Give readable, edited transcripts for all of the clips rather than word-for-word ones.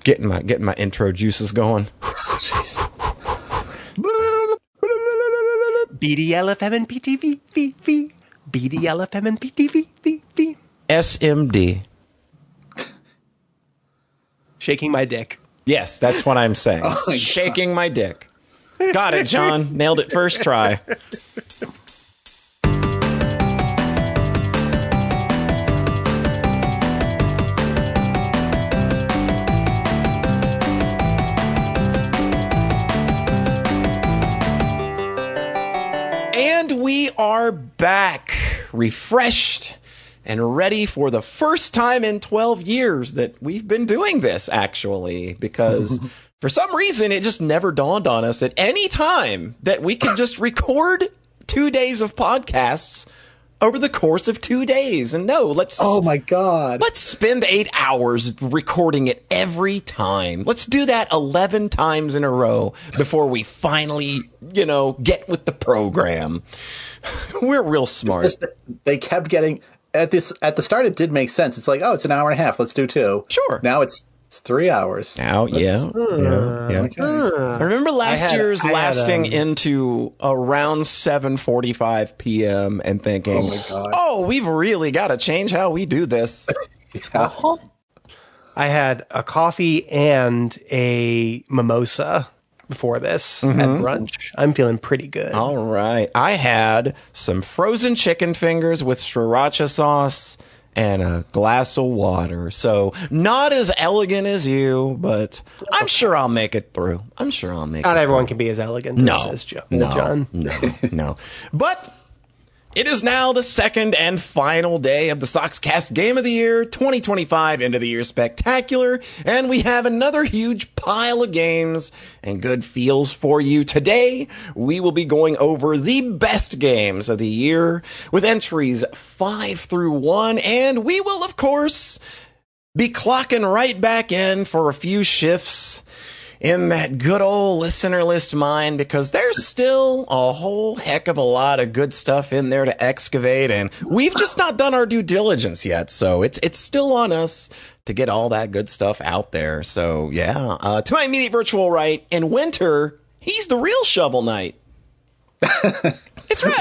getting my intro juices going. Jeez. BDLFM and PTV, BDLFM and PTV, SMD. Shaking my dick. Yes, that's what I'm saying. Oh my Shaking my dick. Got it, John. Nailed it first try. And we are back, refreshed and ready for the first time in 12 years that we've been doing this, actually, because for some reason it just never dawned on us at any time that we could just record 2 days of podcasts over the course of 2 days. And no, Oh my God. let's spend 8 hours recording it every time. Let's do that 11 times in a row before we finally, get with the program. We're real smart. Just that they kept getting at the start. It did make sense. It's like, oh, it's an hour and a half. Let's do 2. Sure. Now it's 3 hours. Now, yeah. Okay. I remember last year's lasting into around 7:45 p.m. and thinking, Oh my God. oh, we've really got to change how we do this. Yeah. I had a coffee and a mimosa before this at brunch. I'm feeling pretty good. All right. I had some frozen chicken fingers with sriracha sauce and a glass of water. So not as elegant as you, but I'm sure I'll make it through. Not everyone can be as elegant as John. No. But it is now the second and final day of the Sockscast Game of the Year 2025 End of the Year Spectacular, and we have another huge pile of games and good feels for you. Today, we will be going over the best games of the year with entries 5 through 1, and we will, of course, be clocking right back in for a few shifts in that good old listener list mine, because there's still a whole heck of a lot of good stuff in there to excavate, and we've just not done our due diligence yet, so it's still on us to get all that good stuff out there. So yeah, to my immediate virtual right, in winter, he's the real Shovel Knight. It's right.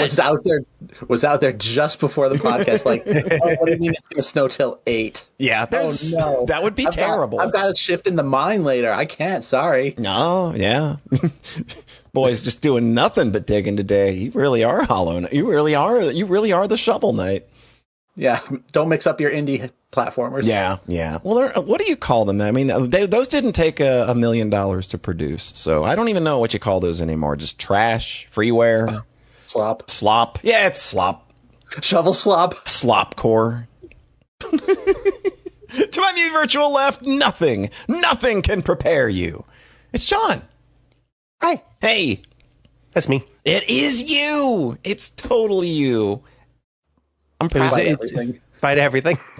Was out there just before the podcast. Like, oh, what do you mean it's going to snow till 8? Yeah, no. That would be terrible. I've got to shift in the mine later. I can't. Sorry. No, yeah. Boy's just doing nothing but digging today. You really are Hollow Knight. You really are the Shovel Knight. Yeah. Don't mix up your indie platformers. Yeah. Well, what do you call them? I mean, those didn't take $1 million to produce, so I don't even know what you call those anymore. Just trash, freeware, slop. Yeah, it's slop. Shovel slop. Slopcore. To my immediate virtual left, nothing can prepare you. It's John. Hi. Hey. That's me. It is you. It's totally you. I'm proud of everything.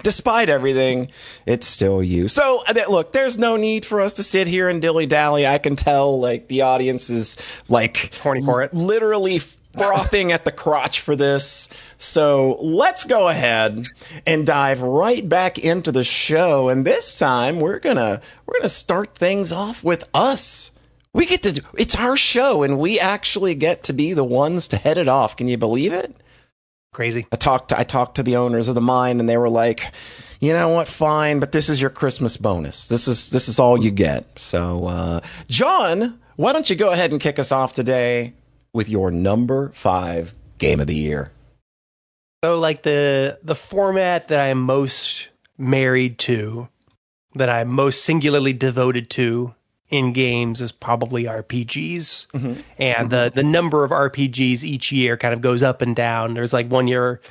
Despite everything, it's still you. So, look, there's no need for us to sit here and dilly-dally. I can tell, the audience is, horny for it. Literally frothing at the crotch for this. So, let's go ahead and dive right back into the show. And this time, we're gonna start things off with us. We get to it's our show, and we actually get to be the ones to head it off. Can you believe it? Crazy. I talked to the owners of the mine, and they were like, you know what, fine, but this is your Christmas bonus. This is all you get. So, John, why don't you go ahead and kick us off today with your number 5 game of the year? So, the format that I'm most married to, that I'm most singularly devoted to in games is probably RPGs. Mm-hmm. And the number of RPGs each year kind of goes up and down. There's 1 year,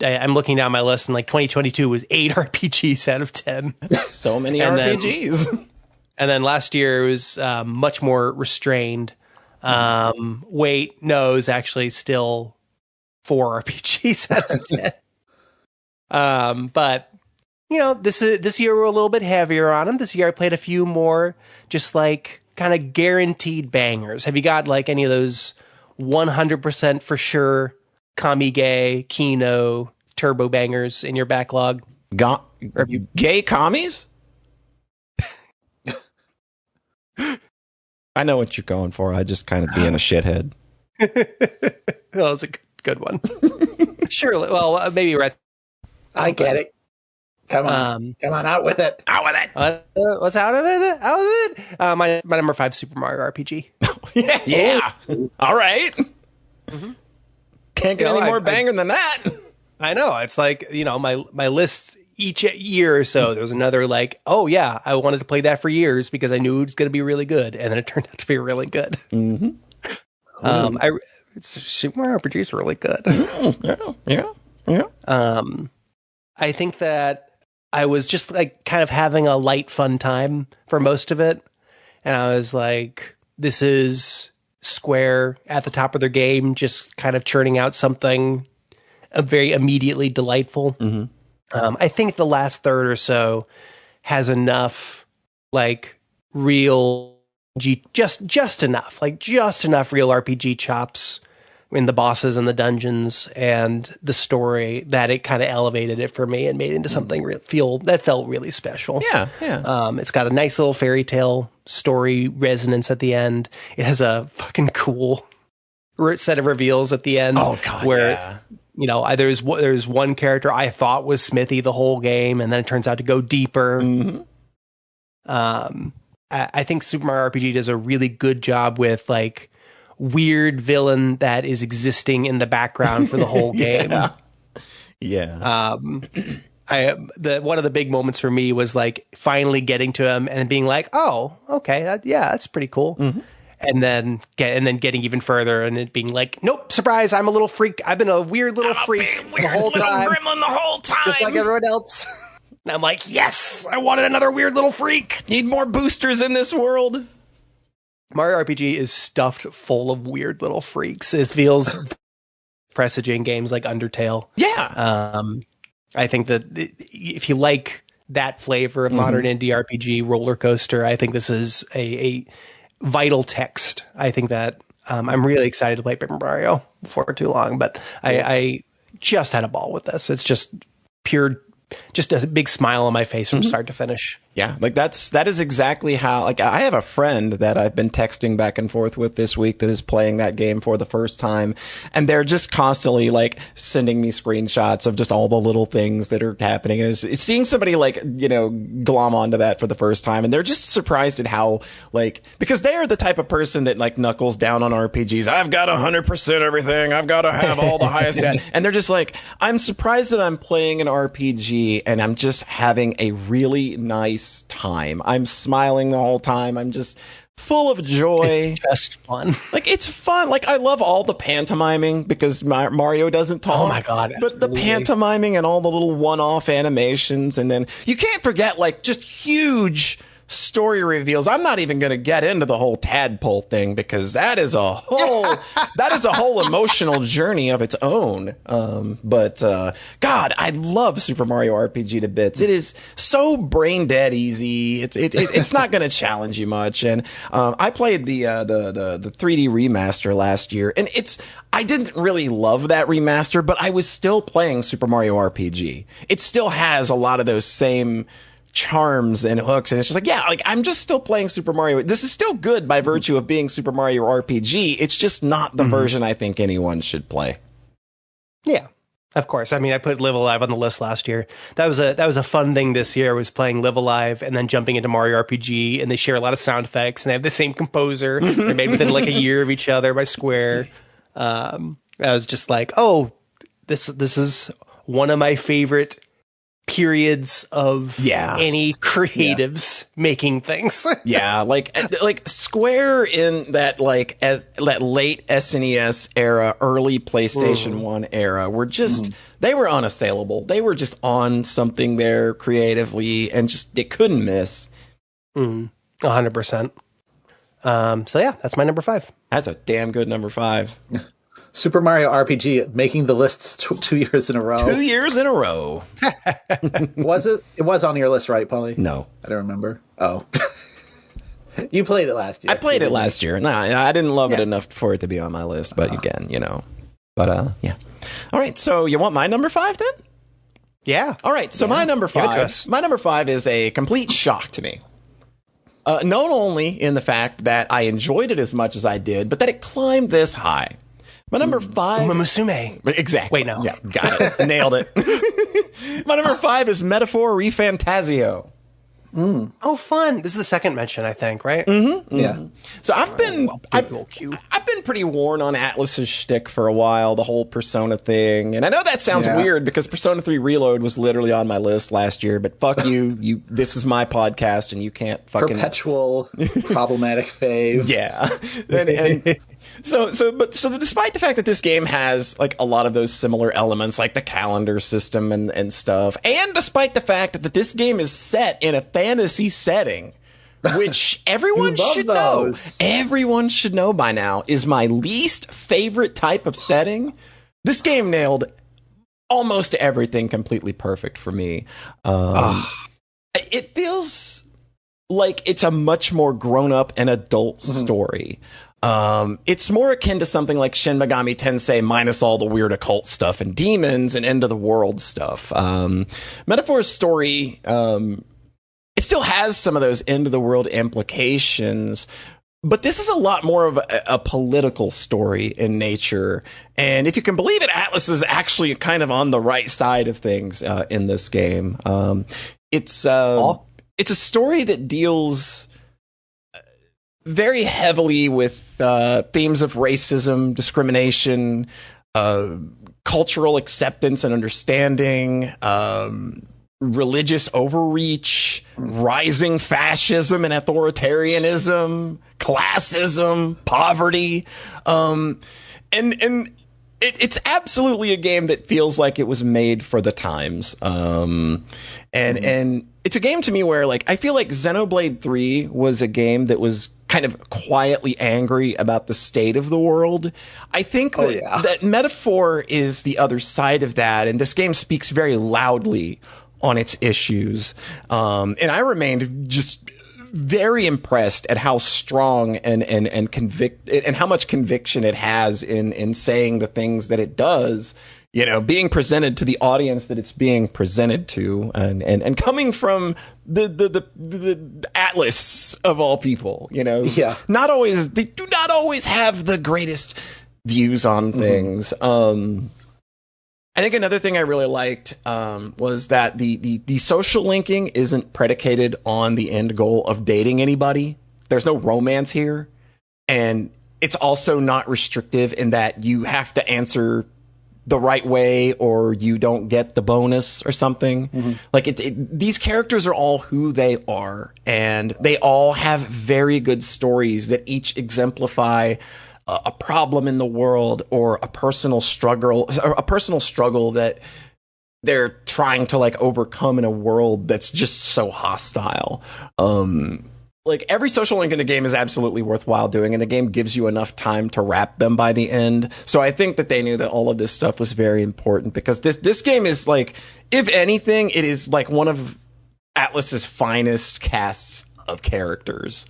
I'm looking down my list, and 2022 was 8 RPGs out of 10. So many RPGs. And then last year it was much more restrained. Wait, no, it's actually still 4 RPGs out of 10. But this year we're a little bit heavier on them. This year I played a few more, just kind of guaranteed bangers. Have you got any of those 100% for sure Kamige, Kino, turbo bangers in your backlog? Gay commies? I know what you're going for. I just kind of being a shithead. That was a good one. Surely. Well, maybe right. I get it. Come on. Come on, out with it. Out with it. What's out of it? Out of it? My number 5, Super Mario RPG. Yeah. All right. Mm-hmm. Can't get any more banger than that. I know. It's like, my lists each year or so, there was another like, oh yeah, I wanted to play that for years because I knew it was going to be really good. And then it turned out to be really good. Mm-hmm. Super Mario RPG is really good. Yeah. I think that I was just like kind of having a light, fun time for most of it. And I was like, this is Square at the top of their game, just kind of churning out something very immediately delightful. Mm-hmm. I think the last third or so has enough like real just enough real RPG chops in the bosses and the dungeons and the story that it kind of elevated it for me and made it into something that felt really special. Yeah. It's got a nice little fairy tale story resonance at the end. It has a fucking cool set of reveals at the end. Oh God, where there's one character I thought was Smithy the whole game, and then it turns out to go deeper. Mm-hmm. I think Super Mario RPG does a really good job with like weird villain that is existing in the background for the whole game. Yeah. One of the big moments for me was like finally getting to him and being like, oh, okay, that's pretty cool. Mm-hmm. And then getting even further and it being like, nope, surprise, I'm a little freak. I've been a weird little freak the whole time. Gremlin the whole time. Just like everyone else. And I'm like, yes, I wanted another weird little freak. Need more boosters in this world. Mario RPG is stuffed full of weird little freaks. It feels presaging games like Undertale. Yeah. I think that if you like that flavor of modern indie RPG roller coaster, I think this is a vital text. I think that I'm really excited to play Paper Mario before too long, but I just had a ball with this. It's just a big smile on my face from start to finish. Yeah, like that is exactly how, like, I have a friend that I've been texting back and forth with this week that is playing that game for the first time, and they're just constantly like sending me screenshots of just all the little things that are happening. It's seeing somebody like, glom onto that for the first time, and they're just surprised at how, like, because they are the type of person that like knuckles down on RPGs. I've got 100% everything. I've got to have all the highest and they're just like, I'm surprised that I'm playing an RPG and I'm just having a really nice time. I'm smiling the whole time. I'm just full of joy. It's just fun. Like, it's fun. Like, I love all the pantomiming because Mario doesn't talk. Oh my God. But the pantomiming and all the little one-off animations, and then you can't forget like just huge story reveals. I'm not even going to get into the whole tadpole thing because that is a whole emotional journey of its own. But God, I love Super Mario RPG to bits. It is so brain dead easy. It's not going to challenge you much. And I played the 3D remaster last year, and I didn't really love that remaster, but I was still playing Super Mario RPG. It still has a lot of those same charms and hooks, and it's just like, yeah, like I'm just still playing Super Mario. This is still good by virtue of being Super Mario RPG. It's just not the version I think anyone should play. Yeah, of course. I mean, I put Live Alive on the list last year. That was a fun thing this year, was playing Live Alive and then jumping into Mario RPG, and they share a lot of sound effects and they have the same composer. They're made within like a year of each other by Square. I was just like, oh, this is one of my favorite periods of any creatives making things. Yeah, like Square in that that late SNES era, early PlayStation 1 era were just they were unassailable. They were just on something there creatively and just they couldn't miss. 100%. So yeah, that's my number 5. That's a damn good number 5. Super Mario RPG making the lists 2 years in a row. 2 years in a row. Was it? It was on your list, right, Paulie? No. I don't remember. Oh. You played it last year. I played it last year. No, I didn't love it enough for it to be on my list, but again, But, yeah. All right, so you want my number 5 then? Yeah. All right, so my number 5 is a complete shock to me. Not only in the fact that I enjoyed it as much as I did, but that it climbed this high. My number 5... Uma Musume. Exactly. Wait, no. Yeah, got it. Nailed it. My number 5 is Metaphor Refantasio. Oh, fun. This is the second mention, I think, right? Yeah. So I've been pretty worn on Atlus's shtick for a while, the whole Persona thing. And I know that sounds weird because Persona 3 Reload was literally on my list last year, but fuck you. This is my podcast and you can't fucking... Perpetual problematic fave. Yeah. And So despite the fact that this game has like a lot of those similar elements, like the calendar system and stuff, and despite the fact that this game is set in a fantasy setting, which everyone should know, everyone should know by now, is my least favorite type of setting, this game nailed almost everything completely perfect for me. It feels like it's a much more grown up and adult story. It's more akin to something like Shin Megami Tensei minus all the weird occult stuff and demons and end of the world stuff. Metaphor's story, it still has some of those end of the world implications, but this is a lot more of a political story in nature. And if you can believe it, Atlus is actually kind of on the right side of things in this game. It's a story that deals very heavily with themes of racism, discrimination, cultural acceptance and understanding, religious overreach, rising fascism and authoritarianism, classism, poverty, and it's absolutely a game that feels like it was made for the times. And it's a game to me where, like, I feel like Xenoblade 3 was a game that was kind of quietly angry about the state of the world. I think that Metaphor is the other side of that, and this game speaks very loudly on its issues. And I remained just very impressed at how strong and convicted and how much conviction it has in saying the things that it does, you know, being presented to the audience that it's being presented to, and coming from the Atlus of all people, you know. Yeah. They do not always have the greatest views on things. I think another thing I really liked was that the social linking isn't predicated on the end goal of dating anybody. There's no romance here. And it's also not restrictive in that you have to answer the right way or you don't get the bonus or something. Like these characters are all who they are, and they all have very good stories that each exemplify a problem in the world or a personal struggle that they're trying to like overcome in a world that's just so hostile. Like every social link in the game is absolutely worthwhile doing, and the game gives you enough time to wrap them by the end. So I think that they knew that all of this stuff was very important, because this game is like, if anything, it is like one of Atlus's finest casts of characters.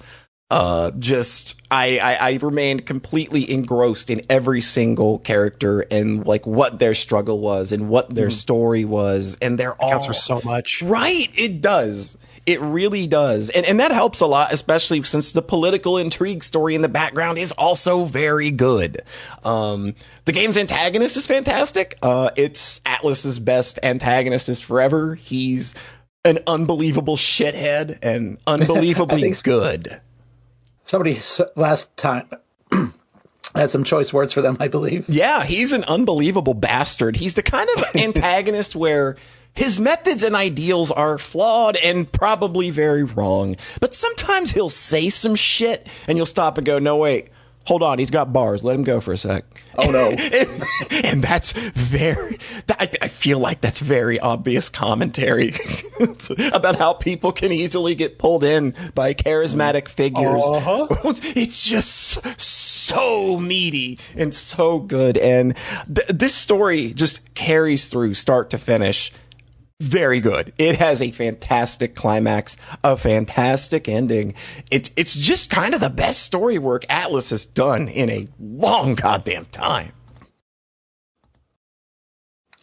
I remained completely engrossed in every single character and like what their struggle was and what their story was, and they're all counts for so much. Right, it does. It really does. And that helps a lot, especially since the political intrigue story in the background is also very good. The game's antagonist is fantastic. It's Atlus's best antagonist forever. He's an unbelievable shithead and unbelievably good. Somebody last time had some choice words for them, I believe. Yeah, he's an unbelievable bastard. He's the kind of antagonist where his methods and ideals are flawed and probably very wrong. But sometimes he'll say some shit and you'll stop and go, no, wait, hold on. He's got bars. Let him go for a sec. Oh, no. And that's I feel like that's very obvious commentary about how people can easily get pulled in by charismatic figures. It's just so meaty and so good. And this story just carries through start to finish. Very good. It has a fantastic climax, a fantastic ending. It's just kind of the best story work Atlus has done in a long goddamn time.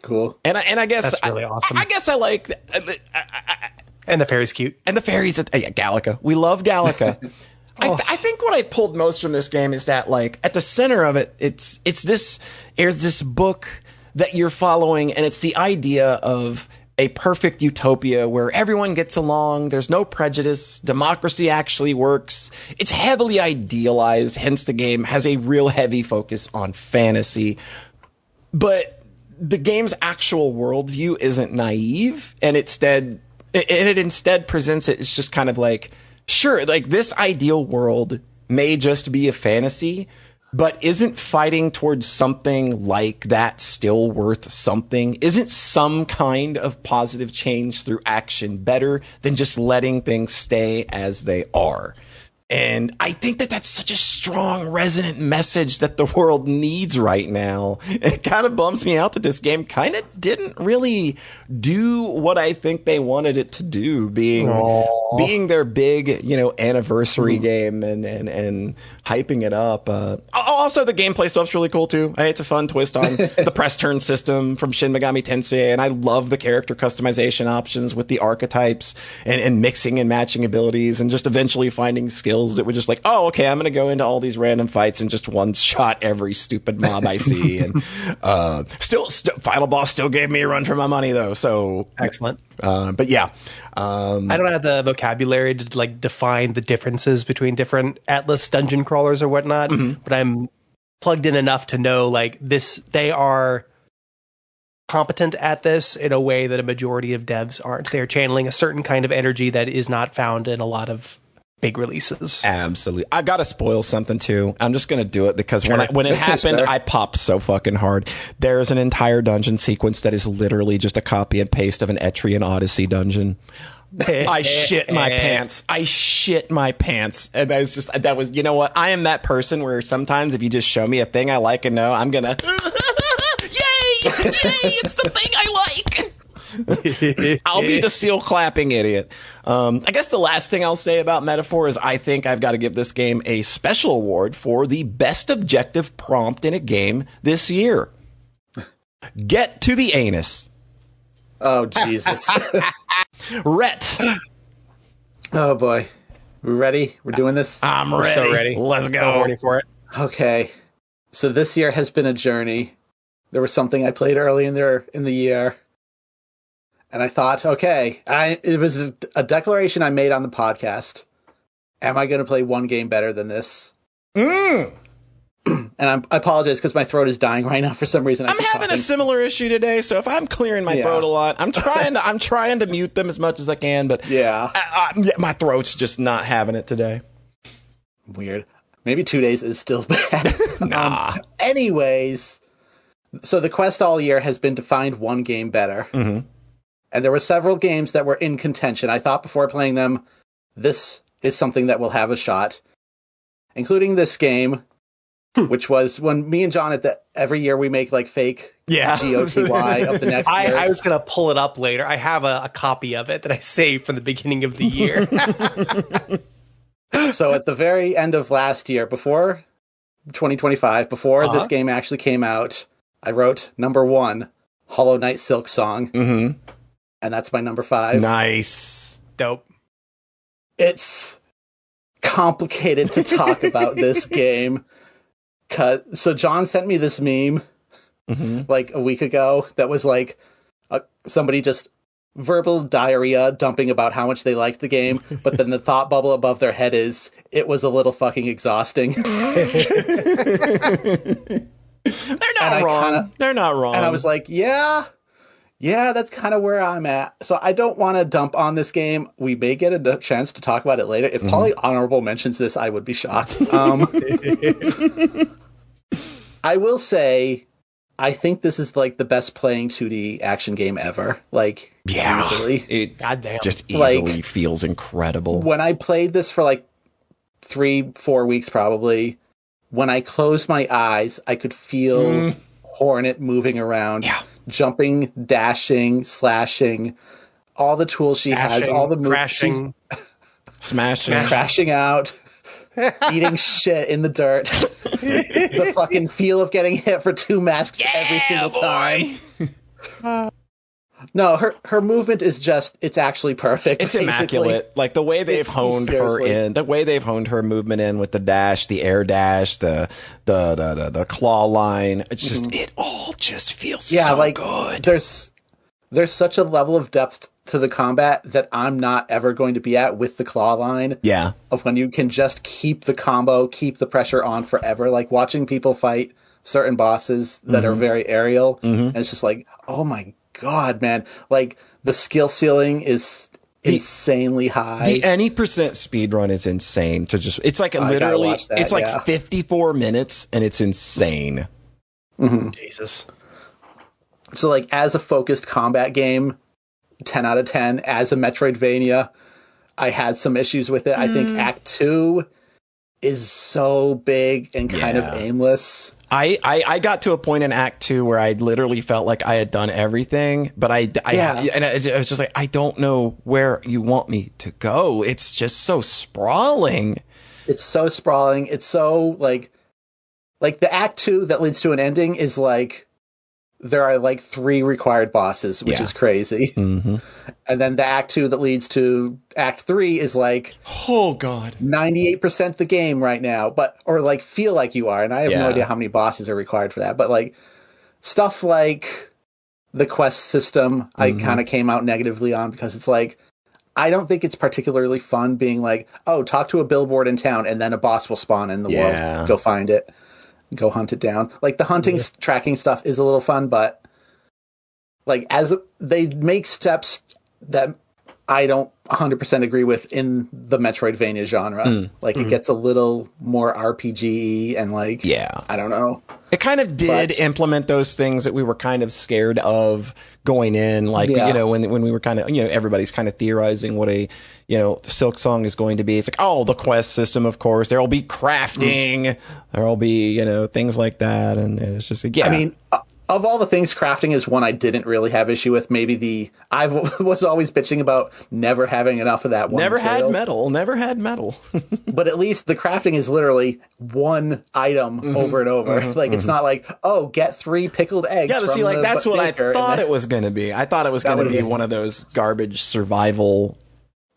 Cool. And I guess that's really awesome. I guess I like. And the fairy's cute. And the fairies, yeah, Gallica. We love Gallica. I think what I pulled most from this game is that, like, at the center of it, there's this book that you're following, and it's the idea of a perfect utopia where everyone gets along, there's no prejudice, democracy actually works. It's heavily idealized, hence the game has a real heavy focus on fantasy. But the game's actual worldview isn't naive, and it instead presents it as just kind of like, sure, like this ideal world may just be a fantasy, but isn't fighting towards something like that still worth something? Isn't some kind of positive change through action better than just letting things stay as they are? And I think that that's such a strong, resonant message that the world needs right now. It kind of bums me out that this game kind of didn't really do what I think they wanted it to do, being their big, anniversary game and hyping it up. Also, the gameplay stuff's really cool too. It's a fun twist on the press turn system from Shin Megami Tensei, and I love the character customization options with the archetypes and mixing and matching abilities, and just eventually finding skills that were just like, oh, okay, I'm going to go into all these random fights and just one shot every stupid mob I see. And still, final boss still gave me a run for my money though. So excellent. But yeah, I don't have the vocabulary to like define the differences between different Atlas dungeon crawlers or whatnot, but I'm plugged in enough to know like they are competent at this in a way that a majority of devs aren't. They're channeling a certain kind of energy that is not found in a lot of big releases. Absolutely. I gotta spoil something too. I'm just gonna do it because when it happened, I popped so fucking hard. There's an entire dungeon sequence that is literally just a copy and paste of an Etrian Odyssey dungeon. I shit my pants. And that was, you know what? I am that person where sometimes if you just show me a thing I like and know, I'm gonna, yay, it's the thing I like. I'll be the seal clapping idiot. I guess the last thing I'll say about Metaphor is I think I've got to give this game a special award for the best objective prompt in a game this year. Get to the anus. Oh, Jesus. Rhett. Oh, boy. We ready? We're doing this? I'm ready. So ready. Let's go. I'm ready for it. Okay. So this year has been a journey. There was something I played early in the year. And I thought, okay, it was a declaration I made on the podcast. Am I going to play one game better than this? And I apologize because my throat is dying right now for some reason. I'm having a similar issue today, so if I'm clearing my throat a lot, I'm trying to mute them as much as I can, but my throat's just not having it today. Weird. Maybe 2 days is still bad. Nah. Anyways, so the quest all year has been to find one game better. Mm-hmm. And there were several games that were in contention. I thought before playing them, this is something that will have a shot. Including this game, which was when me and John every year we make like fake GOTY of the next year. I was going to pull it up later. I have a copy of it that I saved from the beginning of the year. So at the very end of last year, before 2025, before this game actually came out, I wrote number 1, Hollow Knight Silk Song. Mm-hmm. And that's my number 5. Nice. Dope. It's complicated to talk about this game. So John sent me this meme like a week ago that was like somebody just verbal diarrhea dumping about how much they liked the game, but then the thought bubble above their head is, it was a little fucking exhausting. They're not wrong. And I was like, yeah, that's kind of where I'm at. So I don't want to dump on this game. We may get a chance to talk about it later. If Polly Honorable mentions this, I would be shocked. I will say, I think this is like the best playing 2D action game ever. Like, easily. It Goddamn. just easily feels incredible. When I played this for like 3-4 weeks probably, when I closed my eyes, I could feel Hornet moving around. Yeah. Jumping, dashing, slashing, all the tools she has, all the moves. Crashing. Smashing. Crashing out. Eating shit in the dirt. The fucking feel of getting hit for 2 masks every single time. No, her movement is just, it's actually perfect. It's basically. immaculate. Like the way they've honed her movement in with the dash, the air dash, the claw line. It's just, it all just feels so good. There's such a level of depth to the combat that I'm not ever going to be at with the claw line. Yeah. Of when you can just keep the combo, keep the pressure on forever. Like watching people fight certain bosses that are very aerial. And it's just like, oh my God, man. Like the skill ceiling is insanely high. The any percent speed run is insane to just, it's like literally, it's like 54 minutes and it's insane. Jesus. So like as a focused combat game, 10 out of 10. As a Metroidvania, I had some issues with it. I think Act 2 is so big and kind of aimless. I got to a point in Act 2 where I literally felt like I had done everything, but I was just like, I don't know where you want me to go. It's just so sprawling. It's so sprawling. It's so like the Act 2 that leads to an ending is like, there are like 3 required bosses, which is crazy. And then the Act 2 that leads to Act 3 is like, oh God, 98% the game right now, or like feel like you are. And I have no idea how many bosses are required for that. But like stuff like the quest system, I kind of came out negatively on because it's like, I don't think it's particularly fun being like, oh, talk to a billboard in town and then a boss will spawn in the world. Go find it. Go hunt it down. Like the hunting tracking stuff is a little fun, but like they make steps that I don't 100% agree with in the Metroidvania genre. Like it gets a little more RPG and like, I don't know. It kind of did implement those things that we were kind of scared of going in. Like, you know, when we were kind of, you know, everybody's kind of theorizing what a, you know, Silk Song is going to be. It's like, oh, the quest system, of course. There'll be crafting. There'll be, you know, things like that. And it's just like, I mean, of all the things, crafting is one I didn't really have issue with. Maybe I was always bitching about never having enough of that one. Never had metal. But at least the crafting is literally one item over and over. Like it's not like, oh, get 3 pickled eggs. Yeah, but see, like that's what I thought it was going to be. I thought it was going to be one of those garbage survival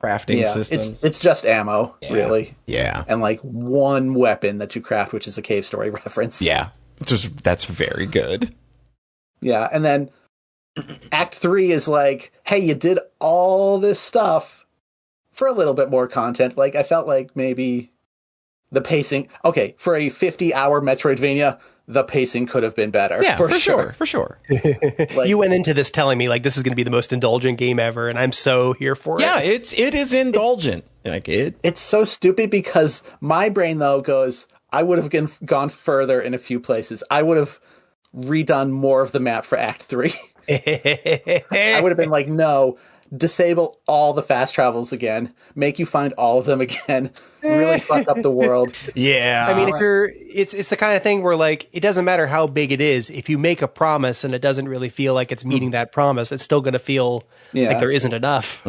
crafting systems. It's just ammo, really. Yeah, and like one weapon that you craft, which is a Cave Story reference. Yeah, that's very good. Yeah, and then Act 3 is like, hey, you did all this stuff for a little bit more content. Like, I felt like maybe the pacing... Okay, for a 50-hour Metroidvania, the pacing could have been better. Yeah, for sure. Like, you went into this telling me, like, this is going to be the most indulgent game ever, and I'm so here for it. Yeah, it is indulgent. It's so stupid because my brain, though, goes, I would have gone further in a few places. I would have redone more of the map for Act 3. I would have been like, no, disable all the fast travels again, make you find all of them again, really fuck up the world. Yeah. I mean, it's the kind of thing where like, it doesn't matter how big it is. If you make a promise and it doesn't really feel like it's meeting that promise, it's still going to feel like there isn't enough.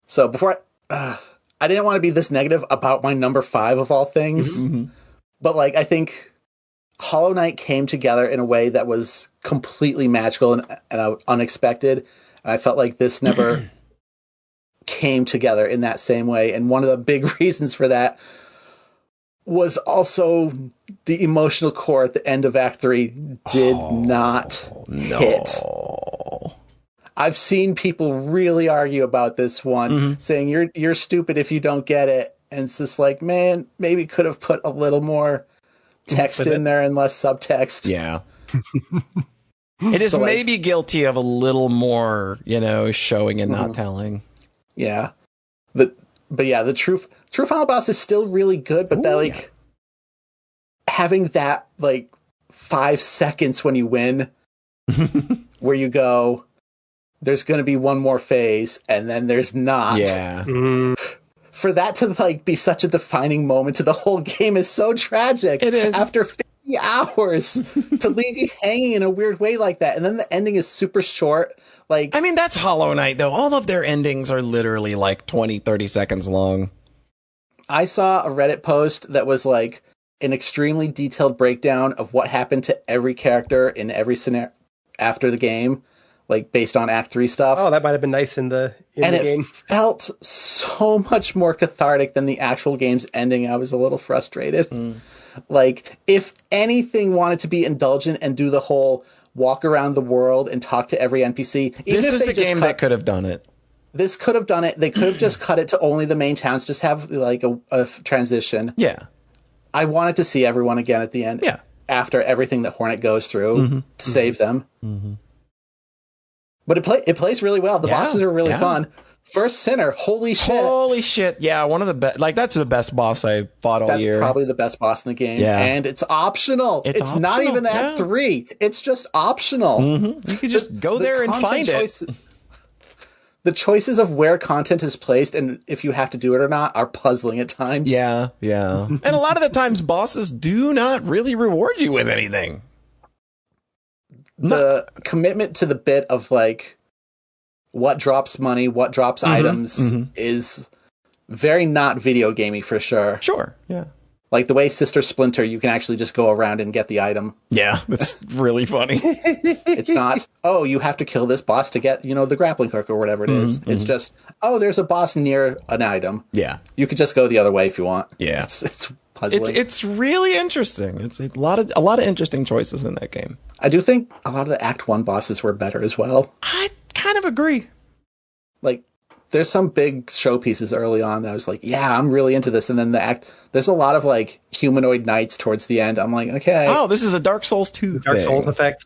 So before I didn't want to be this negative about my number 5 of all things, but like, I think Hollow Knight came together in a way that was completely magical and unexpected. And I felt like this never came together in that same way. And one of the big reasons for that was also the emotional core at the end of Act 3 did not hit. I've seen people really argue about this one, saying you're stupid if you don't get it. And it's just like, man, maybe could have put a little more text in there and less subtext. Yeah. It is maybe guilty of a little more, you know, showing and not telling. Yeah. But yeah, the true final boss is still really good, but having that like 5 seconds when you win where you go, there's going to be one more phase and then there's not. Yeah. For that to like be such a defining moment to the whole game is so tragic. It is. After 50 hours to leave you hanging in a weird way like that. And then the ending is super short. Like, I mean, that's Hollow Knight though. All of their endings are literally like 20, 30 seconds long. I saw a Reddit post that was like an extremely detailed breakdown of what happened to every character in every scenario after the game. like based on Act 3 stuff. Oh, that might have been nice in the and it game. felt so much more cathartic than the actual game's ending. I was a little frustrated. Like, if anything wanted to be indulgent and do the whole walk around the world and talk to every NPC, this is the game that could have done it. This could have done it. They could have just cut it to only the main towns, just have like a transition. Yeah. I wanted to see everyone again at the end. Yeah. After everything that Hornet goes through to save them. But it plays really well. The bosses are really fun. First Sinner, holy shit. Yeah, one of the best. Like, that's the best boss I fought all year. That's probably the best boss in the game. Yeah. And it's optional. It's not even Act 3. It's just optional. You can just go there and find it. The choices of where content is placed and if you have to do it or not are puzzling at times. Yeah. And a lot of the times, bosses do not really reward you with anything. The commitment to the bit of, like, what drops money, what drops items is very not video gamey for sure. Sure, yeah. Like the way Sister Splinter, you can actually just go around and get the item. Yeah, that's really funny. It's not, oh, you have to kill this boss to get, the grappling hook or whatever it is. It's just, oh, there's a boss near an item. Yeah. You could just go the other way if you want. Yeah. It's puzzling. It's really interesting. It's a lot of interesting choices in that game. I do think a lot of the Act 1 bosses were better as well. I kind of agree. Like, there's some big showpieces early on that I was like, yeah, I'm really into this. And then there's a lot of, like, humanoid knights towards the end. I'm like, okay. Oh, this is a Dark Souls 2 Dark Souls effect.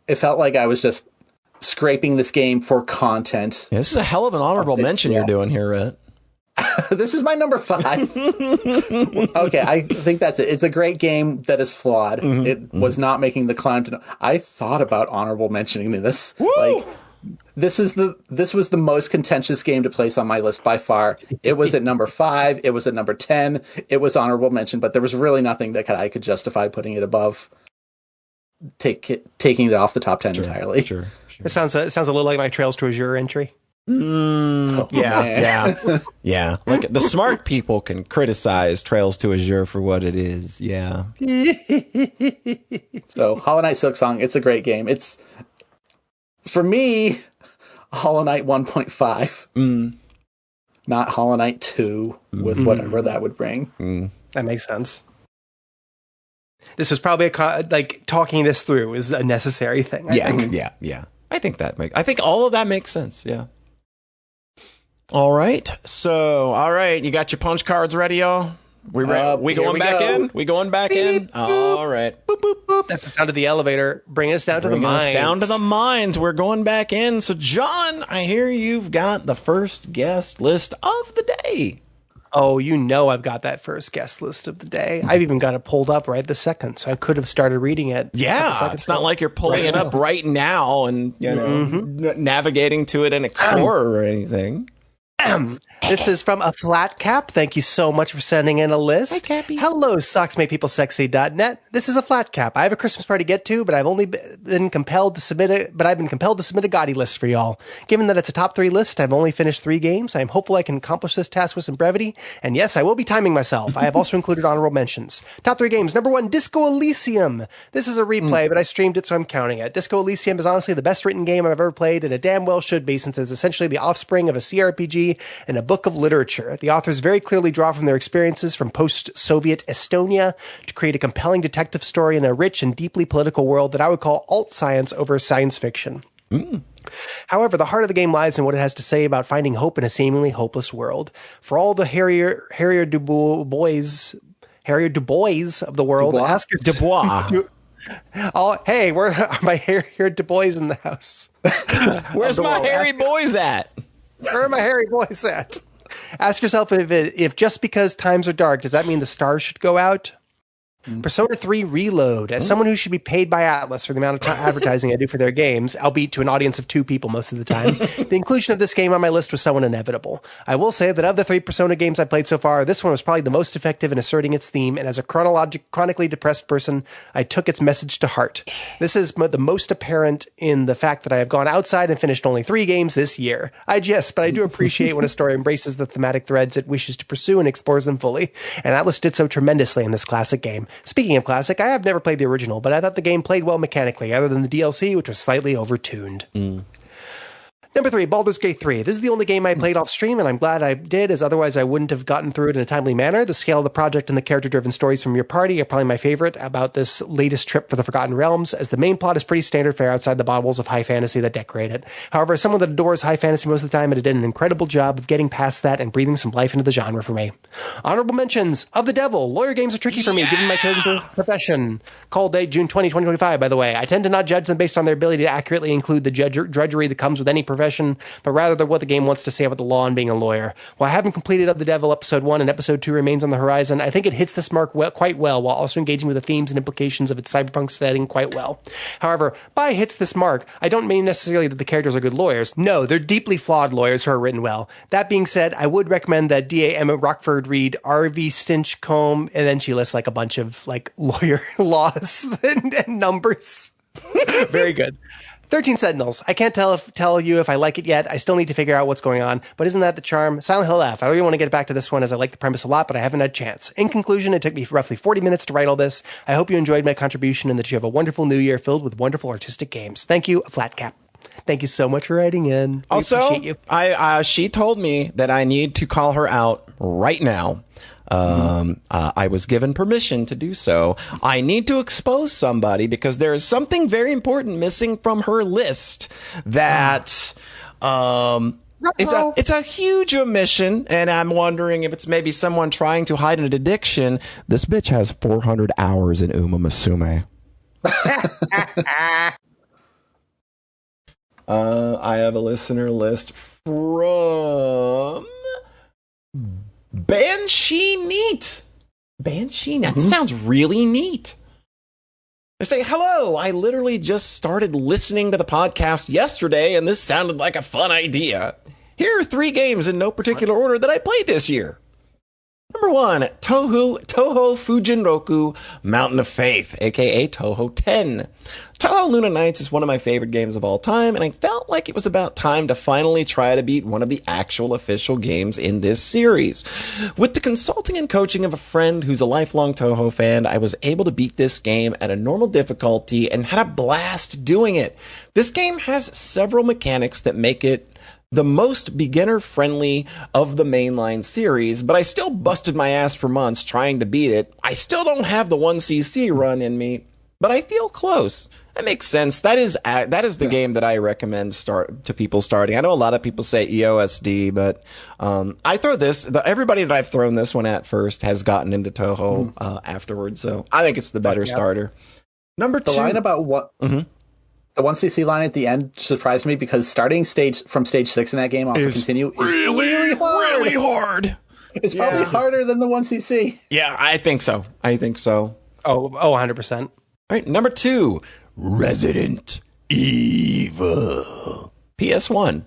It felt like I was just scraping this game for content. Yeah, this is a hell of an honorable mention you're doing here, Rhett. This is my number 5. Okay, I think that's it. It's a great game that is flawed. It was not making the climb to... I thought about honorable mentioning this. Woo! Like, this was the most contentious game to place on my list by far. It was at number 5. It was at number 10. It was honorable mention, but there was really nothing that I could justify putting it above. Taking it off the top 10 entirely. Sure. It sounds a little like my Trails to Azure entry. Yeah. Like, the smart people can criticize Trails to Azure for what it is. Yeah. So, Hollow Knight Silksong, it's a great game. It's, for me, Hollow Knight 1.5. Not Hollow Knight 2 with whatever that would bring. That makes sense. This was probably like talking this through is a necessary thing. I think. Yeah. I think all of that makes sense. Yeah. All right. You got your punch cards ready, y'all? We going back in? We going back in? All right. Boop, boop, boop. That's the sound of the elevator. Bringing us down to the mines. Down to the mines. We're going back in. So, John, I hear you've got the first guest list of the day. Oh, I've got that first guest list of the day. I've even got it pulled up right this second, so I could have started reading it. Yeah, it's not like you're pulling it up right now and navigating to it in Explorer or anything. This is from a Flat Cap. Thank you so much for sending in a list. Hi, Cappy. Hello, socksmakepeoplesexy.net. This is a Flat Cap. I have a Christmas party to get to, but I've been compelled to submit a Gotti list for y'all. Given that it's a top 3 list, I've only finished 3 games. I am hopeful I can accomplish this task with some brevity. And yes, I will be timing myself. I have also included honorable mentions. Top 3 games. Number 1, Disco Elysium. This is a replay, but I streamed it, so I'm counting it. Disco Elysium is honestly the best written game I've ever played, and it damn well should be, since it's essentially the offspring of a CRPG and a book of literature. The authors very clearly draw from their experiences from post-Soviet Estonia to create a compelling detective story in a rich and deeply political world that I would call alt-science over science fiction. However, the heart of the game lies in what it has to say about finding hope in a seemingly hopeless world. For all the Harrier Du Bois of the world, ask yourself... hey, where are my Harrier Du Bois in the house? Where's my hairy boys at? Where are my hairy boys at? Ask yourself if just because times are dark, does that mean the stars should go out? Persona 3 Reload. As someone who should be paid by Atlas for the amount of advertising I do for their games, albeit to an audience of 2 people most of the time, the inclusion of this game on my list was somewhat inevitable. I will say that of the 3 Persona games I played so far, this one was probably the most effective in asserting its theme, and as a chronically depressed person, I took its message to heart. This is the most apparent in the fact that I have gone outside and finished only 3 games this year. But I do appreciate when a story embraces the thematic threads it wishes to pursue and explores them fully, and Atlas did so tremendously in this classic game. Speaking of classic, I have never played the original, but I thought the game played well mechanically, other than the DLC, which was slightly overtuned. Number 3, Baldur's Gate 3. This is the only game I played off stream, and I'm glad I did, as otherwise I wouldn't have gotten through it in a timely manner. The scale of the project and the character-driven stories from your party are probably my favorite about this latest trip for the Forgotten Realms, as the main plot is pretty standard fare outside the baubles of high fantasy that decorate it. However, as someone that adores high fantasy most of the time, it did an incredible job of getting past that and breathing some life into the genre for me. Honorable mentions: Of the Devil. Lawyer games are tricky for me, given my chosen profession. Call date June 20, 2025, by the way. I tend to not judge them based on their ability to accurately include the drudgery that comes with any profession, but rather than what the game wants to say about the law and being a lawyer. While I haven't completed Of the Devil Episode 1 and Episode 2 remains on the horizon, I think it hits this mark quite well, while also engaging with the themes and implications of its cyberpunk setting quite well. However, by hits this mark, I don't mean necessarily that the characters are good lawyers. No, they're deeply flawed lawyers who are written well. That being said, I would recommend that D.A. Emma Rockford read R.V. Stinchcombe, and then she lists like a bunch of like lawyer laws and numbers. Very good. 13 Sentinels. I can't tell you if I like it yet. I still need to figure out what's going on, but isn't that the charm? Silent Hill F. I really want to get back to this one, as I like the premise a lot, but I haven't had a chance. In conclusion, it took me roughly 40 minutes to write all this. I hope you enjoyed my contribution and that you have a wonderful new year filled with wonderful artistic games. Thank you, Flat Cap. Thank you so much for writing in. We appreciate you. She told me that I need to call her out right now. I was given permission to do so. I need to expose somebody because there is something very important missing from her list that it's a huge omission, and I'm wondering if it's maybe someone trying to hide an addiction. This bitch has 400 hours in Uma Musume. I have a listener list from Banshee Neat. Banshee, that sounds really neat. They say, hello, I literally just started listening to the podcast yesterday, and this sounded like a fun idea. Here are 3 games in no particular order that I played this year. Number 1, Toho Fujinroku Mountain of Faith, aka Toho 10. Toho Luna Nights is one of my favorite games of all time, and I felt like it was about time to finally try to beat one of the actual official games in this series. With the consulting and coaching of a friend who's a lifelong Toho fan, I was able to beat this game at a normal difficulty and had a blast doing it. This game has several mechanics that make it the most beginner-friendly of the mainline series, but I still busted my ass for months trying to beat it. I still don't have the 1cc run in me, but I feel close. That makes sense. That is the game that I recommend to people starting. I know a lot of people say EOSD, but I throw everybody that I've thrown this one at first has gotten into Toho afterwards, so I think it's the better starter. Number 2. The line about what... The 1cc line at the end surprised me because starting from stage 6 in that game off the continue is really hard. It's probably harder than the 1cc. Yeah, I think so. Oh, 100%. All right, number 2, Resident Evil. PS1.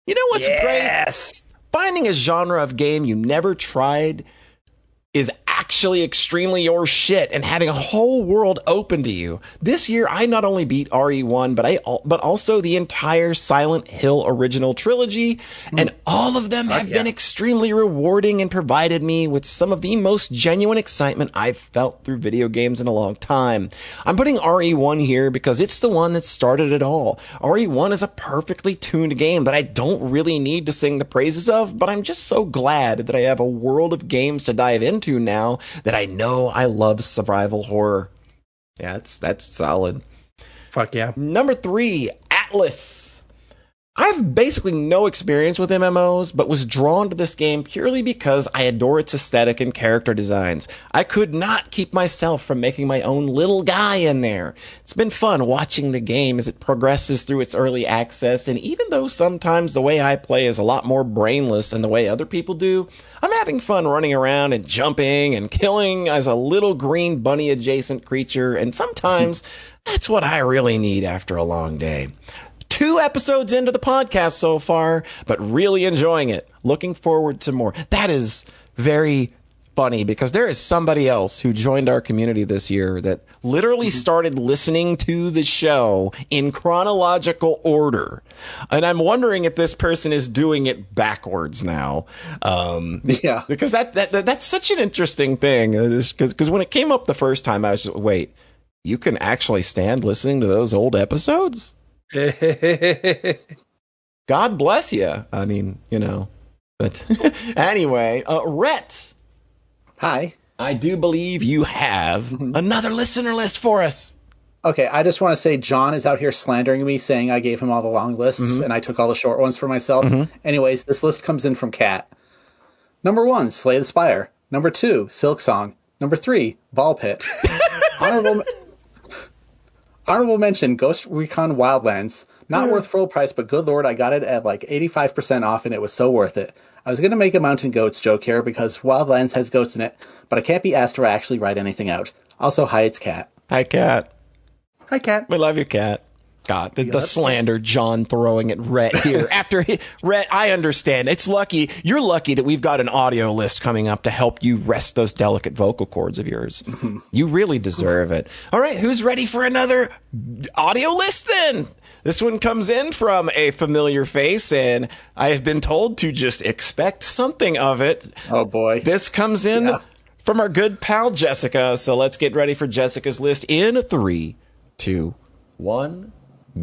You know what's great? Finding a genre of game you never tried is actually extremely your shit, and having a whole world open to you. This year, I not only beat RE1, but also the entire Silent Hill original trilogy, and all of them have been extremely rewarding and provided me with some of the most genuine excitement I've felt through video games in a long time. I'm putting RE1 here because it's the one that started it all. RE1 is a perfectly tuned game that I don't really need to sing the praises of, but I'm just so glad that I have a world of games to dive into now that I know I love survival horror. Yeah, that's solid. Fuck yeah. Number 3, Atlas. I've basically no experience with MMOs, but was drawn to this game purely because I adore its aesthetic and character designs. I could not keep myself from making my own little guy in there. It's been fun watching the game as it progresses through its early access, and even though sometimes the way I play is a lot more brainless than the way other people do, I'm having fun running around and jumping and killing as a little green bunny adjacent creature, and sometimes that's what I really need after a long day. 2 episodes into the podcast so far, but really enjoying it. Looking forward to more. That is very, funny because there is somebody else who joined our community this year that literally started listening to the show in chronological order. And I'm wondering if this person is doing it backwards now. Yeah. Because that's such an interesting thing. Because when it came up the first time, I was just, wait, you can actually stand listening to those old episodes? God bless you. I mean, but anyway, Rhett. Hi. I do believe you have another listener list for us. Okay, I just want to say John is out here slandering me, saying I gave him all the long lists and I took all the short ones for myself. Anyways, this list comes in from Kat. Number 1, Slay the Spire. Number 2, Silk Song. Number 3, Ball Pit. Honorable mention, Ghost Recon Wildlands. Not worth full price, but good lord, I got it at like 85% off and it was so worth it. I was going to make a mountain goats joke here because Wildlands has goats in it, but I can't be asked to actually write anything out. Also, hi, it's Kat. Hi, Kat. Hi, Kat. We love you, Kat. God, the slander John throwing at Rhett here. Rhett, I understand. You're lucky that we've got an audio list coming up to help you rest those delicate vocal cords of yours. You really deserve it. All right, who's ready for another audio list then? This one comes in from a familiar face, and I have been told to just expect something of it. Oh, boy. This comes in from our good pal, Jessica. So let's get ready for Jessica's list in 3, 2, 1,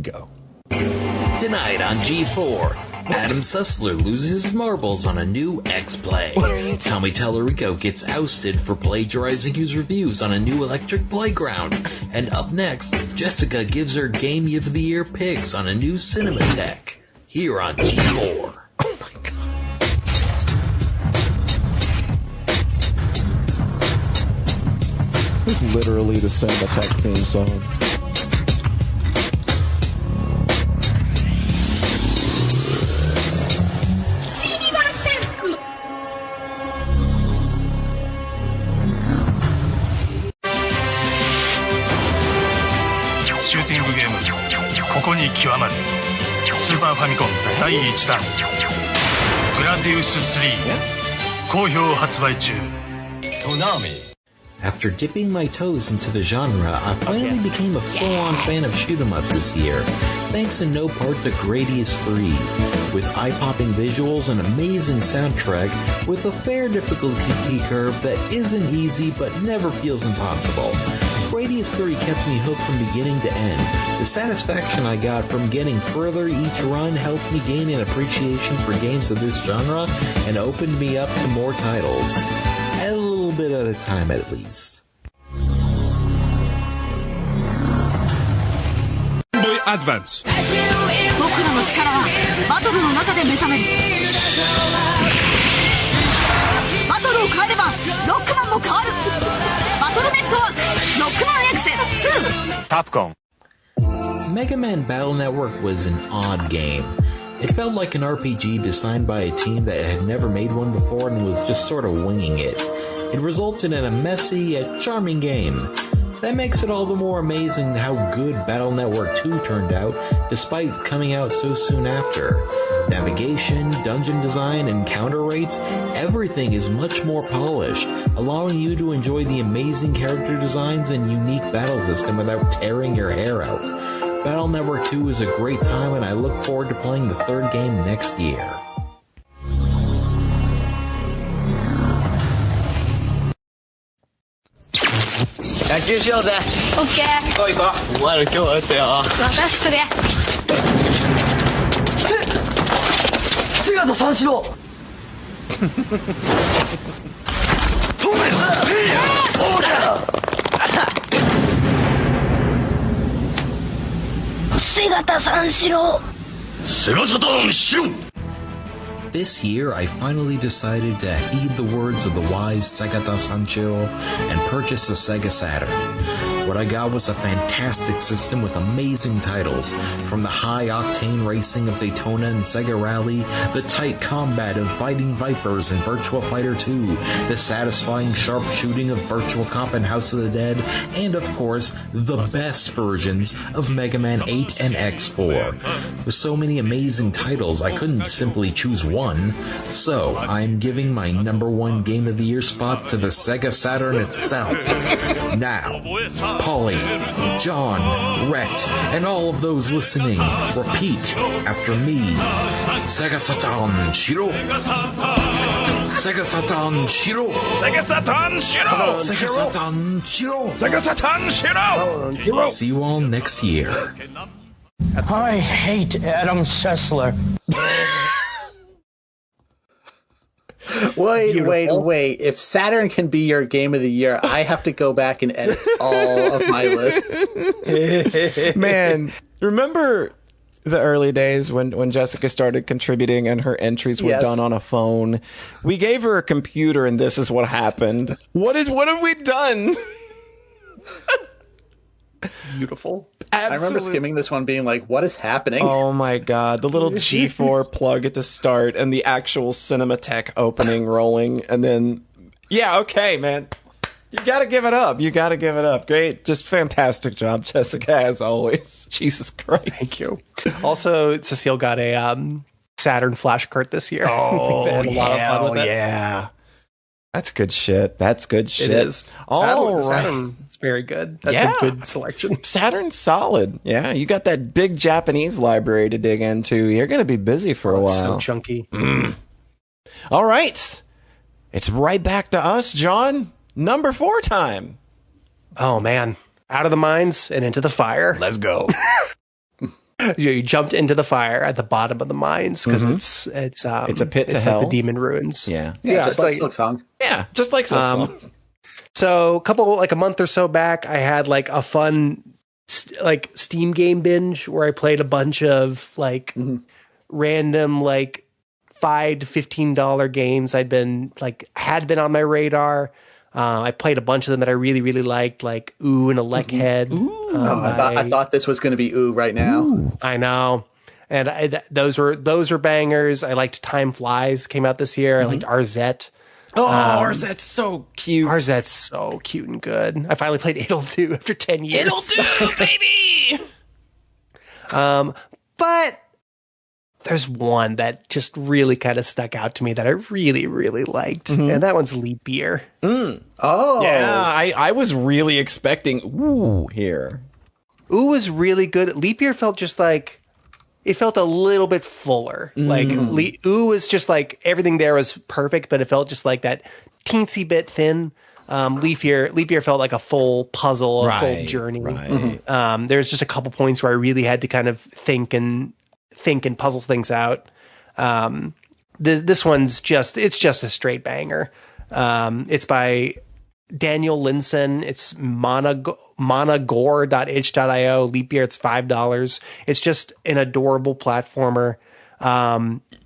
go. Tonight on G4, Adam Sussler loses his marbles on a new X-Play. Tommy Tallarico gets ousted for plagiarizing his reviews on a new electric playground. And up next, Jessica gives her Game of the Year picks on a new Cinematech. Here on G4. Oh my god. This is literally the Cinematech theme song.シューティングゲームここに極まるスーパーファミコン第1弾グラディウス3好評発売中 After dipping my toes into the genre, I finally became a full-on fan of shoot-em-ups this year, thanks in no part to Gradius 3. With eye-popping visuals and amazing soundtrack, with a fair difficulty curve that isn't easy but never feels impossible. Gradius 3 kept me hooked from beginning to end. The satisfaction I got from getting further each run helped me gain an appreciation for games of this genre and opened me up to more titles. A little bit at a time at least. Boy Advance 僕らの力はバトルの中で目覚めるバトルを変えればロックマンも変わるバトルネットワークロックマンエクセ2 Capcom Mega Man Battle Network was an odd game. It felt like an RPG designed by a team that had never made one before and was just sort of winging it. It resulted in a messy yet charming game. That makes it all the more amazing how good Battle Network 2 turned out, despite coming out so soon after. Navigation, dungeon design, and counter rates, everything is much more polished, allowing you to enjoy the amazing character designs and unique battle system without tearing your hair out. Battle Network 2 is a great time, and I look forward to playing the third game next year. This year, I finally decided to heed the words of the wise Segata Sancho and purchase a Sega Saturn. What I got was a fantastic system with amazing titles, from the high-octane racing of Daytona and Sega Rally, the tight combat of Fighting Vipers and Virtua Fighter 2, the satisfying sharp shooting of Virtual Cop and House of the Dead, and of course, the best versions of Mega Man 8 and X4. With so many amazing titles, I couldn't simply choose one, so I'm giving my number one Game of the Year spot to the Sega Saturn itself. Now, Polly, John, Rhett, and all of those listening, repeat after me. Sega Saturn Shiro! Sega Saturn Shiro! Sega Saturn Shiro! Sega Saturn Shiro! Sega Saturn Shiro! See you all next year. I hate Adam Sessler. Wait. If Saturn can be your Game of the Year, I have to go back and edit all of my lists. Man, remember the early days when Jessica started contributing and her entries were done on a phone? We gave her a computer and this is what happened. What have we done? Beautiful. Absolutely. I remember skimming this one being like, what is happening? Oh my god, the little G4 plug at the start and the actual Cinematech opening rolling, and then okay, man. You gotta give it up. Great, just fantastic job, Jessica, as always. Jesus Christ. Thank you. Also, Cecile got a Saturn flash cart this year. Oh, they had a lot of fun with it. Yeah. That's good shit. It is. All Saturn, it's very good. That's a good selection. Saturn's solid. Yeah, you got that big Japanese library to dig into. You're going to be busy for a while. So chunky. All right. It's right back to us, John. Number 4 time. Oh, man. Out of the mines and into the fire. Let's go. You jumped into the fire at the bottom of the mines because it's a pit to hell. Like the demon ruins. Yeah, just like Silksong. Yeah, just like Silksong. So a month or so back, I had like a fun Steam game binge where I played a bunch of random $5 to $15 games had been on my radar. I played a bunch of them that I really, really liked, like Ooh and a Leckhead. I thought this was going to be Ooh right now. Ooh. I know. And those were bangers. I liked Time Flies, came out this year. I liked RZ. Oh, RZ's so cute. RZ's so cute and good. I finally played It'll Do after 10 years. It'll do, baby! But there's one that just really kind of stuck out to me that I really, really liked. And that one's Leap Year. Oh. Yeah, I was really expecting Ooh here. Ooh was really good. Leap Year felt just like, it felt a little bit fuller. Ooh was just like, everything there was perfect, but it felt just like that teensy bit thin. Leap Year felt like a full puzzle, a full journey. Right. There's just a couple points where I really had to kind of think and puzzle things out. This one's just a straight banger. It's by Daniel Linson. It's monagore.itch.io. Leap Year, it's $5. It's just an adorable platformer.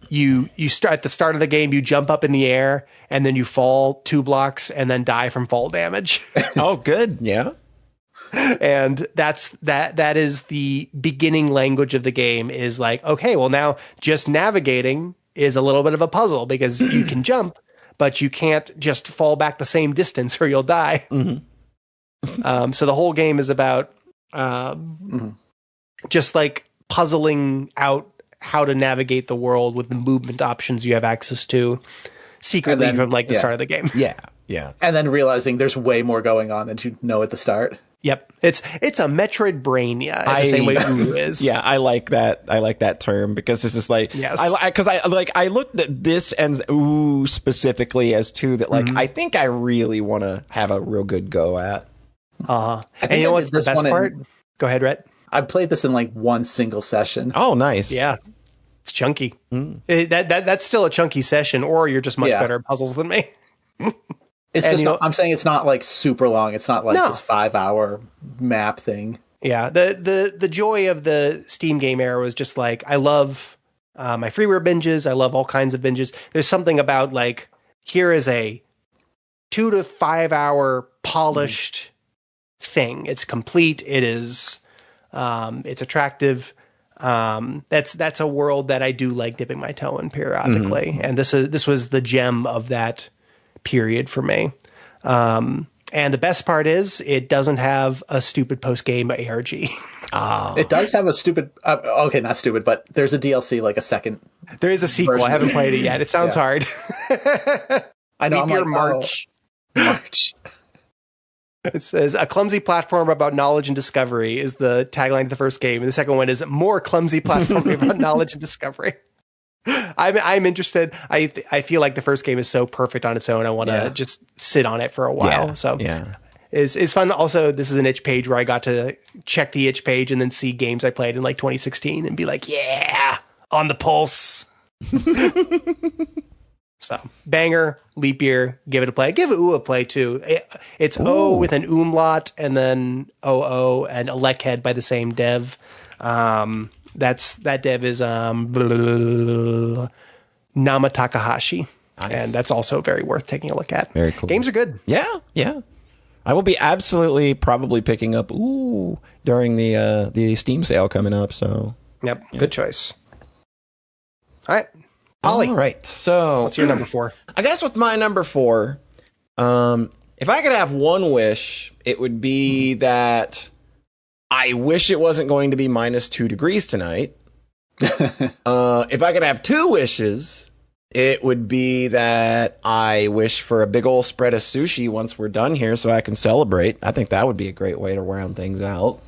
You start at the start of the game, you jump up in the air and then you fall 2 blocks and then die from fall damage. Oh, good. Yeah. And that is the beginning language of the game, is like, okay, well now just navigating is a little bit of a puzzle because you can jump, but you can't just fall back the same distance or you'll die. So the whole game is about just like puzzling out how to navigate the world with the movement options you have access to secretly from the start of the game. Yeah. And then realizing there's way more going on than you know at the start. Yep. It's a Metroidvania in the same way Ooh is. Yeah, I like that. I like that term because this is like, I looked at this and Ooh specifically as two that I think I really want to have a real good go at. And you know what's the best part? Go ahead, Rhett. I played this in one single session. Oh, nice. Yeah. It's chunky. That's still a chunky session, or you're just much better at puzzles than me. It's just I'm saying it's not super long. It's not this 5-hour map thing. Yeah. The joy of the Steam game era was just I love my freeware binges. I love all kinds of binges. There's something about here is a 2 to 5 hour polished thing. It's complete. It is, it's attractive. That's a world that I do like dipping my toe in periodically. And this was the gem of that period for me. And the best part is it doesn't have a stupid post-game ARG. Oh. It does have a stupid, okay, not stupid, but there's a DLC, like a second. There is a sequel. version. I haven't played it yet. It sounds hard. I know. Leap year March. March. It says a clumsy platform about knowledge and discovery is the tagline of the first game. And the second one is more clumsy platform about knowledge and discovery. I'm interested. I feel like the first game is so perfect on its own. I want to just sit on it for a while. It's fun. Also, this is an itch page where I got to check the itch page and then see games I played in like 2016 and be like, yeah, on the pulse. So banger, leap year, give it a play. Give a play too. It's O with an umlaut and then OO and a lek head by the same dev. That dev is Nama Takahashi. Nice. And that's also very worth taking a look at. Very cool. Games are good. Yeah. I will be absolutely probably picking up during the Steam sale coming up. So good choice. All right. Ollie. All right. So what's your number 4? I guess with my number 4, if I could have one wish, it would be that I wish it wasn't going to be minus 2 degrees tonight. If I could have 2 wishes, it would be that I wish for a big old spread of sushi once we're done here so I can celebrate. I think that would be a great way to round things out.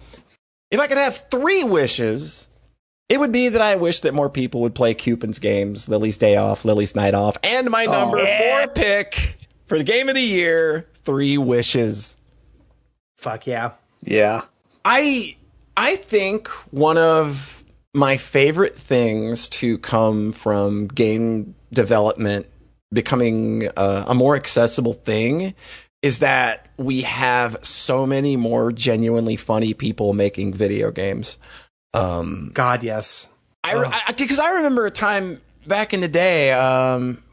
If I could have 3 wishes, it would be that I wish that more people would play Cupid's games, Lily's Day Off, Lily's Night Off, and my number 4 pick for the game of the year, 3 Wishes. Fuck yeah. Yeah. I think one of my favorite things to come from game development becoming a more accessible thing is that we have so many more genuinely funny people making video games. God, yes. Because I remember a time back in the day,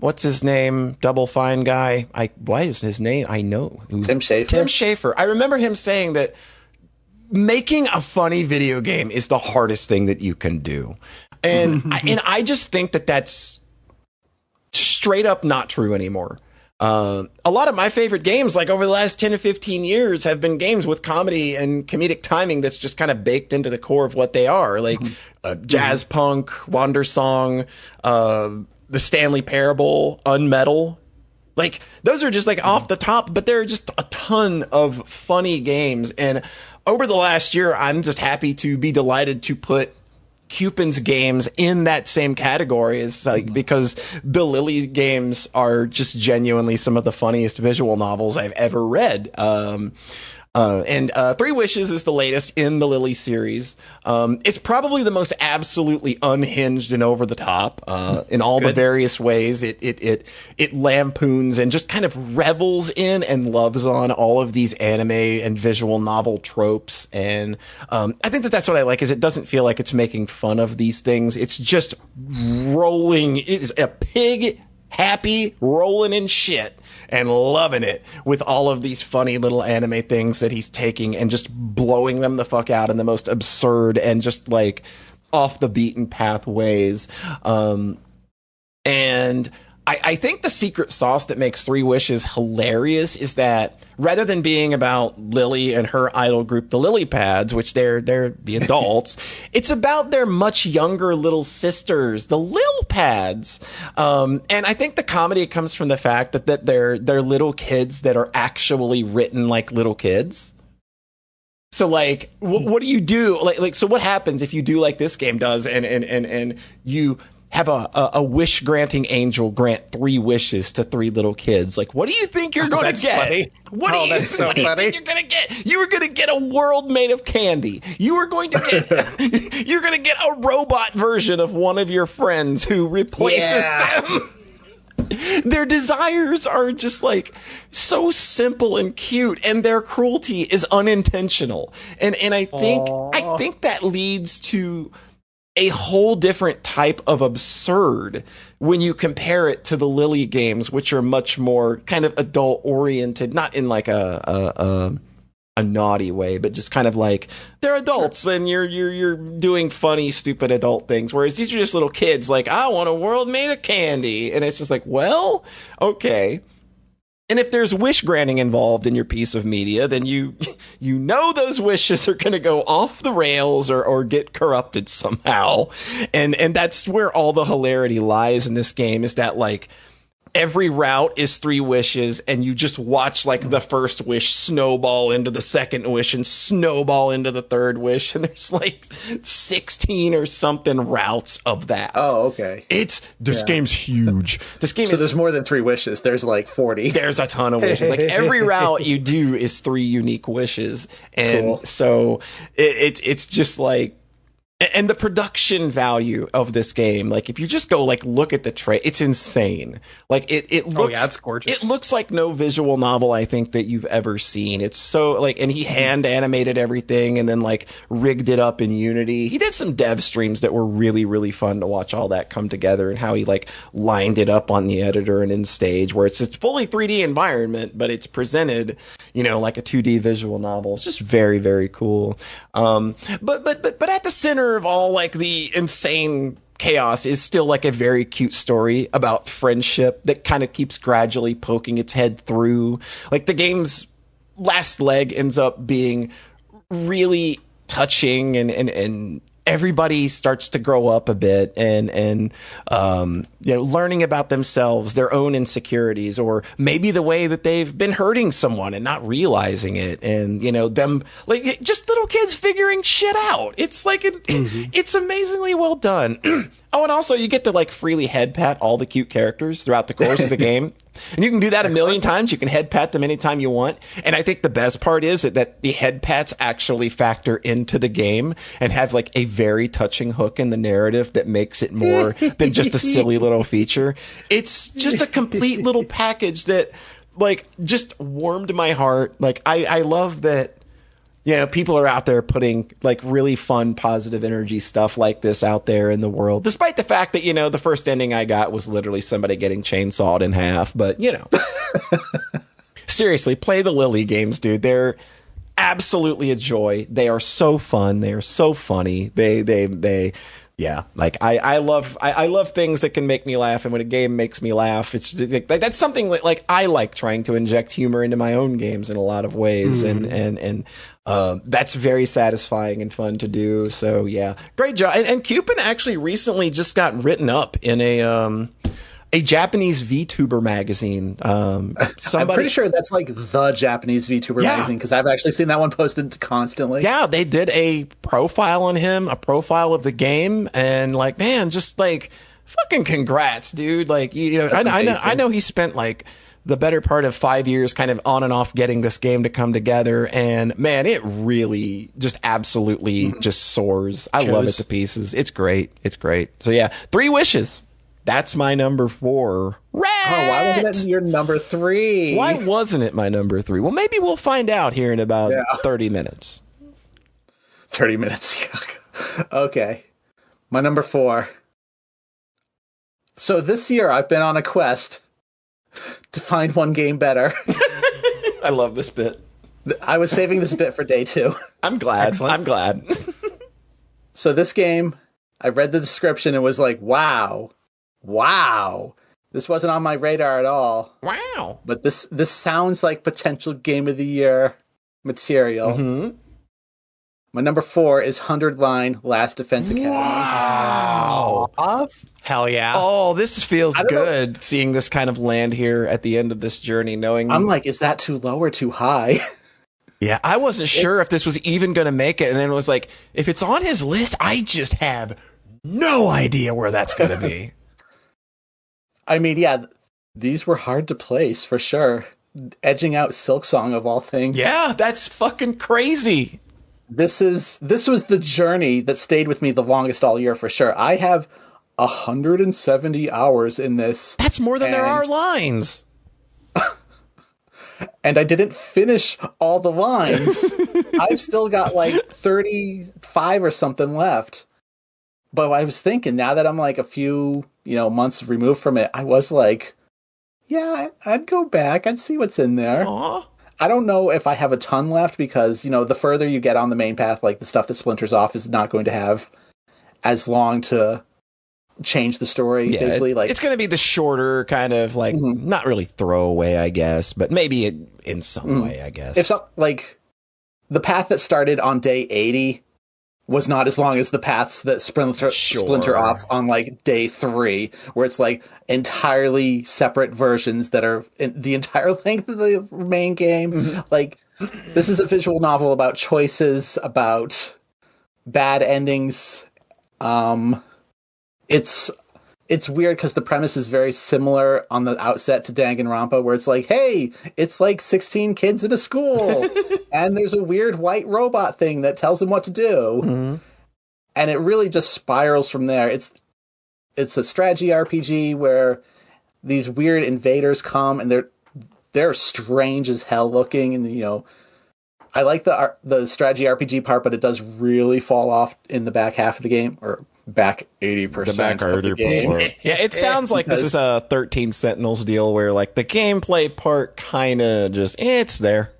what's his name? Double Fine guy. Why is his name? I know. Tim Schafer. Tim Schafer. I remember him saying that making a funny video game is the hardest thing that you can do. And I just think that that's straight up not true anymore. A lot of my favorite games, like over the last 10 to 15 years, have been games with comedy and comedic timing that's just kind of baked into the core of what they are. Like Jazz Punk, Wander Song, The Stanley Parable, Unmetal. Like, those are just like off the top, but there are just a ton of funny games. And over the last year, I'm just happy to be delighted to put Cupid's games in that same category is because the Lily games are just genuinely some of the funniest visual novels I've ever read. And 3 Wishes is the latest in the Lily series. It's probably the most absolutely unhinged and over the top in all the various ways. It lampoons and just kind of revels in and loves on all of these anime and visual novel tropes. And I think that's what I like, is it doesn't feel like it's making fun of these things. It's just rolling. It's a pig happy rolling in shit and loving it with all of these funny little anime things that he's taking and just blowing them the fuck out in the most absurd and just like off the beaten path ways. And I think the secret sauce that makes 3 Wishes hilarious is that rather than being about Lily and her idol group, the Lily Pads, which they're the adults, it's about their much younger little sisters, the Lil Pads. And I think the comedy comes from the fact that they're little kids that are actually written like little kids. So like, what do you do? Like, so what happens if you do like this game does, and you have a wish granting angel grant 3 wishes to 3 little kids? Like, what do you think you're going to get? Funny. What do you think you're going to get? You are going to get a world made of candy. You are going to get you're going to get a robot version of one of your friends who replaces them. Their desires are just like so simple and cute, and their cruelty is unintentional. And I think that leads to a whole different type of absurd when you compare it to the Lily games, which are much more kind of adult oriented, not in like a a naughty way, but just kind of like they're adults and you're doing funny, stupid adult things. Whereas these are just little kids like, I want a world made of candy. And it's just like, well, okay. And if there's wish granting involved in your piece of media, then you know those wishes are going to go off the rails or get corrupted somehow. And that's where all the hilarity lies in this game, is that like every route is 3 wishes, and you just watch like the first wish snowball into the second wish and snowball into the third wish. And there's like 16 or something routes of that. Oh, okay. This game's huge. This game so there's more than 3 wishes. There's like 40. There's a ton of wishes. Like every route you do is 3 unique wishes. And so it's just like, and the production value of this game, like if you just go like look at the tray, it's insane. Like it looks, it's gorgeous. It looks like no visual novel I think that you've ever seen. It's so like, and he hand animated everything and then like rigged it up in Unity. He did some dev streams that were really, really fun to watch all that come together, and how he like lined it up on the editor and in stage, where it's fully 3D environment, but it's presented, like a 2D visual novel. It's just very, very cool. But at the center of all like the insane chaos is still like a very cute story about friendship that kind of keeps gradually poking its head through. Like the game's last leg ends up being really touching, and everybody starts to grow up a bit and learning about themselves, their own insecurities, or maybe the way that they've been hurting someone and not realizing it. And, them like just little kids figuring shit out. It's like, it's amazingly well done. Oh, and also you get to like freely head pat all the cute characters throughout the course of the game. And you can do that a million times. You can head pat them anytime you want. And I think the best part is that the head pats actually factor into the game and have like a very touching hook in the narrative that makes it more than just a silly little feature. It's just a complete little package that like just warmed my heart. Like I love that, people are out there putting like really fun, positive energy stuff like this out there in the world, despite the fact that, the first ending I got was literally somebody getting chainsawed in half. But, seriously, play the Lily games, dude. They're absolutely a joy. They are so fun. They are so funny. Yeah, like I love things that can make me laugh, and when a game makes me laugh, it's like that's something like I like trying to inject humor into my own games in a lot of ways, and that's very satisfying and fun to do. So yeah, great job. And Cupid actually recently just got written up in a Japanese VTuber magazine. I'm pretty sure that's like the Japanese VTuber magazine, because I've actually seen that one posted constantly. Yeah, they did a profile on him, a profile of the game, and like, man, just like fucking congrats, dude. Like, I know he spent like the better part of 5 years kind of on and off getting this game to come together, and man, it really just absolutely just soars. I love it to pieces. It's great. It's great. So yeah, 3 wishes. That's my number 4. Rat! Oh, why wasn't it your number 3? Why wasn't it my number 3? Well, maybe we'll find out here in about 30 minutes. 30 minutes. Okay. My number 4. So this year I've been on a quest to find one game better. I love this bit. I was saving this bit for day 2. I'm glad. Excellent. I'm glad. So this game, I read the description and was like, wow. This wasn't on my radar at all. Wow. But this sounds like potential Game of the Year material. Mm-hmm. My number 4 is 100 Line Last Defense Academy. Wow. Hell yeah. Oh, this feels good, seeing this kind of land here at the end of this journey, knowing... I'm like, is that too low or too high? Yeah, I wasn't sure if this was even going to make it, and then it was like, if it's on his list, I just have no idea where that's going to be. I mean, yeah, these were hard to place, for sure. Edging out Silksong of all things. Yeah, that's fucking crazy. This was the journey that stayed with me the longest all year, for sure. I have 170 hours in this. That's more than there are lines. And I didn't finish all the lines. I've still got like 35 or something left. But I was thinking, now that I'm like a few, months removed from it, I was like, yeah, I'd go back. I'd see what's in there. Aww. I don't know if I have a ton left because, you know, the further you get on the main path, like the stuff that splinters off is not going to have as long to change the story. Yeah, basically, like it's going to be the shorter kind of like not really throwaway, I guess, but maybe in some way, I guess. If so, like the path that started on day 80 was not as long as the paths that splinter off on like day 3, where it's like entirely separate versions that are the entire length of the main game. Like, this is a visual novel about choices, about bad endings. It's weird because the premise is very similar on the outset to Danganronpa, where it's like, hey, it's like 16 kids in a school, and there's a weird white robot thing that tells them what to do, and it really just spirals from there. It's a strategy RPG where these weird invaders come, and they're strange as hell looking, and you know, I like the strategy RPG part, but it does really fall off in the back half of the game, or back 80% of the game. Yeah, it sounds like this is a 13 Sentinels deal where like the gameplay part kind of just it's there.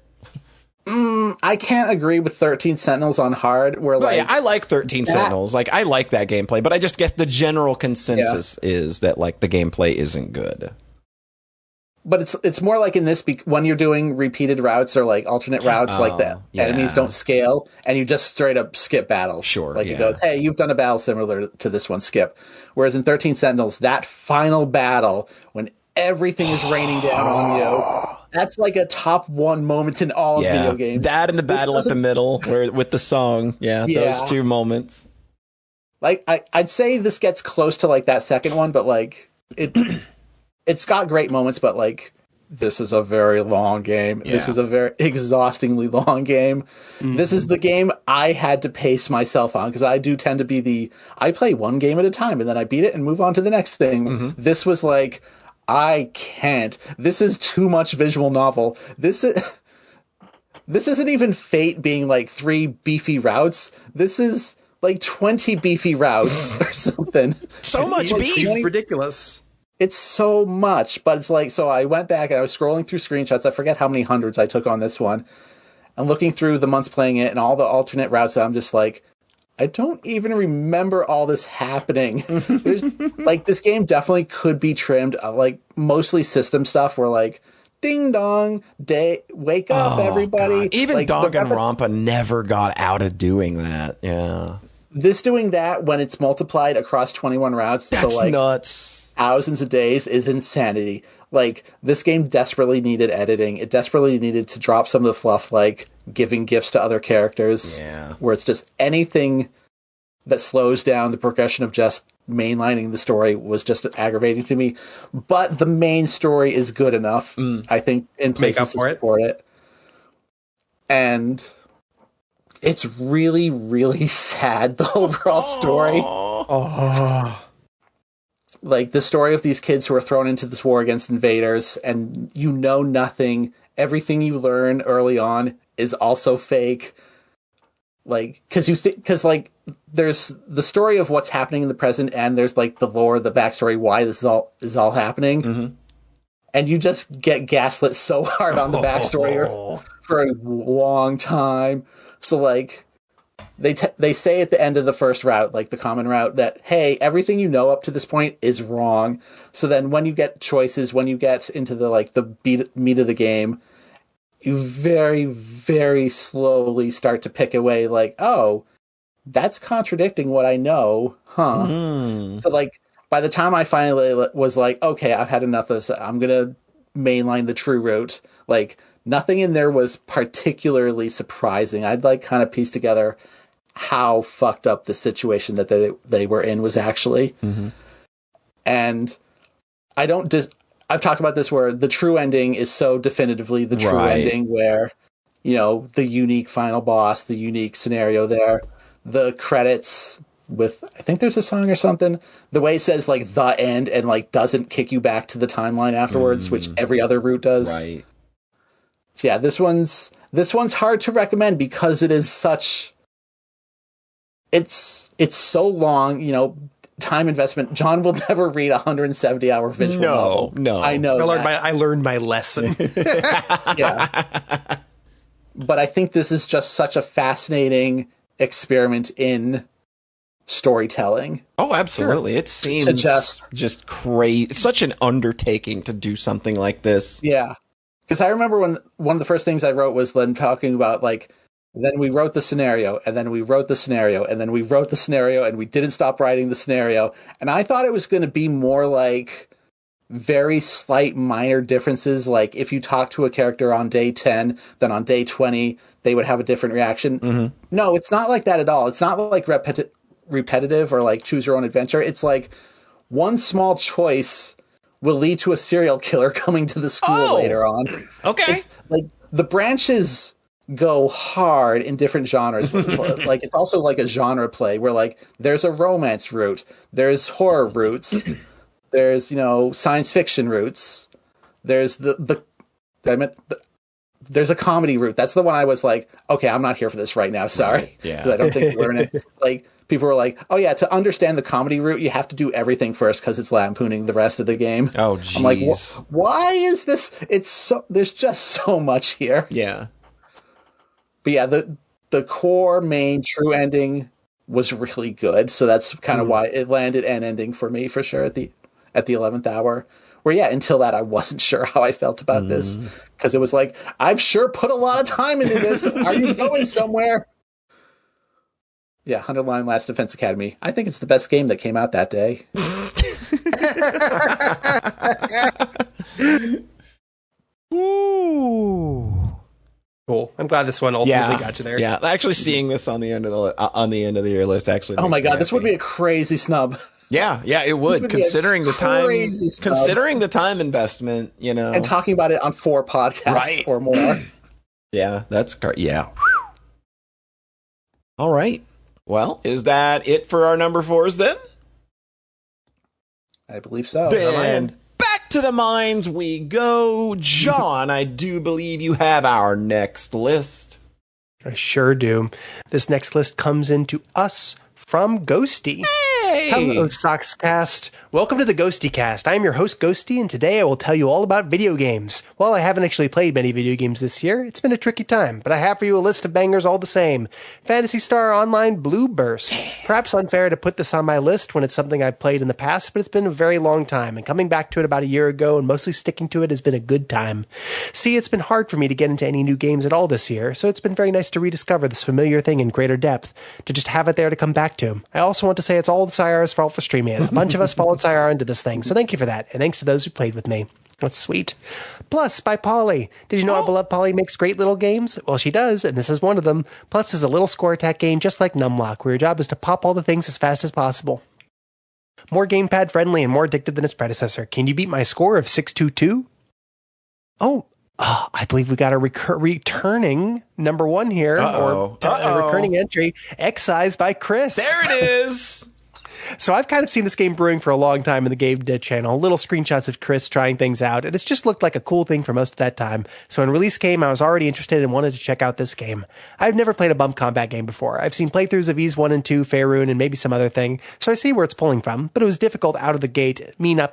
I can't agree with 13 Sentinels on hard. Where like yeah, I like 13 Sentinels. Like I like that gameplay, but I just guess the general consensus is that like the gameplay isn't good. But it's more like in this, when you're doing repeated routes or like alternate routes, like the enemies don't scale, and you just straight up skip battles. Sure. Like it goes, hey, you've done a battle similar to this one, skip. Whereas in 13 Sentinels, that final battle, when everything is raining down on you, that's like a top 1 moment in all of video games. That and the battle at the middle where with the song. Yeah, those 2 moments. Like I'd say this gets close to like that second one, but like it's got great moments, but like this is a very long game. Yeah. This is a very exhaustingly long game. This is the game I had to pace myself on because I do tend to be I play one game at a time and then I beat it and move on to the next thing. This was like, I can't. This is too much visual novel. This isn't even Fate being like 3 beefy routes. This is like 20 beefy routes or something. So much beef. Ridiculous. It's so much, but it's like, so I went back and I was scrolling through screenshots. I forget how many hundreds I took on this one. And looking through the months playing it and all the alternate routes, I'm just like, I don't even remember all this happening. There's like, this game definitely could be trimmed, like mostly system stuff where like, ding dong, wake up, everybody. God. Even like, Danganronpa never got out of doing that. Yeah. This doing that when it's multiplied across 21 routes. That's so like, nuts. Thousands of days is insanity. Like, this game desperately needed editing. It desperately needed to drop some of the fluff, like giving gifts to other characters. Yeah. Where it's just anything that slows down the progression of just mainlining the story was just aggravating to me. But the main story is good enough, I think, in places to support it. And it's really, really sad, the overall story. Like, the story of these kids who are thrown into this war against invaders, and you know nothing. Everything you learn early on is also fake. Like, because like, there's the story of what's happening in the present, and there's like the lore, the backstory, why this is all happening. And you just get gaslit so hard on the backstory for a long time. So like, they say at the end of the first route, like the common route, that, hey, everything you know up to this point is wrong. So then when you get choices, when you get into the like the meat of the game, you very, very slowly start to pick away like, oh, that's contradicting what I know, huh? So like, by the time I finally was like, okay, I've had enough of this, I'm gonna mainline the true route, like, nothing in there was particularly surprising. I'd like kind of pieced together how fucked up the situation that they were in was actually. And I don't I've talked about this where the true ending is so definitively the true ending, where, you know, the unique final boss, the unique scenario there, the credits with, I think there's a song or something, the way it says like the end and like doesn't kick you back to the timeline afterwards, which every other route does. So yeah, this one's hard to recommend because it is such, it's so long, you know, time investment. John will never read a 170-hour visual novel. No. I know. I learned my lesson. Yeah. But I think this is just such a fascinating experiment in storytelling. Oh, absolutely. Sure. It seems just crazy. It's such an undertaking to do something like this. Yeah. Because I remember when one of the first things I wrote was them talking about, like, then we wrote the scenario, and then we wrote the scenario, and then we wrote the scenario, and we didn't stop writing the scenario. And I thought it was going to be more like very slight minor differences. Like if you talk to a character on day 10, then on day 20, they would have a different reaction. Mm-hmm. No, it's not like that at all. It's not like repetitive or like choose your own adventure. It's like one small choice will lead to a serial killer coming to the school later on. Okay. It's like the branches go hard in different genres. Like it's also like a genre play where like there's a romance route, there's horror routes, there's, you know, science fiction routes, there's there's a comedy route. That's the one I was like, okay, I'm not here for this right now. Sorry. Yeah. Because I don't think you learn it. Like people were like, oh yeah, to understand the comedy route, you have to do everything first because it's lampooning the rest of the game. Oh, geez. I'm like, why is this? There's just so much here. Yeah. But yeah, the core main true ending was really good. So that's kind of why it landed an ending for me for sure at the 11th hour. Where, yeah, until that, I wasn't sure how I felt about this. Because it was like, I've sure put a lot of time into this. Are you going somewhere? Yeah, 100 Line Last Defense Academy. I think it's the best game that came out that day. Ooh. Cool. I'm glad this one ultimately got you there. Yeah, actually seeing this on the end of the year list actually. Oh my god, this would be a crazy snub. Yeah, it would considering the time investment, you know. And talking about it on 4 podcasts or more. Yeah, that's great. Yeah. All right. Well, is that it for our number 4s then? I believe so. Then back to the mines we go. John, I do believe you have our next list. I sure do. This next list comes into us from Ghosty. Hey! Hello, Sockscast. Welcome to the Ghosty Cast. I am your host, Ghosty, and today I will tell you all about video games. While I haven't actually played many video games this year, it's been a tricky time, but I have for you a list of bangers all the same. Phantasy Star Online Blue Burst. Perhaps unfair to put this on my list when it's something I've played in the past, but it's been a very long time, and coming back to it about a year ago and mostly sticking to it has been a good time. See, it's been hard for me to get into any new games at all this year, so it's been very nice to rediscover this familiar thing in greater depth, to just have it there to come back to. I also want to say it's all the Sayara's fault for Streaming. A bunch of us followed Sayara into this thing, so thank you for that, and thanks to those who played with me. That's sweet. Plus, by Polly. Did you know our beloved Polly makes great little games? Well, she does, and this is one of them. Plus, is a little score attack game just like Numlock, where your job is to pop all the things as fast as possible. More gamepad friendly and more addictive than its predecessor. Can you beat my score of 622? I believe we got a returning number 1 here, or a recurring entry, Excised by Chris. There it is. So I've kind of seen this game brewing for a long time in the Game Dead channel, little screenshots of Chris trying things out, and it's just looked like a cool thing for most of that time. So when release came, I was already interested and wanted to check out this game. I've never played a bump combat game before. I've seen playthroughs of Ys 1 and 2, Faerun, and maybe some other thing, so I see where it's pulling from, but it was difficult out of the gate, me not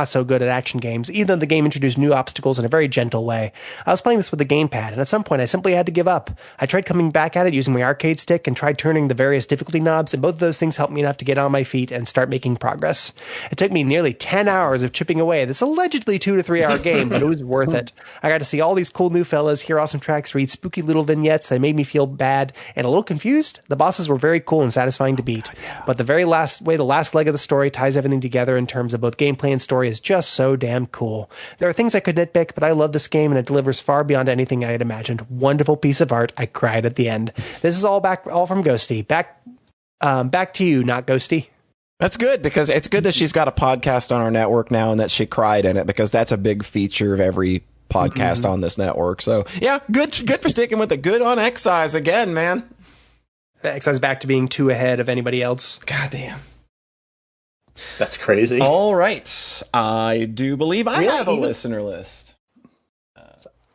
so good at action games, even though the game introduced new obstacles in a very gentle way. I was playing this with a gamepad, and at some point I simply had to give up. I tried coming back at it using my arcade stick and tried turning the various difficulty knobs, and both of those things helped me enough to get on my feet and start making progress. It took me nearly 10 hours of chipping away at this allegedly 2 to 3 hour game, but it was worth it. I got to see all these cool new fellas, hear awesome tracks, read spooky little vignettes that made me feel bad and a little confused. The bosses were very cool and satisfying to beat, but the very last leg of the story ties everything together in terms of both gameplay and story is just so damn cool. There are things I could nitpick, but I love this game and it delivers far beyond anything I had imagined. Wonderful piece of art. I cried at the end. This is all from Ghosty. Back to you, not Ghosty. That's good, because it's good that she's got a podcast on our network now and that she cried in it, because that's a big feature of every podcast on this network. So yeah, good for sticking with it. Good on Excise again, man. Excise back to being 2 ahead of anybody else. God damn. That's crazy. All right. I do believe I have a listener list.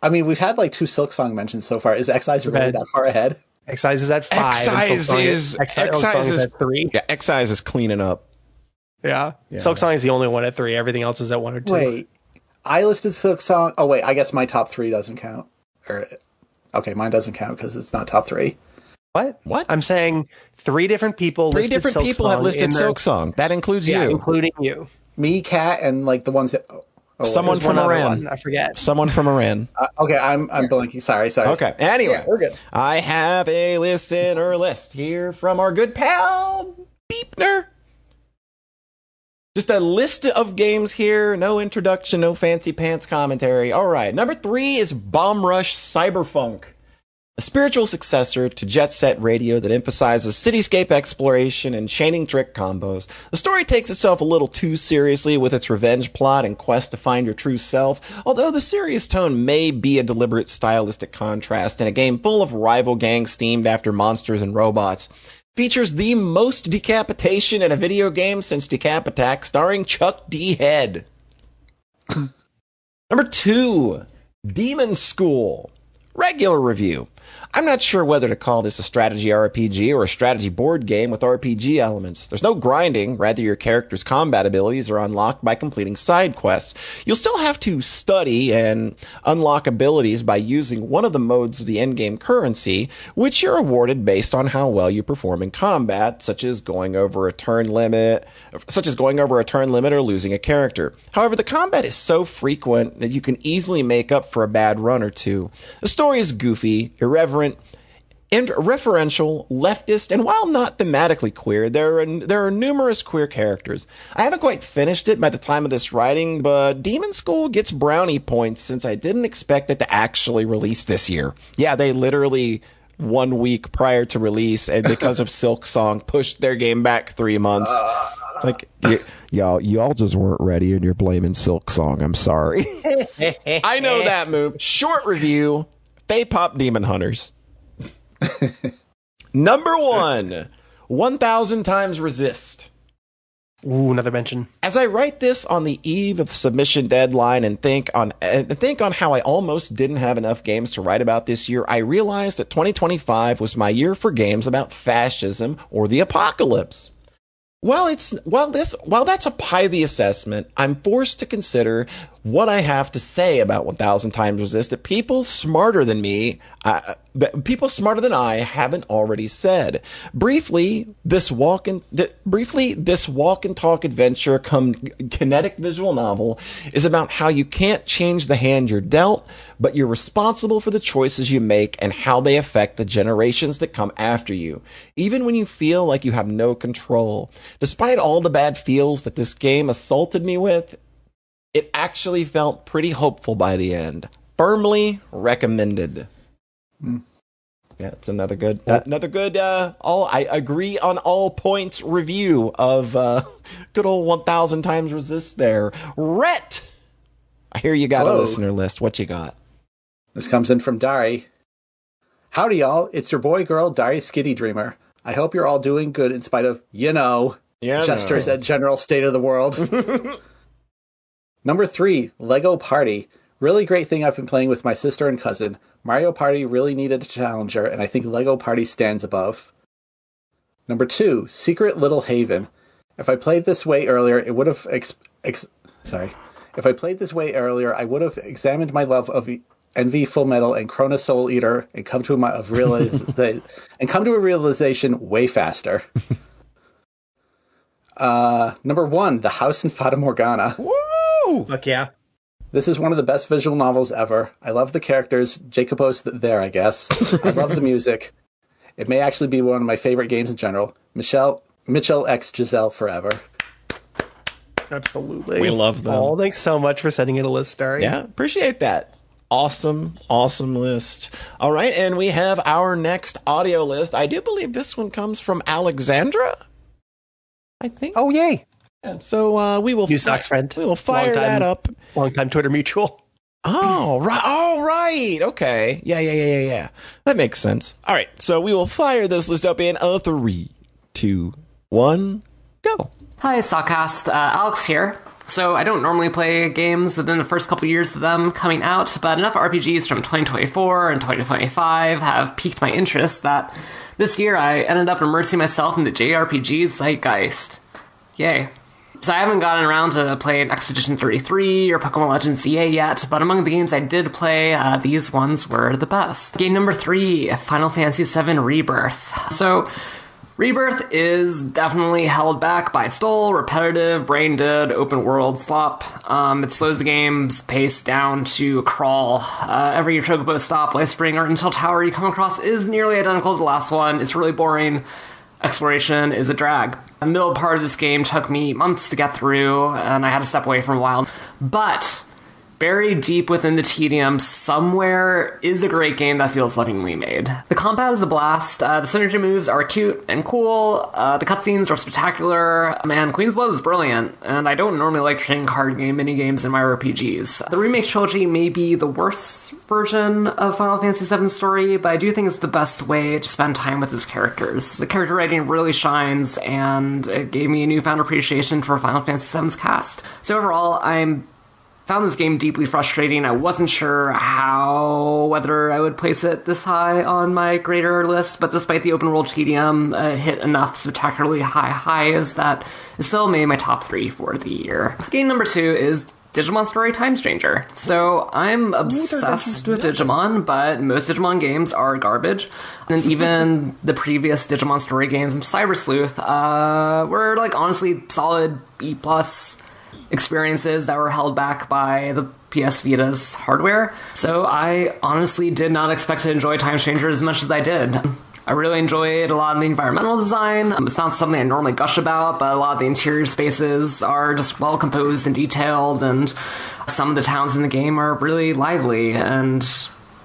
I mean, we've had like 2 Silksong mentions so far. Is Excise really that far ahead? Excise is at 5. Excise is at 3. Yeah, Excise is cleaning up. Yeah. Silksong is the only one at 3. Everything else is at 1 or 2. Wait, I listed Silksong. Oh, wait, I guess my top 3 doesn't count. Okay, mine doesn't count because it's not top 3. What? I'm saying 3 different people Three listed different people have listed Silksong. That includes you. Including you. Me, Kat, and like the ones that... Someone from Iran. I forget. Someone from Iran. Okay, I'm blanking. Sorry. Okay, anyway. Yeah, we're good. I have a listener list here from our good pal, Beepner. Just a list of games here. No introduction, no fancy pants commentary. All right, number 3 is Bomb Rush Cyberfunk, a spiritual successor to Jet Set Radio that emphasizes cityscape exploration and chaining trick combos. The story takes itself a little too seriously with its revenge plot and quest to find your true self, although the serious tone may be a deliberate stylistic contrast in a game full of rival gangs themed after monsters and robots. Features the most decapitation in a video game since Decap Attack, starring Chuck D. Head. Number 2, Demon School. Regular review. I'm not sure whether to call this a strategy RPG or a strategy board game with RPG elements. There's no grinding, rather your character's combat abilities are unlocked by completing side quests. You'll still have to study and unlock abilities by using one of the modes of the endgame currency, which you're awarded based on how well you perform in combat, such as going over a turn limit or losing a character. However, the combat is so frequent that you can easily make up for a bad run or two. The story is goofy, irreverent, and referential, leftist, and while not thematically queer, there are numerous queer characters. I haven't quite finished it by the time of this writing, but Demon School gets brownie points since I didn't expect it to actually release this year. Yeah, they literally 1 week prior to release, and because of Silksong, pushed their game back 3 months. It's like, y'all just weren't ready, and you're blaming Silksong. I'm sorry. I know that move. Short review. Fey-Pop Demon Hunters. Number 1, 1000 Times Resist. Ooh, another mention. As I write this on the eve of the submission deadline and think on how I almost didn't have enough games to write about this year, I realized that 2025 was my year for games about fascism or the apocalypse. While that's a pithy assessment, I'm forced to consider what I have to say about 1000 Times Resist that people smarter than I haven't already said. Briefly, this walk and talk adventure come kinetic visual novel is about how you can't change the hand you're dealt, but you're responsible for the choices you make and how they affect the generations that come after you, even when you feel like you have no control. Despite all the bad feels that this game assaulted me with, it actually felt pretty hopeful by the end. Firmly recommended. Yeah, it's another good, I agree on all points review of good old 1000 Times Resist there. Rhett! I hear you got a listener list. What you got? This comes in from Dari. Howdy, y'all. It's your boy girl, Dari Skitty Dreamer. I hope you're all doing good in spite of, gestures at general state of the world. Number 3, Lego Party. Really great thing I've been playing with my sister and cousin. Mario Party really needed a challenger, and I think Lego Party stands above. Number 2, Secret Little Haven. If I played this way earlier, I would have examined my love of Envy, Full Metal, and Chrono Soul Eater, and come to a realization way faster. Number 1, The House in Fata Morgana. Woo! Fuck yeah. This is one of the best visual novels ever. I love the characters. Jacobos there, I guess. I love the music. It may actually be one of my favorite games in general. Mitchell X Giselle forever. Absolutely. We love them. Oh, thanks so much for sending it a list, Dari. Yeah, appreciate that. Awesome list. All right, and we have our next audio list. I do believe this one comes from Alexandra, I think. Oh, yay. Yeah, so we will... New Socks friend. We will fire that up. Long-time Twitter mutual. Oh, right. Oh, right. Okay. Yeah. That makes sense. All right, so we will fire this list up in 3, 2, 1, go. Hi, Sockscast. Alex here. So I don't normally play games within the first couple years of them coming out, but enough RPGs from 2024 and 2025 have piqued my interest that this year I ended up immersing myself into JRPG's zeitgeist. Yay. So I haven't gotten around to playing Expedition 33 or Pokemon Legends ZA yet, but among the games I did play, these ones were the best. Game number 3, Final Fantasy VII Rebirth. So Rebirth is definitely held back by its dull, repetitive, brain-dead, open-world slop. It slows the game's pace down to a crawl. Every Chocobo stop, Life Spring, or Intel Tower you come across is nearly identical to the last one. It's really boring. Exploration is a drag. The middle part of this game took me months to get through, and I had to step away for a while. But buried deep within the tedium somewhere is a great game that feels lovingly made. The combat is a blast, the synergy moves are cute and cool, the cutscenes are spectacular, and Queen's Blood is brilliant, and I don't normally like trading card game minigames in my RPGs. The remake trilogy may be the worst version of Final Fantasy VII's story, but I do think it's the best way to spend time with its characters. The character writing really shines, and it gave me a newfound appreciation for Final Fantasy VII's cast. So overall, found this game deeply frustrating. I wasn't sure whether I would place it this high on my grader list, but despite the open world tedium, it hit enough spectacularly high highs that it still made my top 3 for the year. Game number 2 is Digimon Story Time Stranger. So I'm obsessed with Digimon, but most Digimon games are garbage. And even the previous Digimon Story games, Cyber Sleuth, were honestly solid B+ experiences that were held back by the PS Vita's hardware. So I honestly did not expect to enjoy Time Stranger as much as I did. I really enjoyed a lot of the environmental design. It's not something I normally gush about, but a lot of the interior spaces are just well composed and detailed, and some of the towns in the game are really lively and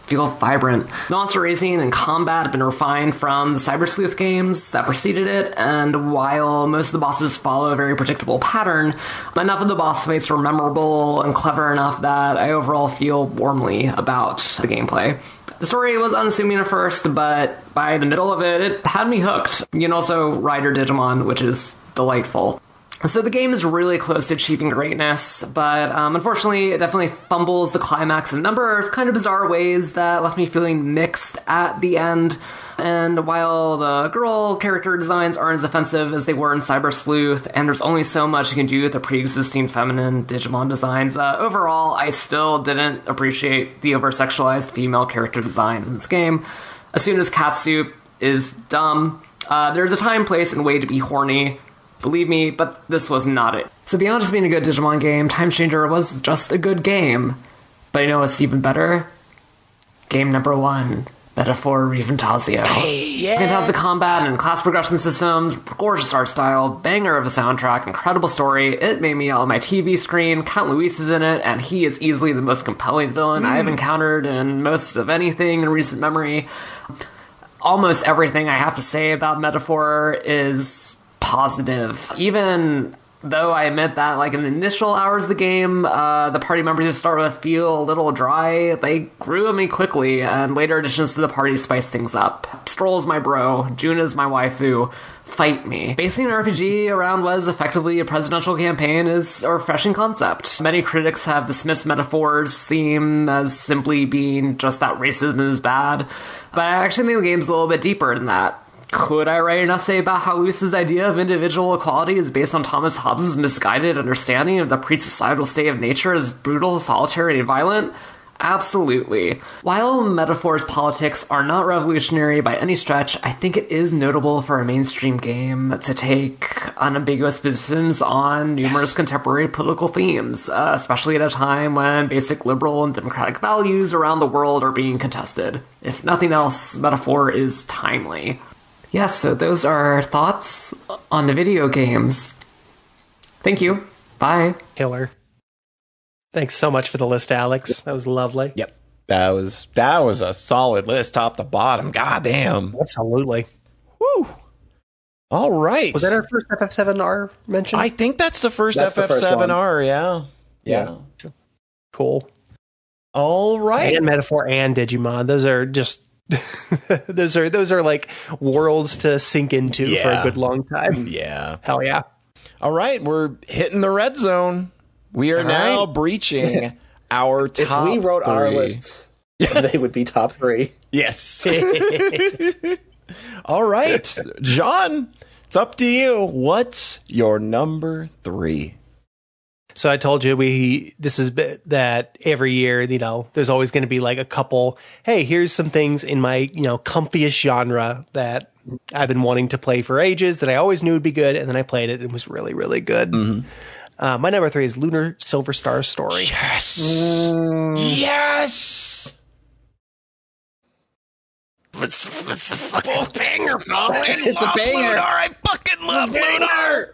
feel vibrant. Monster racing and combat have been refined from the Cyber Sleuth games that preceded it, and while most of the bosses follow a very predictable pattern, enough of the boss fights were memorable and clever enough that I overall feel warmly about the gameplay. The story was unassuming at first, but by the middle of it, it had me hooked. You can also ride your Digimon, which is delightful. So the game is really close to achieving greatness, but unfortunately it definitely fumbles the climax in a number of kind of bizarre ways that left me feeling mixed at the end. And while the girl character designs aren't as offensive as they were in Cyber Sleuth, and there's only so much you can do with the pre-existing feminine Digimon designs, overall I still didn't appreciate the over-sexualized female character designs in this game. As soon as Catsup is dumb, there's a time, place, and way to be horny. Believe me, but this was not it. So beyond just being a good Digimon game, Time Stranger was just a good game. But you know what's even better? Game number 1, Metaphor Refantasio. Hey, yeah. Fantastic combat and class progression systems, gorgeous art style, banger of a soundtrack, incredible story. It made me yell at my TV screen. Count Luis is in it, and he is easily the most compelling villain I have encountered in most of anything in recent memory. Almost everything I have to say about Metaphor is positive. Even though I admit that, in the initial hours of the game, the party members you start with feel a little dry, they grew on me quickly, and later additions to the party spice things up. Stroll is my bro, June is my waifu, fight me. Basing an RPG around what is effectively a presidential campaign is a refreshing concept. Many critics have dismissed Metaphor's theme as simply being just that racism is bad, but I actually think the game's a little bit deeper than that. Could I write an essay about how Luis's idea of individual equality is based on Thomas Hobbes' misguided understanding of the pre-societal state of nature as brutal, solitary, and violent? Absolutely. While Metaphor's politics are not revolutionary by any stretch, I think it is notable for a mainstream game to take unambiguous positions on numerous contemporary political themes, especially at a time when basic liberal and democratic values around the world are being contested. If nothing else, Metaphor is timely. Yes, so those are our thoughts on the video games. Thank you. Bye. Killer. Thanks so much for the list, Alex. That was lovely. Yep. That was a solid list, top to bottom. Goddamn. Absolutely. Woo. All right. Was that our first FF7R mention? I think that's the first FF7R, yeah. Cool. All right. And Metaphor and Digimon. Those are just those are like worlds to sink into for a good long time. Yeah. Hell yeah. All right, we're hitting the red zone. We are now breaching our top If we wrote 3. our lists, they would be top 3. Yes. All right, John, It's up to you. What's your number 3? So I told you this is that every year, there's always going to be like a couple, hey, here's some things in my, comfiest genre that I've been wanting to play for ages that I always knew would be good. And then I played it and it was really, really good. Mm-hmm. My number 3 is Lunar Silver Star Story. Yes. Yes. It's a fucking banger, Polly. It's a banger. Lunar. I fucking love Lunar.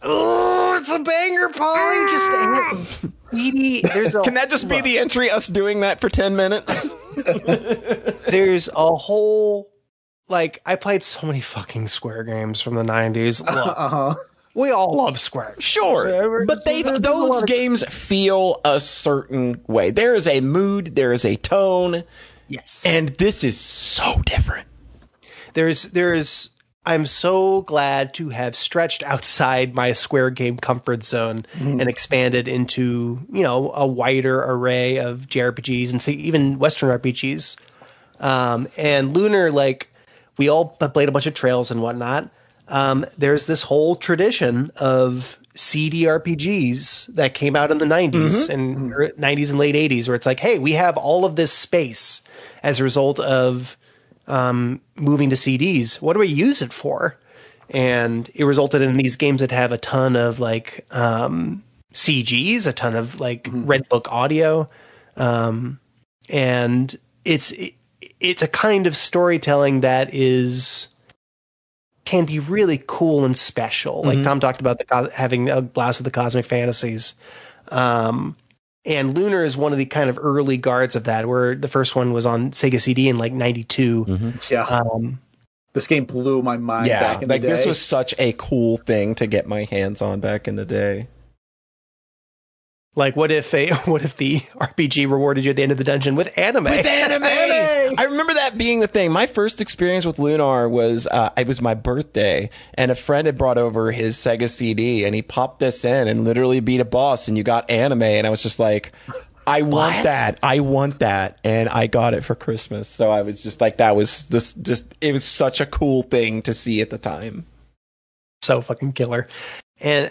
Oh, it's a banger, Polly. Can that just be the entry, us doing that for 10 minutes? There's a whole, I played so many fucking Square games from the 90s. Look, we all love Square. Sure, but those games feel a certain way. There is a mood, there is a tone. Yes. And this is so different. I'm so glad to have stretched outside my Square game comfort zone and expanded into, a wider array of JRPGs and even Western RPGs. And Lunar, we all played a bunch of Trails and whatnot. There's this whole tradition of CD RPGs that came out in the 90s and 90s and late 80s where it's like, hey, we have all of this space as a result of moving to CDs. What do we use it for? And it resulted in these games that have a ton of CGs, a ton of Red Book audio. And it's a kind of storytelling that can be really cool and special. Like Tom talked about having a blast with the Cosmic Fantasies. And Lunar is one of the kind of early guards of that, where the first one was on Sega CD in 92. Yeah. This game blew my mind back in the day. This was such a cool thing to get my hands on back in the day. What if the RPG rewarded you at the end of the dungeon with anime? With anime! I remember that being the thing. My first experience with Lunar was, it was my birthday, and a friend had brought over his Sega CD, and he popped this in and literally beat a boss, and you got anime, and I was just like, I want that. I want that. And I got it for Christmas. So I was just like, it was such a cool thing to see at the time. So fucking killer. And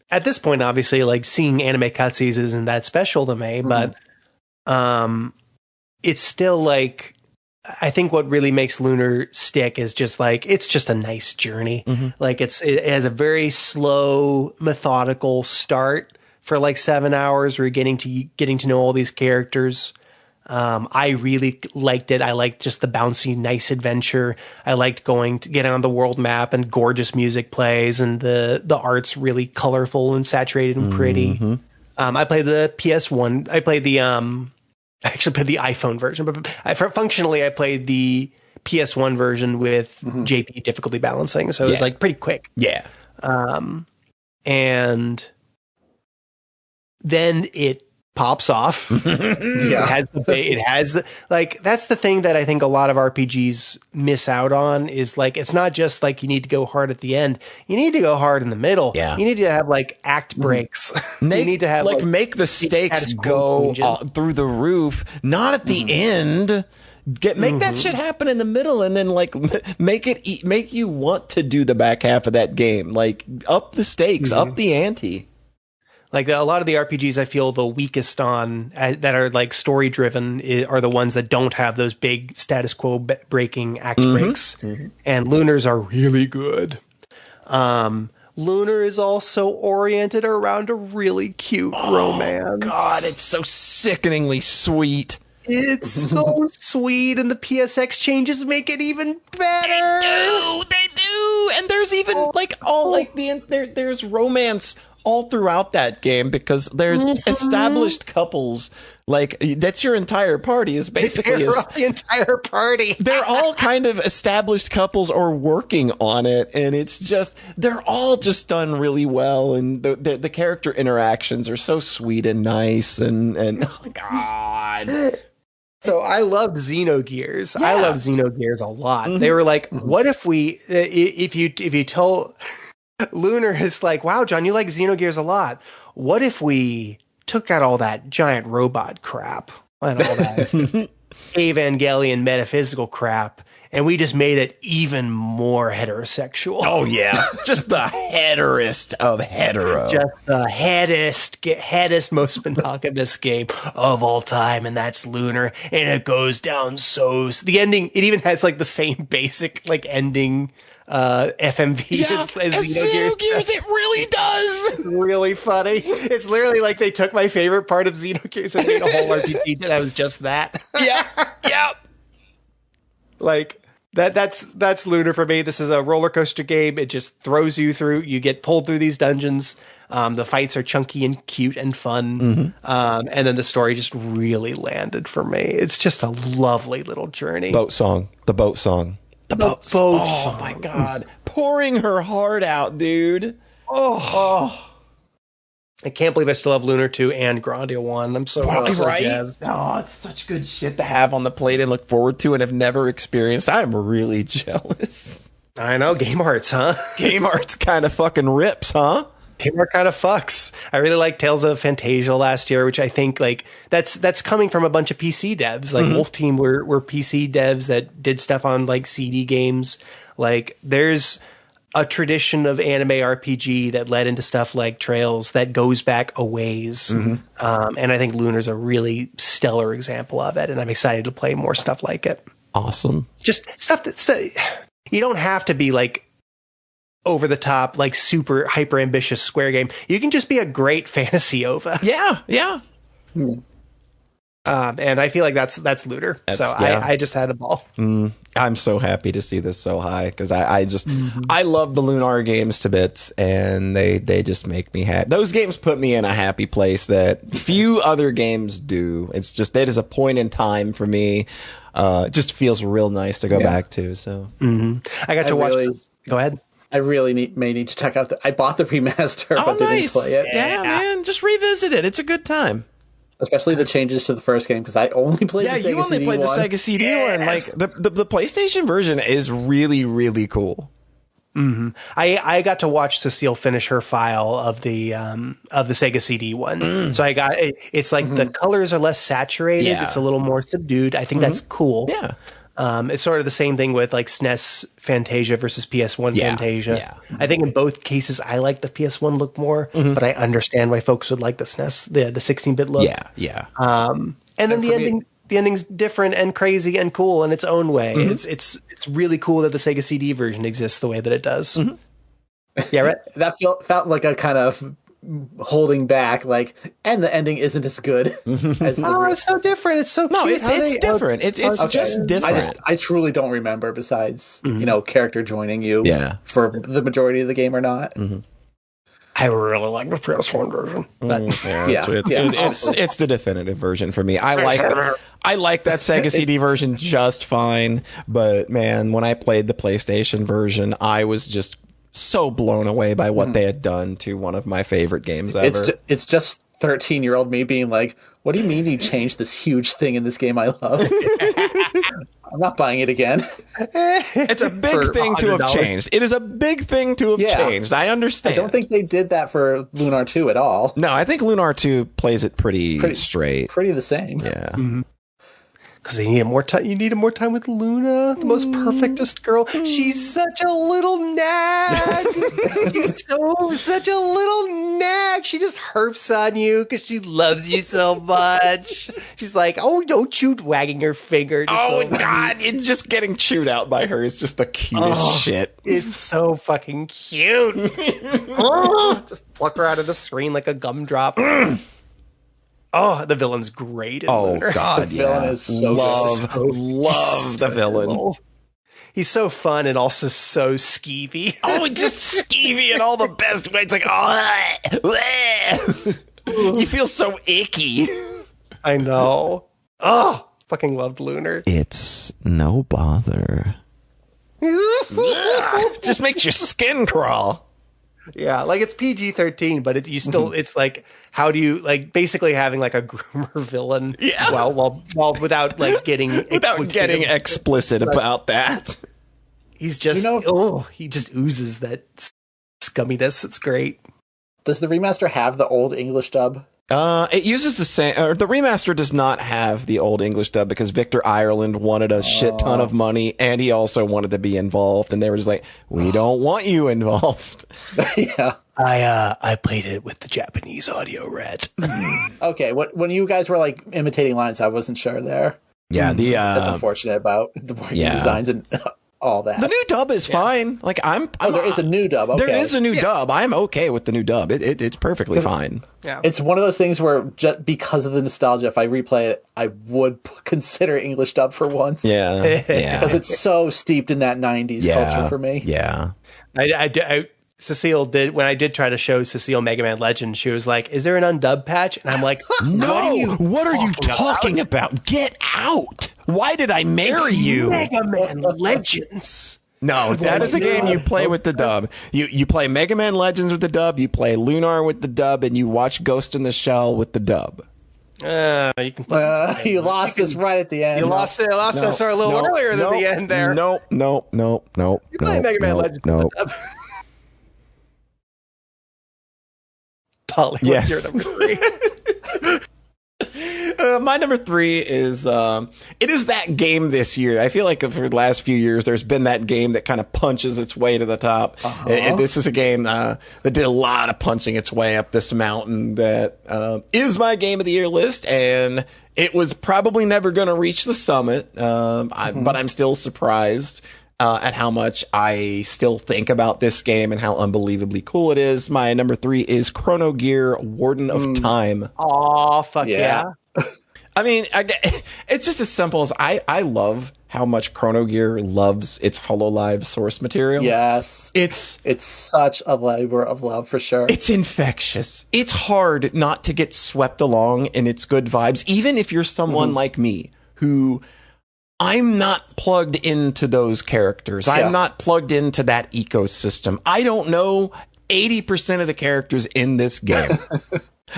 at this point, obviously, seeing anime cutscenes isn't that special to me, but it's still I think what really makes Lunar stick is just it's just a nice journey. It has a very slow, methodical start for 7 hours. We're getting to know all these characters. I really liked it. I liked just the bouncy, nice adventure. I liked getting on the world map and gorgeous music plays and the art's really colorful and saturated and pretty. I played the PS1. I played I actually played the iPhone version, but functionally I played the PS1 version with JP difficulty balancing. So it was pretty quick. Yeah. And then it pops off. It has the that's the thing that I think a lot of RPGs miss out on is it's not just you need to go hard at the end. You need to go hard in the middle. Yeah. You need to have act breaks. You need to have make the stakes go through the roof, not at the end. Make that shit happen in the middle, and then make you want to do the back half of that game. Up the stakes, up the ante. A lot of the RPGs I feel the weakest on that are story driven are the ones that don't have those big status quo breaking act breaks. And Lunars are really good. Lunar is also oriented around a really cute romance. God, it's so sickeningly sweet. It's so sweet, and the PSX changes make it even better. They do. And there's even there's romance all throughout that game because there's established couples. That's your entire party is basically the entire party. They're all kind of established couples or working on it, and it's just they're all just done really well, and the character interactions are so sweet and nice, and oh God. So I loved Xenogears. Yeah. I loved Xenogears a lot. They were what if we if you tell Lunar is wow, John, you like Xenogears a lot. What if we took out all that giant robot crap and all that Evangelion metaphysical crap and we just made it even more heterosexual. Oh yeah, just the heterist of hetero. Just the headest, most monogamous game of all time, and that's Lunar. And it goes down the ending. It even has like the same basic like ending FMV as Xenogears. It really does. It's really funny. It's literally like they took my favorite part of Xenogears and made a whole RPG that was just that. Yeah. Like that's Lunar for me. This is a roller coaster game. It just throws you through. You get pulled through these dungeons. The fights are chunky and cute and fun. And then the story just really landed for me. It's just a lovely little journey. The boat song. The boat song. Oh my God. Pouring her heart out, dude. I can't believe I still have Lunar 2 and Grandia 1. I'm so right? jazzed. Oh, it's such good shit to have on the plate and look forward to and have never experienced. I'm really jealous. I know. Game Arts, huh? Game Arts kind of fucking rips, huh? Game Art kind of fucks. I really liked Tales of Fantasia last year, which I think like that's coming from a bunch of PC devs. Like Wolf Team were PC devs that did stuff on like CD games. Like there's a tradition of anime RPG that led into stuff like Trails that goes back a ways. And I think Lunar's a really stellar example of it. And I'm excited to play more stuff like it. Awesome. Just stuff that's, you don't have to be like over the top, like super hyper ambitious Square game. You can just be a great fantasy OVA. Yeah. And I feel like that's Lunar. I just had a ball. I'm so happy to see this so high because I just I love the Lunar games to bits, and they just make me happy. Those games put me in a happy place that few other games do. It's just that is a point in time for me. It just feels real nice to go back to. So I got to watch. Go ahead. I really may need to check out I bought the remaster, but didn't play it. Yeah, man, just revisit it. It's a good time. Especially the changes to the first game, because I only played the Sega CD one. Yeah, you only played the Sega CD one. Like, the PlayStation version is really, really cool. I got to watch Cecile finish her file of the Sega CD one. So I got it's like the colors are less saturated. Yeah. It's a little more subdued. I think that's cool. Yeah. It's sort of the same thing with like SNES Fantasia versus PS1 Fantasia. Yeah. I think in both cases I like the PS1 look more, but I understand why folks would like the SNES, the 16-bit look. Yeah. And then the ending's different and crazy and cool in its own way. It's really cool that the Sega CD version exists the way that it does. Yeah, right. That felt like a kind of holding back, like, and the ending isn't as good as it's so different. It's so cute. It's different. It's just different. I truly don't remember, besides character joining you for the majority of the game or not. I really like the PS1 version. But It's the definitive version for me. I like that Sega CD version just fine, but man, when I played the PlayStation version, I was just so blown away by what they had done to one of my favorite games ever. It's just 13-year-old me being like, what do you mean you changed this huge thing in this game I love? I'm not buying it again. It's a big thing to have changed. It is a big thing to have changed. I understand. I don't think they did that for Lunar 2 at all. No, I think Lunar 2 plays it pretty straight. Pretty the same. Yeah. Because they needed more time. You needed more time with Luna, the most perfectest girl. She's such a little nag. She's such a little nag. She just herps on you because she loves you so much. She's like, oh, don't you, wagging her finger. God, it's just getting chewed out by her. It's just the cutest shit. It's so fucking cute. Just pluck her out of the screen like a gumdrop. Oh, the villain's great. God, the villain is so love the villain. He's so fun and also so skeevy. Just skeevy in all the best ways. Like, you feel so icky. I know. Fucking loved Lunar. It's no bother. Just makes your skin crawl. Yeah, like it's PG-13, but it's like, how do you, like, basically having like a groomer villain while without like getting explicit about that. He's just he just oozes that scumminess. It's great. Does the remaster have the old English dub? It uses the same, or the remaster does not have the old English dub because Victor Ireland wanted a shit ton of money, and he also wanted to be involved, and they were just like, we don't want you involved. Yeah. I played it with the Japanese audio ret. Okay, when you guys were like imitating lines, I wasn't sure there. Yeah, that's unfortunate about the board game designs and all that. The new dub is fine. Like there is a new dub. Okay. There is a new dub. I'm okay with the new dub. It's perfectly fine. Yeah. It's one of those things where just because of the nostalgia, if I replay it, I would consider English dub for once. Yeah, because it's so steeped in that '90s culture for me. Yeah, Cecile did, when I did try to show Cecile Mega Man Legends, she was like, "Is there an undub patch?" And I'm like, "No, what are you talking about? Get out! Why did I marry you?" Mega Man Legends. No, that is a game you play with the dub. You play Mega Man Legends with the dub, you play Lunar with the dub, and you watch Ghost in the Shell with the dub. You can play you lost us right at the end. You lost us a little earlier than the end there. No. You play Mega Man Legends with the dub. Polly, what's your number 3? My number 3 is it is that game this year. I feel like for the last few years there's been that game that kind of punches its way to the top. And this is a game that did a lot of punching its way up this mountain that is my game of the year list, and it was probably never going to reach the summit, but I'm still surprised at how much I still think about this game and how unbelievably cool it is. My number 3 is Chrono Gear Warden of Time. Oh, fuck yeah. I mean, it's just as simple as I love how much Chrono Gear loves its HoloLive source material. Yes. It's such a labor of love for sure. It's infectious. It's hard not to get swept along in its good vibes, even if you're someone like me who... I'm not plugged into those characters. Yeah. I'm not plugged into that ecosystem. I don't know 80% of the characters in this game.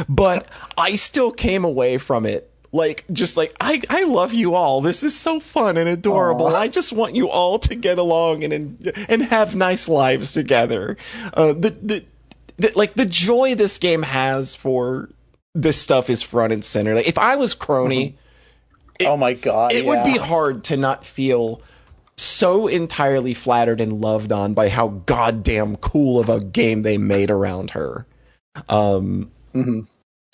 But I still came away from it I love you all. This is so fun and adorable. Aww. I just want you all to get along and have nice lives together. The joy this game has for this stuff is front and center. Like if I was Crony, oh my God. It would be hard to not feel so entirely flattered and loved on by how goddamn cool of a game they made around her.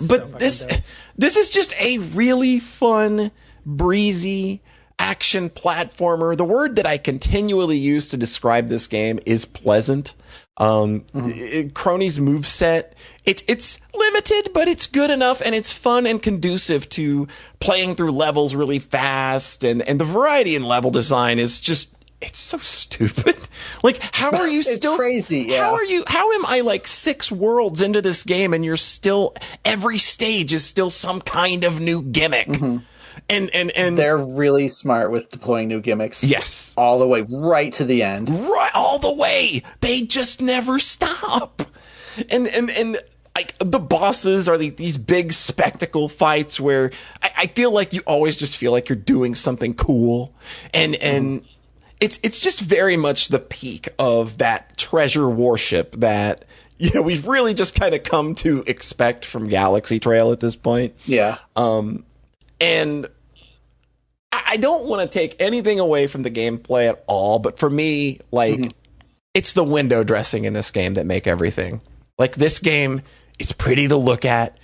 But this is just a really fun, breezy action platformer. The word that I continually use to describe this game is pleasant. Crony's moveset, it's limited, but it's good enough, and it's fun and conducive to playing through levels really fast, and the variety in level design is just, it's so stupid. Like, how are you still crazy? Yeah. How am I like 6 worlds into this game and you're still, every stage is still some kind of new gimmick? And they're really smart with deploying new gimmicks. Yes. All the way right to the end. Right, all the way. They just never stop. And like the bosses are these big spectacle fights where I feel like you always just feel like you're doing something cool. And it's just very much the peak of that treasure worship that, you know, we've really just kind of come to expect from Galaxy Trail at this point. Yeah. And I don't want to take anything away from the gameplay at all, but for me, like, it's the window dressing in this game that make everything. Like, this game is pretty to look at.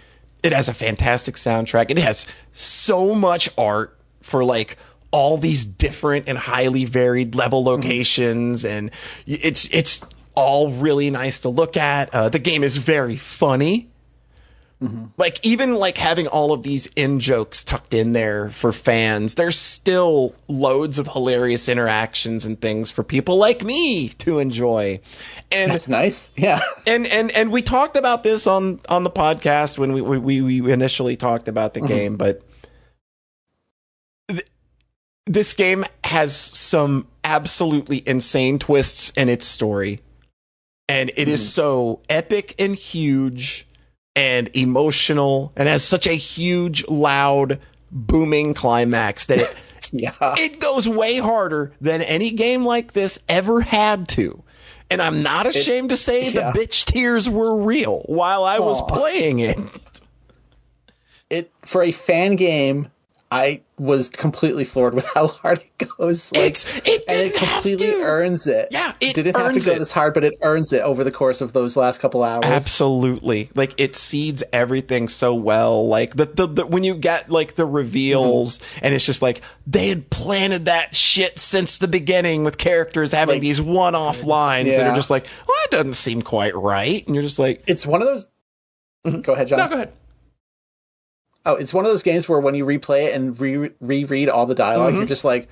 It has a fantastic soundtrack. It has so much art for, like, all these different and highly varied level locations, and it's all really nice to look at. The game is very funny. Like, even like having all of these in-jokes tucked in there for fans, there's still loads of hilarious interactions and things for people like me to enjoy. And that's nice. Yeah. And we talked about this on the podcast when we initially talked about the game, but this game has some absolutely insane twists in its story. And it is so epic and huge and emotional, and has such a huge, loud, booming climax that it goes way harder than any game like this ever had to. And I'm not ashamed to say the bitch tears were real while I was playing it. for a fan game, I was completely floored with how hard it goes. Like, it completely earns it. Yeah, it didn't have to go this hard, but it earns it over the course of those last couple hours. Absolutely. Like, it seeds everything so well. Like, the when you get, like, the reveals, and it's just like, they had planted that shit since the beginning with characters having these one-off lines that are just like, well, that doesn't seem quite right. And you're just like... It's one of those... Go ahead, John. No, go ahead. Oh, it's one of those games where when you replay it and reread all the dialogue, you're just like,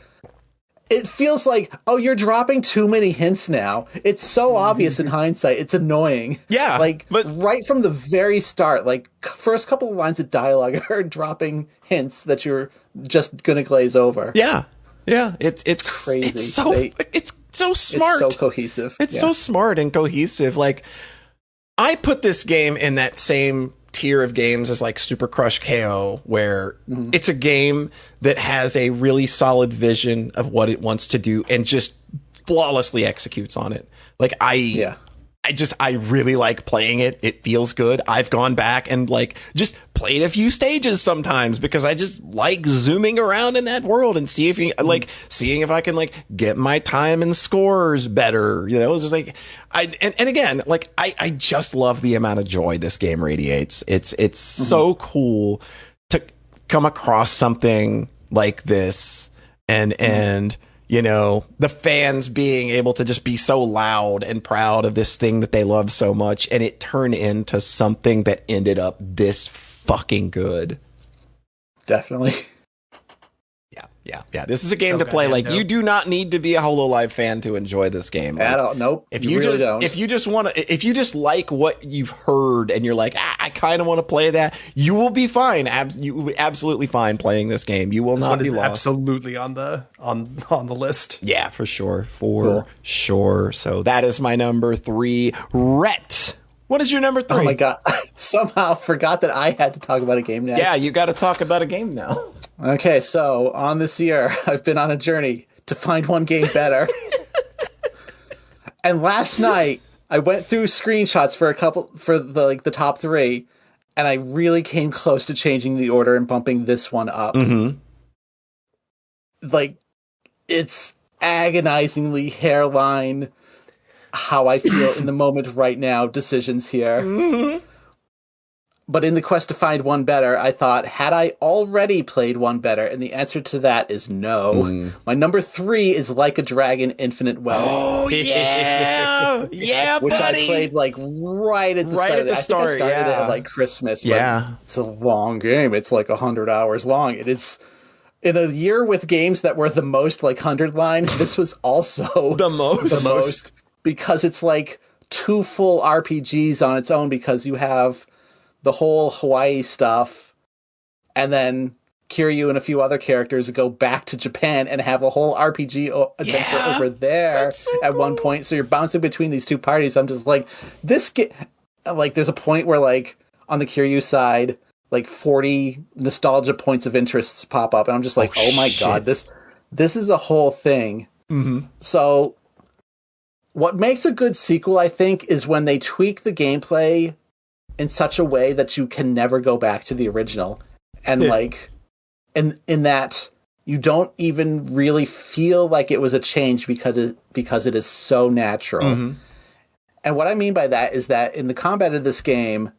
it feels like, oh, you're dropping too many hints now. It's so obvious in hindsight. It's annoying. Yeah. Like, right from the very start, like, first couple of lines of dialogue are dropping hints that you're just going to glaze over. Yeah. Yeah. It's crazy. It's so smart. It's so cohesive. It's so smart and cohesive. Like, I put this game in that same tier of games as like Super Crush KO, where it's a game that has a really solid vision of what it wants to do and just flawlessly executes on it. Like, I really like playing it. It feels good. I've gone back and like just played a few stages sometimes because I just like zooming around in that world and seeing if I can like get my time and scores better. You know, it's just like and again, like I just love the amount of joy this game radiates. It's so cool to come across something like this and you know, the fans being able to just be so loud and proud of this thing that they love so much, and it turned into something that ended up this fucking good. Definitely. Yeah. This is a game to play. Like, you do not need to be a HoloLive fan to enjoy this game. Like, at all. Nope. If you just like what you've heard and you're like, I kind of want to play that, you will be fine. You will be absolutely fine playing this game. You will not be lost. Absolutely on the list. Yeah, for sure. Sure. So that is my number 3. Rhett, what is your number 3? Oh my god. I somehow forgot that I had to talk about a game now. Yeah, you got to talk about a game now. Okay, so on this year, I've been on a journey to find one game better. And last night, I went through screenshots for the top 3, and I really came close to changing the order and bumping this one up. Like, it's agonizingly hairline how I feel in the moment right now decisions here. But in the quest to find one better, I thought, had I already played one better? And the answer to that is no. My number 3 is Like a Dragon Infinite Wealth. Oh, yeah! Yeah, which buddy! I played, like, right at the start. I think I started it at, like, Christmas. But it's a long game. It's, like, 100 hours long. It is... In a year with games that were the most, like, 100 line, this was also... The most. Because it's, like, 2 full RPGs on its own, because you have... the whole Hawaii stuff, and then Kiryu and a few other characters go back to Japan and have a whole RPG adventure over there at one point. So you're bouncing between these two parties. I'm just like, there's a point where, like, on the Kiryu side, like 40 nostalgia points of interests pop up, and I'm just like, oh my god, this is a whole thing. So what makes a good sequel, I think, is when they tweak the gameplay in such a way that you can never go back to the original. And like, in that you don't even really feel like it was a change because it is so natural. And what I mean by that is that in the combat of this game,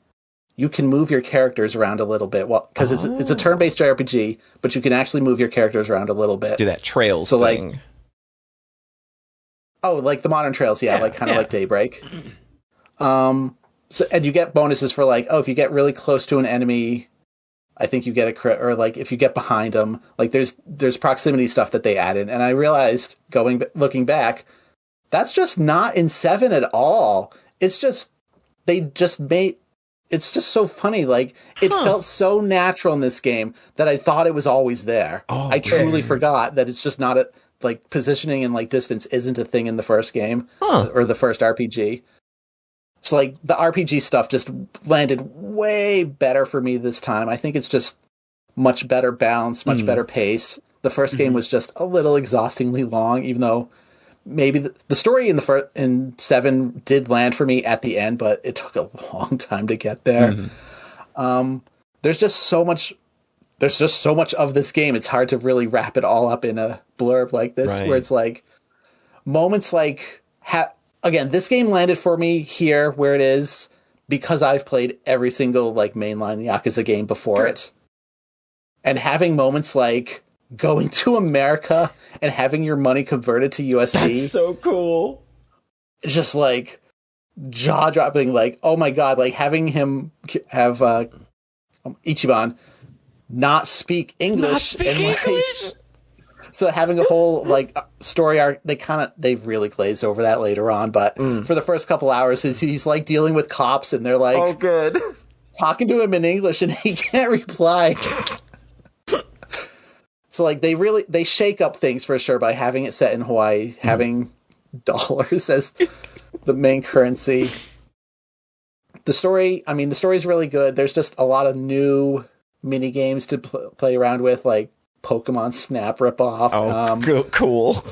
you can move your characters around a little bit. Well, because it's a turn-based JRPG, but you can actually move your characters around a little bit. Do that Trails thing. Like the modern Trails, like Daybreak. So, and you get bonuses for, like, if you get really close to an enemy, I think you get a crit, or like if you get behind them, like there's proximity stuff that they add in. And I realized looking back, that's just not in 7 at all. It's just, it's just so funny. Like, it felt so natural in this game that I thought it was always there. I truly forgot that it's just not like positioning and like distance isn't a thing in the first game or the first RPG. So, like, the RPG stuff just landed way better for me this time. I think it's just much better balanced, much better pace. The first game was just a little exhaustingly long, even though maybe the story in 7 did land for me at the end, but it took a long time to get there. there's just so much of this game. It's hard to really wrap it all up in a blurb like this, where it's like moments like again, this game landed for me here where it is because I've played every single like mainline Yakuza game before it. And having moments like going to America and having your money converted to USD. That's so cool. It's just like jaw dropping, like, oh my God, like having him have Ichiban not speak English. So having a whole like story arc, they really glazed over that later on. But for the first couple hours, he's like dealing with cops and they're like, oh, good, talking to him in English and he can't reply. So like they shake up things for sure by having it set in Hawaii, having dollars as the main currency. The story is really good. There's just a lot of new mini games to play around with, like Pokemon Snap ripoff. Oh, cool.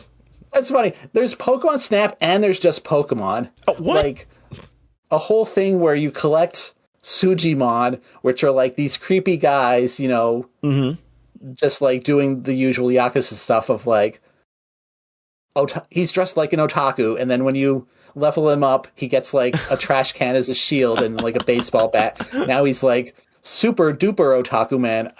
That's funny. There's Pokemon Snap and there's just Pokemon. Oh, what? Like a whole thing where you collect Sujimon, which are like these creepy guys, you know, just like doing the usual Yakuza stuff of like, he's dressed like an otaku, and then when you level him up, he gets like a trash can as a shield and like a baseball bat. Now he's like super duper otaku man.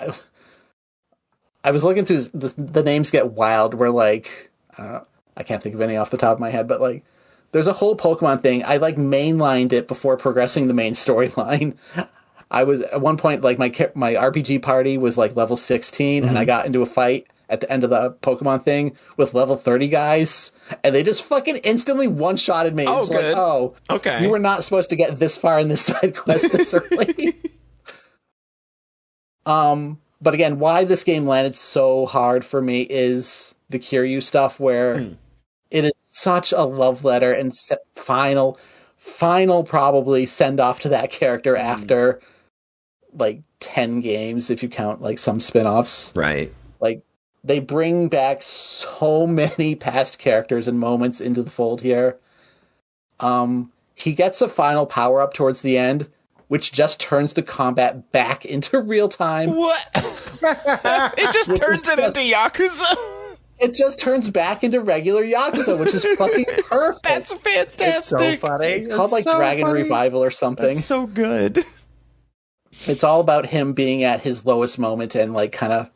I was looking through the names get wild. Where like I can't think of any off the top of my head, but like there's a whole Pokemon thing. I like mainlined it before progressing the main storyline. I was at one point like my RPG party was like level 16, and I got into a fight at the end of the Pokemon thing with level 30 guys, and they just fucking instantly one-shotted me. Oh, it's good. Like, oh, okay. You were not supposed to get this far in this side quest this early. But again, why this game landed so hard for me is the Kiryu stuff, where it is such a love letter and final probably send off to that character after like 10 games, if you count like some spin-offs. Right. Like they bring back so many past characters and moments into the fold here. He gets a final power-up towards the end, which just turns the combat back into real time. What? It just turns it into Yakuza? It just turns back into regular Yakuza, which is fucking perfect. That's fantastic. It's so funny. It's called like Dragon Revival or something. That's so good. It's all about him being at his lowest moment and like kind of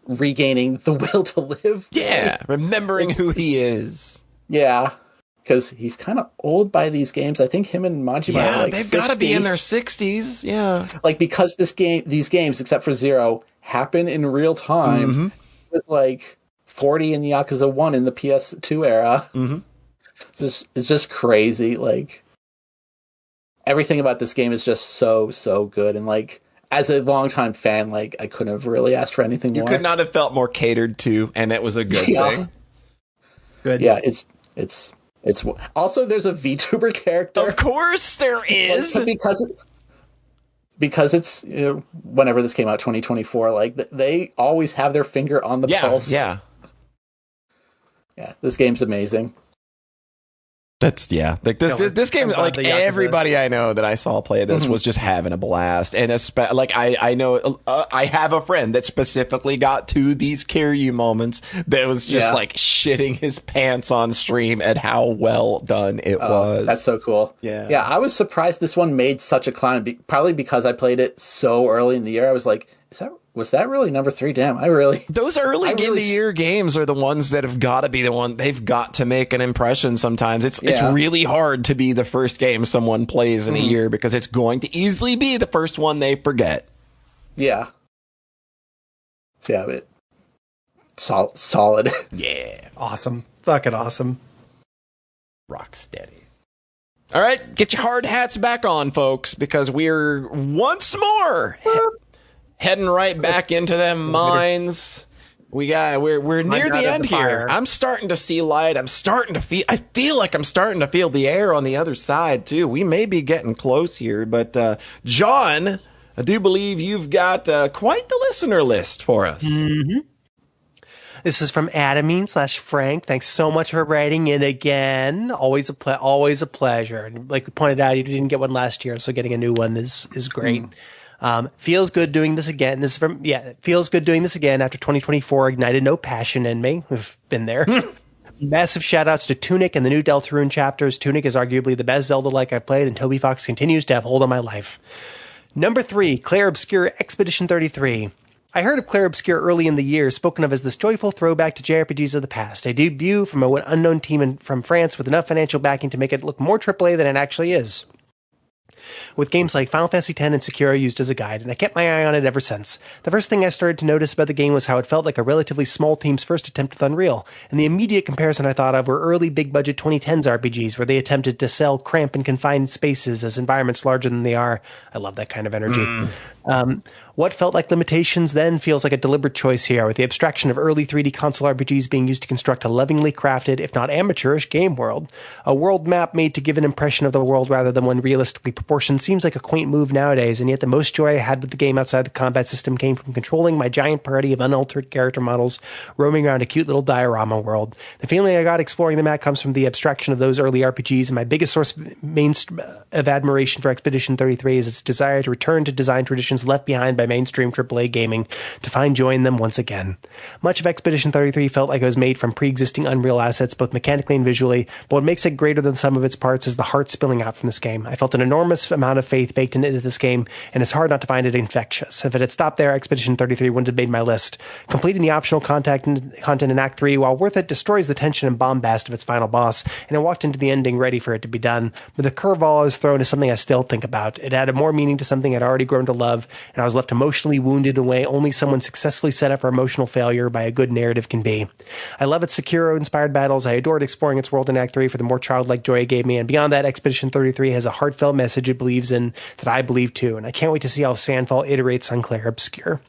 regaining the will to live. Yeah, remembering who he is. Yeah, because he's kind of old by these games. I think him and Majima are like they've 60. got to be in their 60s. Yeah, like because these games, except for Zero, happen in real time. With like 40 in Yakuza 1 in the PS2 era. It's just crazy. Like everything about this game is just so good, and like as a longtime fan, like I couldn't have really asked for anything more. You could not have felt more catered to, and it was a good thing. Good. Yeah, it's also there's a VTuber character. Of course there is. Because it's whenever this came out, 2024, like they always have their finger on the pulse. Yeah. This game's amazing. That's like this game, like everybody I know that I saw play this was just having a blast, and like I know I have a friend that specifically got to these Kiryu moments that was just like shitting his pants on stream at how well done it was. That's so cool. Yeah, I was surprised this one made such a climb, probably because I played it so early in the year. I was like, was that really number 3? Damn, those early in the year games are the ones that have got to be the one they've got to make an impression. Sometimes it's really hard to be the first game someone plays in a year, because it's going to easily be the first one they forget. Yeah. So yeah, solid. Yeah. Awesome. Fucking awesome. Rock steady. All right, get your hard hats back on, folks, because we're once more heading right back into them mines. We're near the end here. I'm starting to see light. I feel like I'm starting to feel the air on the other side too. We may be getting close here, but John, I do believe you've got quite the listener list for us. This is from Adamine/Frank. Thanks so much for writing in again. Always a pleasure. And like we pointed out, you didn't get one last year, so getting a new one is great. Feels good doing this again. Feels good doing this again after 2024 ignited no passion in me. We've been there. Massive shout-outs to Tunic and the new Deltarune chapters. Tunic is arguably the best Zelda-like I've played, and Toby Fox continues to have hold on my life. Number 3, Clair Obscur Expedition 33. I heard of Clair Obscur early in the year, spoken of as this joyful throwback to JRPGs of the past. A debut from an unknown team from France with enough financial backing to make it look more AAA than it actually is. With games like Final Fantasy X and Sekiro used as a guide, and I kept my eye on it ever since. The first thing I started to notice about the game was how it felt like a relatively small team's first attempt with Unreal, and the immediate comparison I thought of were early big-budget 2010s RPGs, where they attempted to sell cramped and confined spaces as environments larger than they are. I love that kind of energy. What felt like limitations then feels like a deliberate choice here, with the abstraction of early 3D console RPGs being used to construct a lovingly crafted, if not amateurish, game world. A world map made to give an impression of the world rather than one realistically proportioned seems like a quaint move nowadays, and yet the most joy I had with the game outside the combat system came from controlling my giant party of unaltered character models roaming around a cute little diorama world. The feeling I got exploring the map comes from the abstraction of those early RPGs, and my biggest source of admiration for Expedition 33 is its desire to return to design traditions left behind by mainstream AAA gaming to find joy in them once again. Much of Expedition 33 felt like it was made from pre-existing Unreal assets, both mechanically and visually, but what makes it greater than some of its parts is the heart spilling out from this game. I felt an enormous amount of faith baked into this game, and it's hard not to find it infectious. If it had stopped there, Expedition 33 wouldn't have made my list. Completing the optional content in Act 3, while worth it, destroys the tension and bombast of its final boss, and I walked into the ending ready for it to be done, but the curveball I was thrown is something I still think about. It added more meaning to something I'd already grown to love, and I was left emotionally wounded in a way only someone successfully set up for emotional failure by a good narrative can be. I love its Sekiro-inspired battles. I adored exploring its world in Act 3 for the more childlike joy it gave me, and beyond that, Expedition 33 has a heartfelt message it believes in that I believe too, and I can't wait to see how Sandfall iterates on Clair Obscur.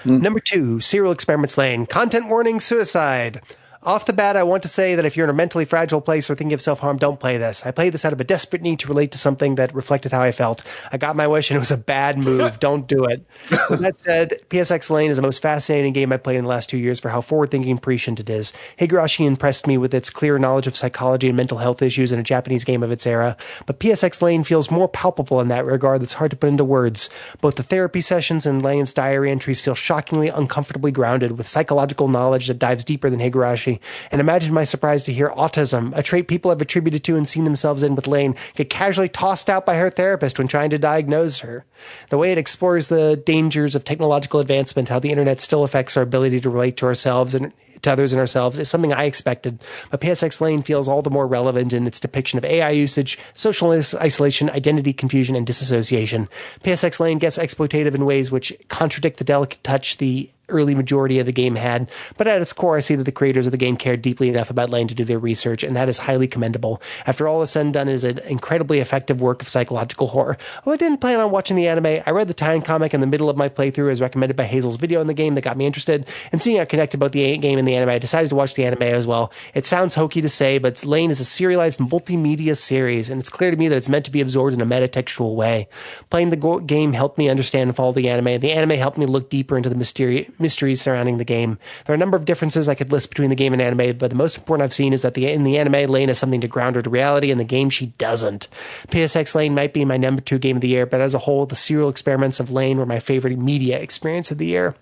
Number 2, Serial Experiments Lane. Content warning, suicide. Off the bat, I want to say that if you're in a mentally fragile place or thinking of self-harm, don't play this. I played this out of a desperate need to relate to something that reflected how I felt. I got my wish and it was a bad move. Don't do it. With that said, PSX Lane is the most fascinating game I've played in the last 2 years for how forward-thinking and prescient it is. Higurashi impressed me with its clear knowledge of psychology and mental health issues in a Japanese game of its era, but PSX Lane feels more palpable in that regard that's hard to put into words. Both the therapy sessions and Lane's diary entries feel shockingly uncomfortably grounded with psychological knowledge that dives deeper than Higurashi. And imagine my surprise to hear autism, a trait people have attributed to and seen themselves in with Lane, get casually tossed out by her therapist when trying to diagnose her. The way it explores the dangers of technological advancement, how the internet still affects our ability to relate to ourselves and to others and ourselves, is something I expected, but PSX Lane feels all the more relevant in its depiction of AI usage, social isolation, identity confusion, and disassociation. PSX Lane gets exploitative in ways which contradict the delicate touch the early majority of the game had, but at its core, I see that the creators of the game cared deeply enough about Lane to do their research, and that is highly commendable. After all is said and done, it is an incredibly effective work of psychological horror. Well, I didn't plan on watching the anime. I read the tie-in comic in the middle of my playthrough as recommended by Hazel's video in the game that got me interested, and seeing how connected both the game and the anime, I decided to watch the anime as well. It sounds hokey to say, but Lane is a serialized multimedia series, and it's clear to me that it's meant to be absorbed in a metatextual way. Playing the game helped me understand and follow the anime, and the anime helped me look deeper into the mysteries surrounding the game. There are a number of differences I could list between the game and anime, but the most important I've seen is that in the anime, Lane has something to ground her to reality. In the game, she doesn't. PSX Lane might be my number 2 game of the year, but as a whole, the Serial Experiments of Lane were my favorite media experience of the year.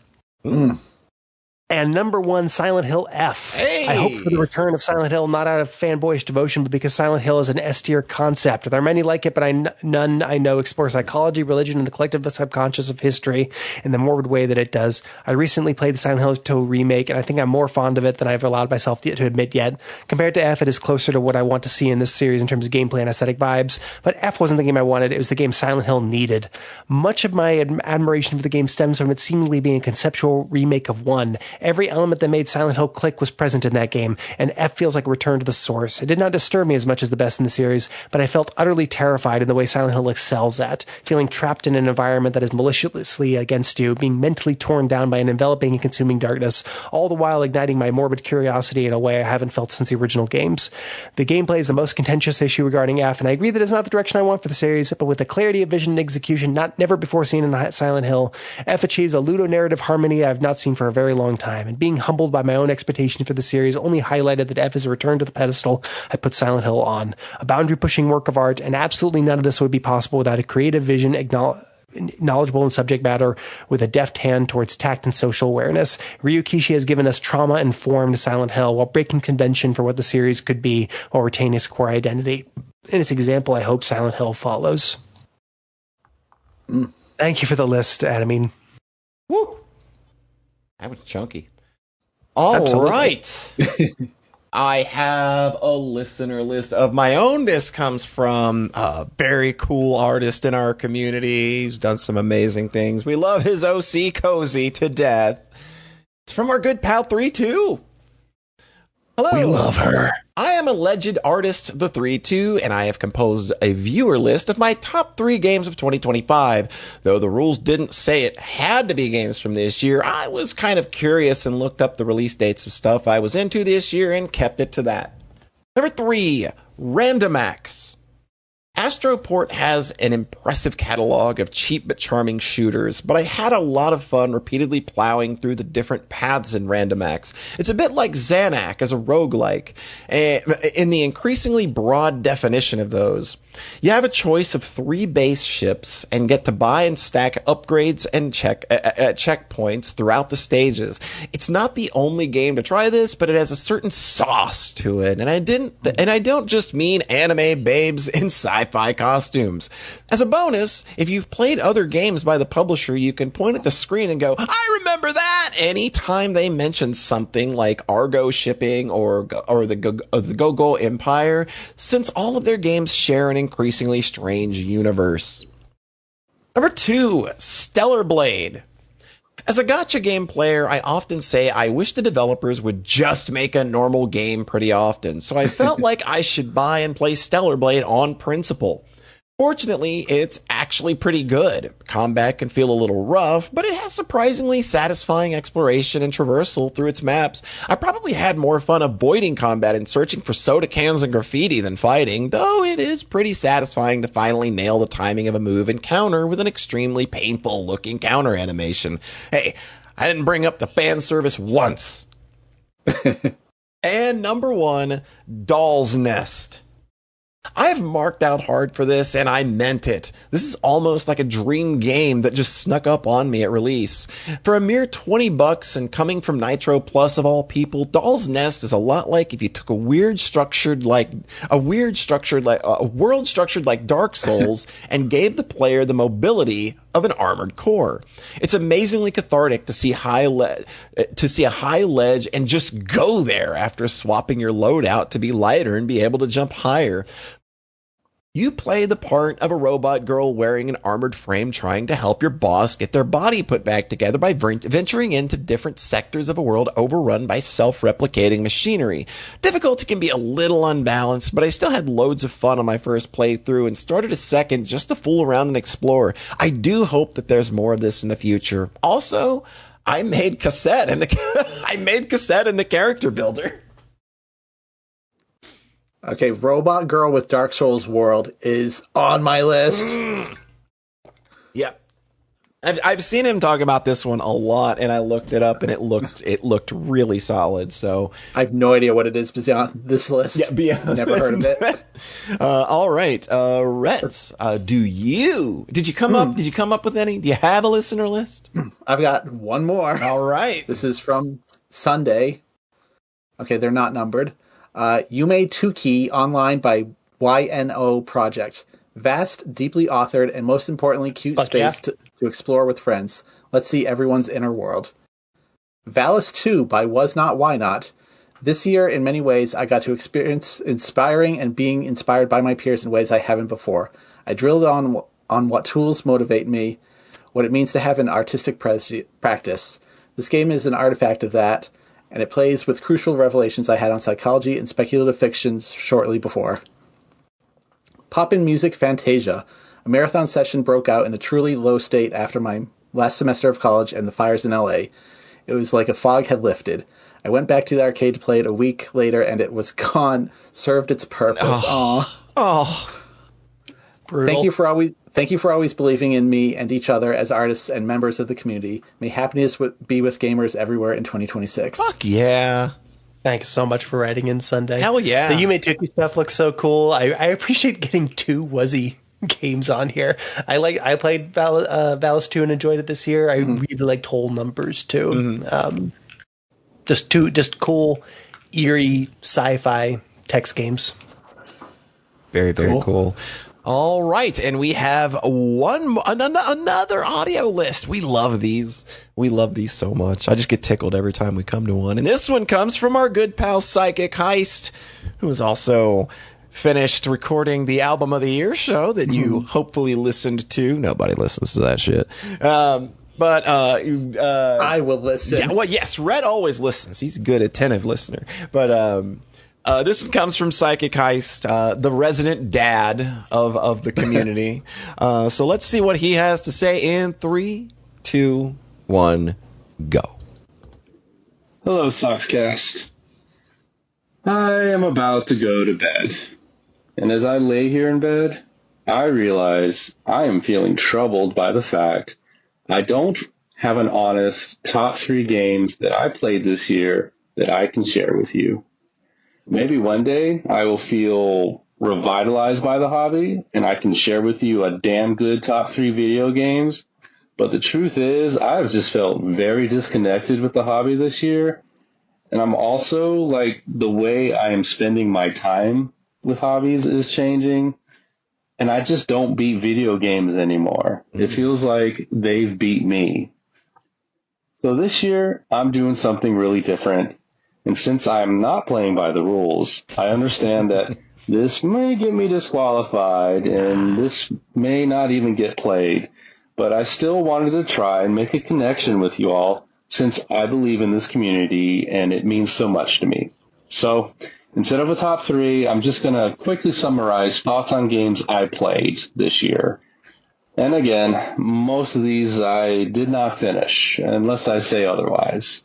And number 1, Silent Hill F. Hey! I hope for the return of Silent Hill, not out of fanboyish devotion, but because Silent Hill is an S-tier concept. There are many like it, but none I know explore psychology, religion, and the collective subconscious of history in the morbid way that it does. I recently played the Silent Hill 2 remake, and I think I'm more fond of it than I've allowed myself to admit yet. Compared to F, it is closer to what I want to see in this series in terms of gameplay and aesthetic vibes, but F wasn't the game I wanted. It was the game Silent Hill needed. Much of my admiration for the game stems from it seemingly being a conceptual remake of 1. Every element that made Silent Hill click was present in that game, and F feels like a return to the source. It did not disturb me as much as the best in the series, but I felt utterly terrified in the way Silent Hill excels at, feeling trapped in an environment that is maliciously against you, being mentally torn down by an enveloping and consuming darkness, all the while igniting my morbid curiosity in a way I haven't felt since the original games. The gameplay is the most contentious issue regarding F, and I agree that it's not the direction I want for the series, but with the clarity of vision and execution never before seen in Silent Hill, F achieves a ludonarrative harmony I have not seen for a very long time, and being humbled by my own expectation for the series only highlighted that F is a return to the pedestal I put Silent Hill on. A boundary-pushing work of art, and absolutely none of this would be possible without a creative vision knowledgeable in subject matter with a deft hand towards tact and social awareness. Ryu Kishi has given us trauma-informed Silent Hill while breaking convention for what the series could be while retaining its core identity. In its example, I hope Silent Hill follows. Thank you for the list, Adamine. Woo! That was chunky. All right. I have a listener list of my own. This comes from a very cool artist in our community. He's done some amazing things. We love his OC Cozy to death. It's from our good pal 3-2. Hello. We love her. I am alleged artist the 3-2, and I have composed a viewer list of my top 3 games of 2025. Though the rules didn't say it had to be games from this year, I was kind of curious and looked up the release dates of stuff I was into this year and kept it to that. Number 3, Randomax. Astroport has an impressive catalog of cheap but charming shooters, but I had a lot of fun repeatedly plowing through the different paths in Randomax. It's a bit like Xanac as a roguelike, in the increasingly broad definition of those. You have a choice of 3 base ships and get to buy and stack upgrades and checkpoints throughout the stages. It's not the only game to try this, but it has a certain sauce to it, and I don't just mean anime babes in sci-fi costumes. As a bonus, if you've played other games by the publisher, you can point at the screen and go, "I remember that!" anytime they mention something like Argo shipping or the Go-Go Empire, since all of their games share an increasingly strange universe. Number 2, Stellar Blade. As a gacha game player, I often say I wish the developers would just make a normal game pretty often, so I felt like I should buy and play Stellar Blade on principle. Fortunately, it's actually pretty good. Combat can feel a little rough, but it has surprisingly satisfying exploration and traversal through its maps. I probably had more fun avoiding combat and searching for soda cans and graffiti than fighting, though it is pretty satisfying to finally nail the timing of a move and counter with an extremely painful-looking counter animation. Hey, I didn't bring up the fan service once. And number 1, Doll's Nest. I have marked out hard for this, and I meant it. This is almost like a dream game that just snuck up on me at release. For a mere $20 and coming from Nitro Plus of all people, Doll's Nest is a lot like if you took a world structured like Dark Souls and gave the player the mobility of an armored core. It's amazingly cathartic to see a high ledge and just go there after swapping your loadout to be lighter and be able to jump higher. You play the part of a robot girl wearing an armored frame trying to help your boss get their body put back together by venturing into different sectors of a world overrun by self-replicating machinery. Difficulty can be a little unbalanced, but I still had loads of fun on my first playthrough and started a second just to fool around and explore. I do hope that there's more of this in the future. Also, I made cassette in the character builder. Okay, Robot Girl with Dark Souls World is on my list. Yep. I've seen him talk about this one a lot, and I looked it up, and it looked really solid. So I have no idea what it is beyond this list. Yeah, beyond. Never heard of it. All right, Rhett, did you come up with any? Do you have a listener list? I've got one more. All right, this is from Sunday. Okay, they're not numbered. Yume Tuki Online by YNO Project. Vast, deeply authored, and most importantly, cute space to explore with friends. Let's see everyone's inner world. Valis 2 by Was Not Why Not. This year, in many ways, I got to experience inspiring and being inspired by my peers in ways I haven't before. I drilled on what tools motivate me, what it means to have an artistic practice. This game is an artifact of that, and it plays with crucial revelations I had on psychology and speculative fictions shortly before. Pop-in Music Fantasia. A marathon session broke out in a truly low state after my last semester of college and the fires in LA. It was like a fog had lifted. I went back to the arcade to play it a week later, and it was gone. Served its purpose. Oh. Brutal. Thank you for always believing in me and each other as artists and members of the community. May happiness be with gamers everywhere in 2026. Fuck yeah. Thanks so much for writing in Sunday. Hell yeah. The Yume Tuki stuff looks so cool. I appreciate getting 2 Wuzzy games on here. I played Valis 2 and enjoyed it this year. I really liked Whole Numbers too. Just cool, eerie sci-fi text games. Very, very cool. All right, and we have another audio list. We love these. We love these so much. I just get tickled every time we come to one. And this one comes from our good pal Psychic Heist, who has also finished recording the Album of the Year show that you hopefully listened to. Nobody listens to that shit. But I will listen. Yeah, well, yes, Red always listens. He's a good, attentive listener. But this one comes from Psychic Heist, the resident dad of the community. So let's see what he has to say in 3, 2, 1, go. Hello, Sockscast. I am about to go to bed. And as I lay here in bed, I realize I am feeling troubled by the fact I don't have an honest top 3 games that I played this year that I can share with you. Maybe one day I will feel revitalized by the hobby and I can share with you a damn good top 3 video games. But the truth is, I've just felt very disconnected with the hobby this year. And I'm also, like, the way I am spending my time with hobbies is changing. And I just don't beat video games anymore. It feels like they've beat me. So this year, I'm doing something really different. And since I'm not playing by the rules, I understand that this may get me disqualified and this may not even get played. But I still wanted to try and make a connection with you all since I believe in this community and it means so much to me. So instead of a top 3, I'm just going to quickly summarize thoughts on games I played this year. And again, most of these I did not finish, unless I say otherwise.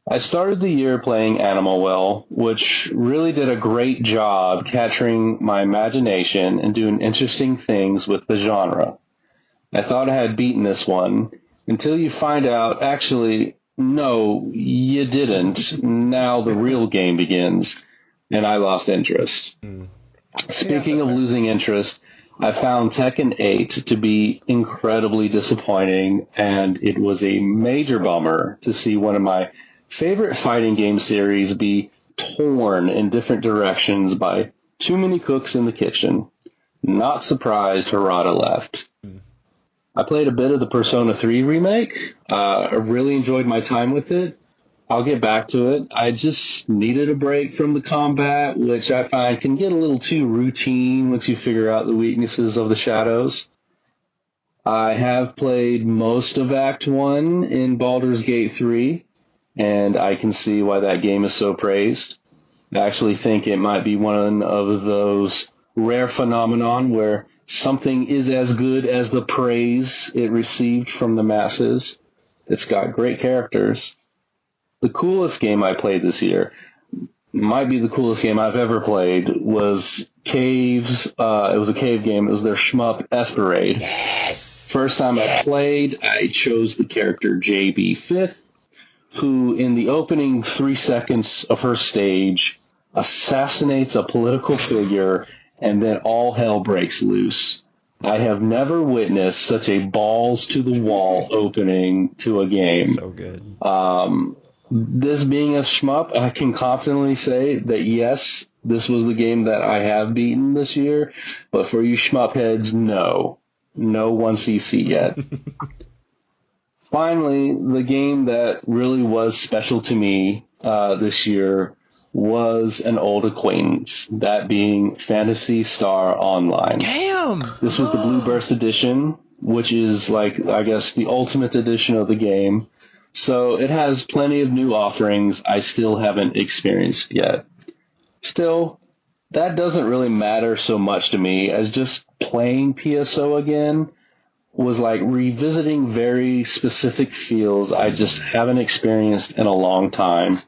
I started the year playing Animal Well, which really did a great job capturing my imagination and doing interesting things with the genre. I thought I had beaten this one, until you find out, actually, no, you didn't. Now the real game begins, and I lost interest. Speaking of losing interest, I found Tekken 8 to be incredibly disappointing, and it was a major bummer to see one of my favorite fighting game series be torn in different directions by too many cooks in the kitchen. Not surprised Harada left. I played a bit of the Persona 3 remake. I really enjoyed my time with it. I'll get back to it. I just needed a break from the combat, which I find can get a little too routine once you figure out the weaknesses of the shadows. I have played most of Act 1 in Baldur's Gate 3, and I can see why that game is so praised. I actually think it might be one of those rare phenomenon where something is as good as the praise it received from the masses. It's got great characters. The coolest game I played this year, might be the coolest game I've ever played, was Caves. It was a cave game. It was their shmup Esperade. Yes! First time I played, I chose the character JB Fifth, who in the opening 3 seconds of her stage assassinates a political figure, and then all hell breaks loose. I have never witnessed such a balls-to-the-wall opening to a game. So good. This being a shmup, I can confidently say that, yes, this was the game that I have beaten this year, but for you shmup heads, no. No 1cc yet. Finally, the game that really was special to me this year was an old acquaintance, that being Phantasy Star Online. Damn! This was the Blue Burst edition, which is, like, I guess, the ultimate edition of the game. So it has plenty of new offerings I still haven't experienced yet. Still, that doesn't really matter so much to me, as just playing PSO again was like revisiting very specific feels I just haven't experienced in a long time.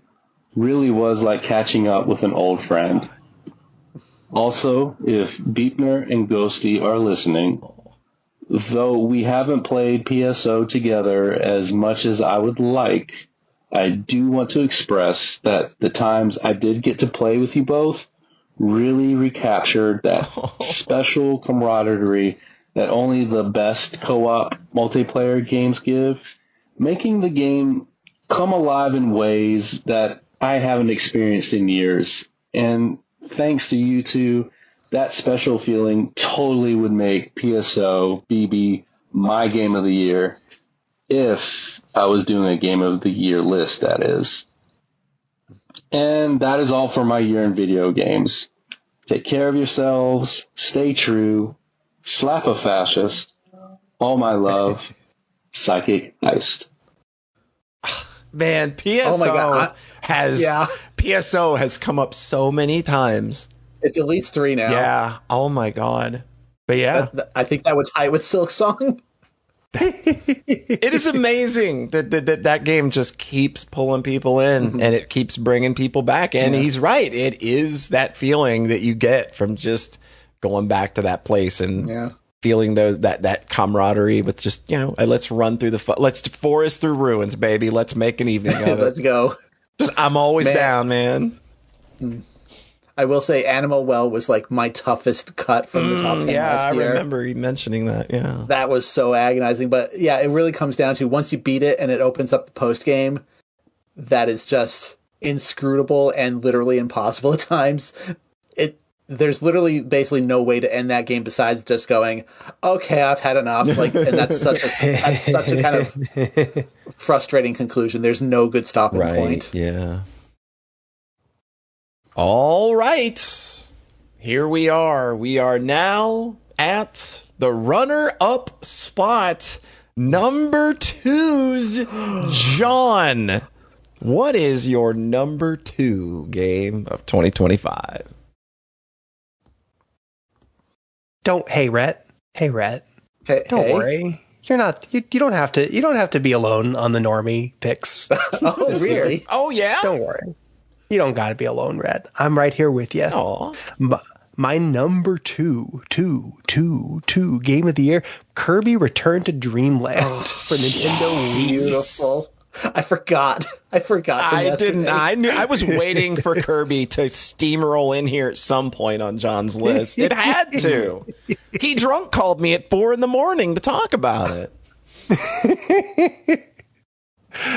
Really was like catching up with an old friend. Also, if Beepner and Ghosty are listening, though we haven't played PSO together as much as I would like, I do want to express that the times I did get to play with you both really recaptured that special camaraderie that only the best co-op multiplayer games give, making the game come alive in ways that I haven't experienced in years. And thanks to you two, that special feeling totally would make PSO BB my game of the year if I was doing a game of the year list, that is. And that is all for my year in video games. Take care of yourselves, stay true, slap a fascist, all my love, Psychic Heist. Man, PSO PSO has come up so many times. It's at least 3 now. Yeah. Oh my God. But yeah, I think that would tie with Silk Song. it is amazing that game just keeps pulling people in and it keeps bringing people back. And he's right. It is that feeling that you get from just going back to that place and feeling that camaraderie with just, let's run through let's forest through ruins, baby. Let's make an evening of it. Let's go. I'm always down, man. I will say Animal Well was like my toughest cut from the top 10 last year. I remember you mentioning that, yeah. That was so agonizing. But yeah, it really comes down to once you beat it and it opens up the post game, that is just inscrutable and literally impossible at times. There's literally basically no way to end that game besides just going, okay, I've had enough. Like, and that's such a kind of frustrating conclusion. There's no good stopping point. Yeah. All right. Here we are. We are now at the runner-up spot, number 2's John. What is your number 2 game of 2025? Hey, Rhett. Don't worry. You don't have to be alone on the normie picks. Oh, really? Oh, yeah? Don't worry. You don't got to be alone, Rhett. I'm right here with you. Aw. My number two game of the year, Kirby Return to Dreamland for Nintendo Wii. Beautiful. I forgot. I didn't. I was waiting for Kirby to steamroll in here at some point on John's list. It had to. He drunk called me at 4 a.m. to talk about it.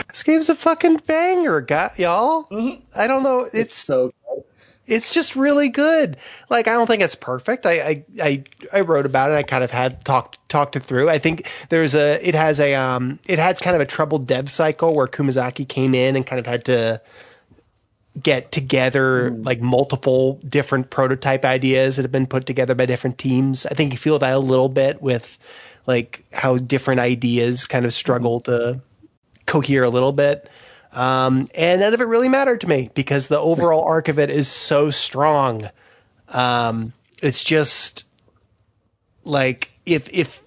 This game's a fucking banger, y'all. Mm-hmm. I don't know. It's so good. It's just really good. Like, I don't think it's perfect. I wrote about it. I kind of had talked it through. I think it had kind of a troubled dev cycle where Kumazaki came in and kind of had to get together like multiple different prototype ideas that have been put together by different teams. I think you feel that a little bit with like how different ideas kind of struggle to cohere a little bit. And none of it really mattered to me because the overall arc of it is so strong. It's just like if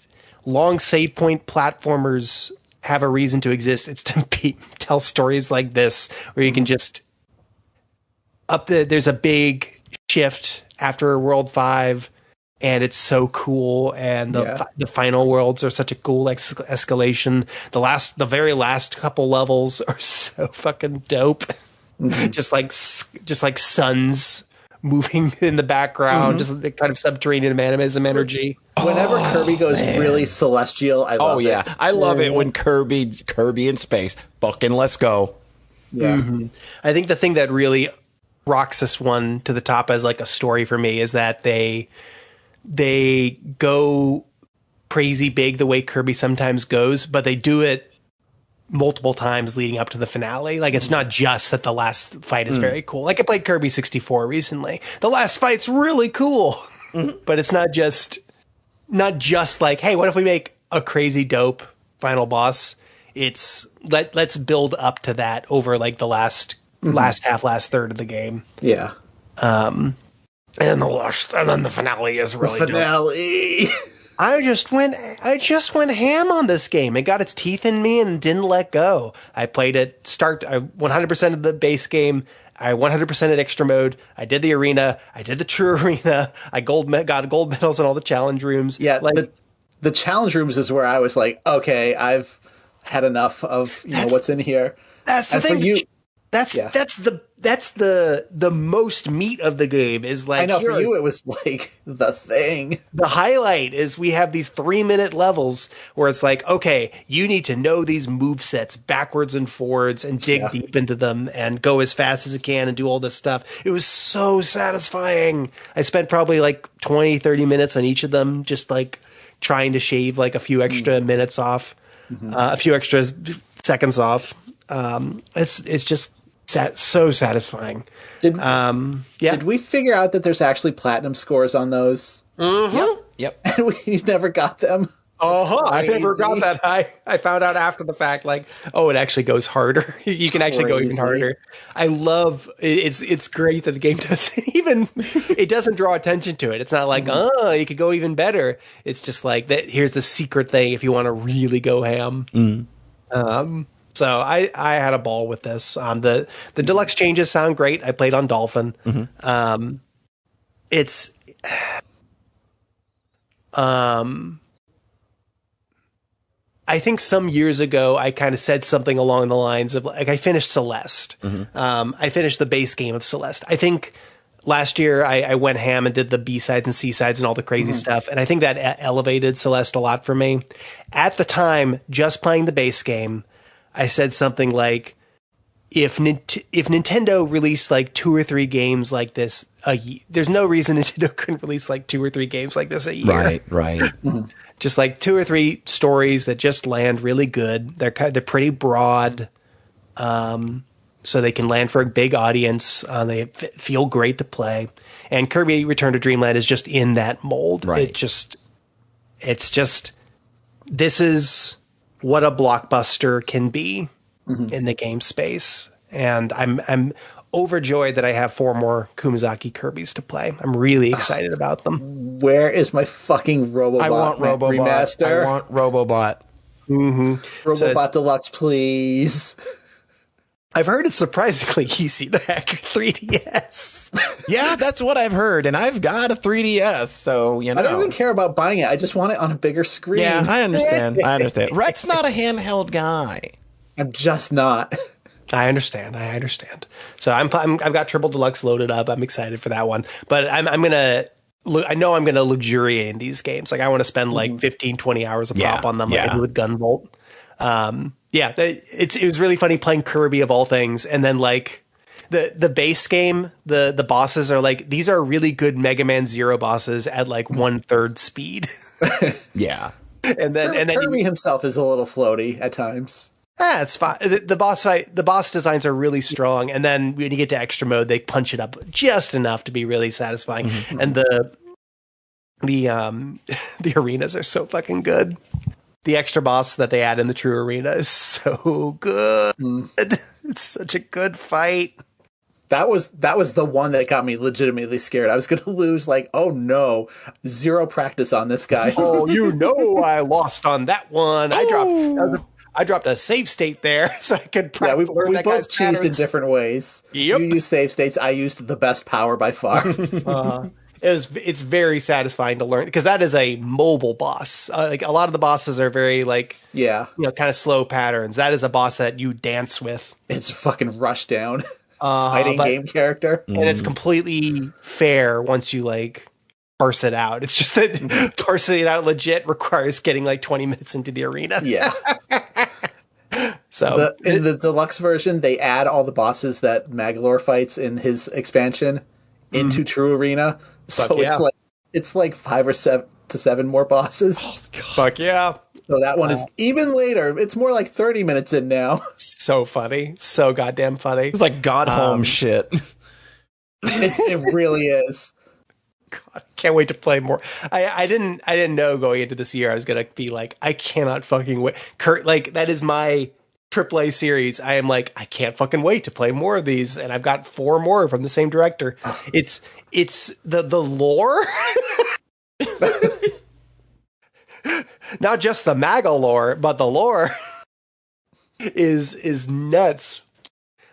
long save point platformers have a reason to exist, it's to tell stories like this where you can just there's a big shift after World 5 and it's so cool, and the final worlds are such a cool escalation. The very last couple levels are so fucking dope. Mm-hmm. just like suns moving in the background, just the kind of subterranean animism energy. Whenever Kirby goes really celestial, I love it. I love it when Kirby in space. Fucking let's go. Yeah. Mm-hmm. I think the thing that really rocks this one to the top as like a story for me is that they go crazy big the way Kirby sometimes goes, but they do it multiple times leading up to the finale. Like, it's not just that the last fight is very cool. Like, I played Kirby 64 recently. The last fight's really cool, but it's not just like, hey, what if we make a crazy dope final boss? It's let's build up to that over like the last third of the game. Yeah. And then the finale is really dope. I just went ham on this game. It got its teeth in me and didn't let go. I played it I 100% of the base game. I 100%ed extra mode. I did the arena. I did the true arena. I got gold medals in all the challenge rooms. Yeah, like the challenge rooms is where I was like, okay, I've had enough of what's in here. That's the thing. That's the most meat of the game is like, I know for you it was like the thing. The highlight is we have these 3-minute levels where it's like, okay, you need to know these move sets backwards and forwards and dig deep into them and go as fast as you can and do all this stuff. It was so satisfying. I spent probably like 20, 30 minutes on each of them, just like trying to shave like a few extra minutes off, a few extra seconds off. It's just so satisfying. Did we figure out that there's actually platinum scores on those? Mm-hmm. Yep. And we never got them. I never got that high. I found out after the fact, like, it actually goes harder. You can actually go even harder. I love it's great that the game doesn't draw attention to it. It's not like, you could go even better. It's just like that. Here's the secret thing if you want to really go ham. So I had a ball with this. The deluxe changes sound great. I played on Dolphin. It's I think some years ago I kind of said something along the lines of like I finished Celeste. I finished the base game of Celeste. I think last year I went ham and did the B-sides and C-sides and all the crazy stuff. And I think that elevated Celeste a lot for me. At the time, just playing the base game, I said something like, if Nintendo released like 2 or 3 games like this a year, there's no reason Nintendo couldn't release like 2 or 3 games like this a year. Right. Just like 2 or 3 stories that just land really good. They're pretty broad, so they can land for a big audience. They feel great to play. And Kirby Return to Dreamland is just in that mold. Right. It's just this is what a blockbuster can be in the game space. And I'm overjoyed that I have 4 more Kumazaki Kirbys to play. I'm really excited about them. Where is my fucking Robobot I want Robobot remaster? I want Robobot. Robobot Deluxe, please. I've heard it's surprisingly easy to hack your 3DS. Yeah, that's what I've heard, and I've got a 3DS, so you know. I don't even care about buying it. I just want it on a bigger screen. Yeah, I understand. Rhett's not a handheld guy. I'm just not. I understand. So I've got Triple Deluxe loaded up. I'm excited for that one, but I know I'm gonna luxuriate in these games. Like I want to spend like 15, 20 hours a pop on them, like I do with Gunvolt. It was really funny playing Kirby of all things, and then like the base game, the bosses are like, these are really good Mega Man Zero bosses at like 1/3 speed. And then Kirby himself is a little floaty at times. It's fine. The boss designs are really strong, and then when you get to extra mode, they punch it up just enough to be really satisfying. And the arenas are so fucking good. The extra boss that they add in the true arena is so good. It's such a good fight. That was the one that got me legitimately scared. I was going to lose, like, oh no, 0 practice on this guy. I lost on that one. I dropped a save state there so I could practice. Yeah, we both cheesed in different ways. Yep. You used save states. I used the best power by far. It's very satisfying to learn because that is a mobile boss. Like a lot of the bosses are very like, kind of slow patterns. That is a boss that you dance with. It's fucking rush down. Fighting game character. And it's completely fair once you like parse it out. It's just that parsing it out legit requires getting like 20 minutes into the arena. Yeah. So in the deluxe version, they add all the bosses that Magalore fights in his expansion into True Arena. So it's like 5 or 7 more bosses. Oh, fuck yeah. So that one is even later. It's more like 30 minutes in now. So funny. So goddamn funny. It's like Gone Home shit. It really is. God, can't wait to play more. I didn't know going into this year I was gonna be like, I cannot fucking wait. Kurt, like that is my AAA series. I am like, I can't fucking wait to play more of these, and I've got 4 more from the same director. It's the lore. Not just the MAGA lore, but the lore is nuts.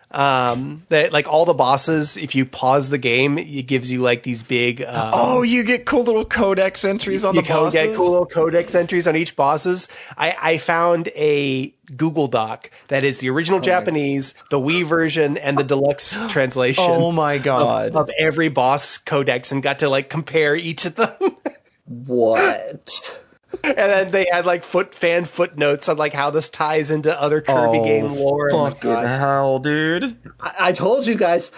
That like all the bosses, if you pause the game, it gives you like these big. You get cool little codex entries on the bosses. You get cool little codex entries on each bosses. I found a Google Doc that is the original Japanese, the Wii version, and the deluxe translation. Oh my god! Of every boss codex, and got to like compare each of them. What? And then they had like fan footnotes on like how this ties into other Kirby game lore. Fucking hell, dude! I told you guys.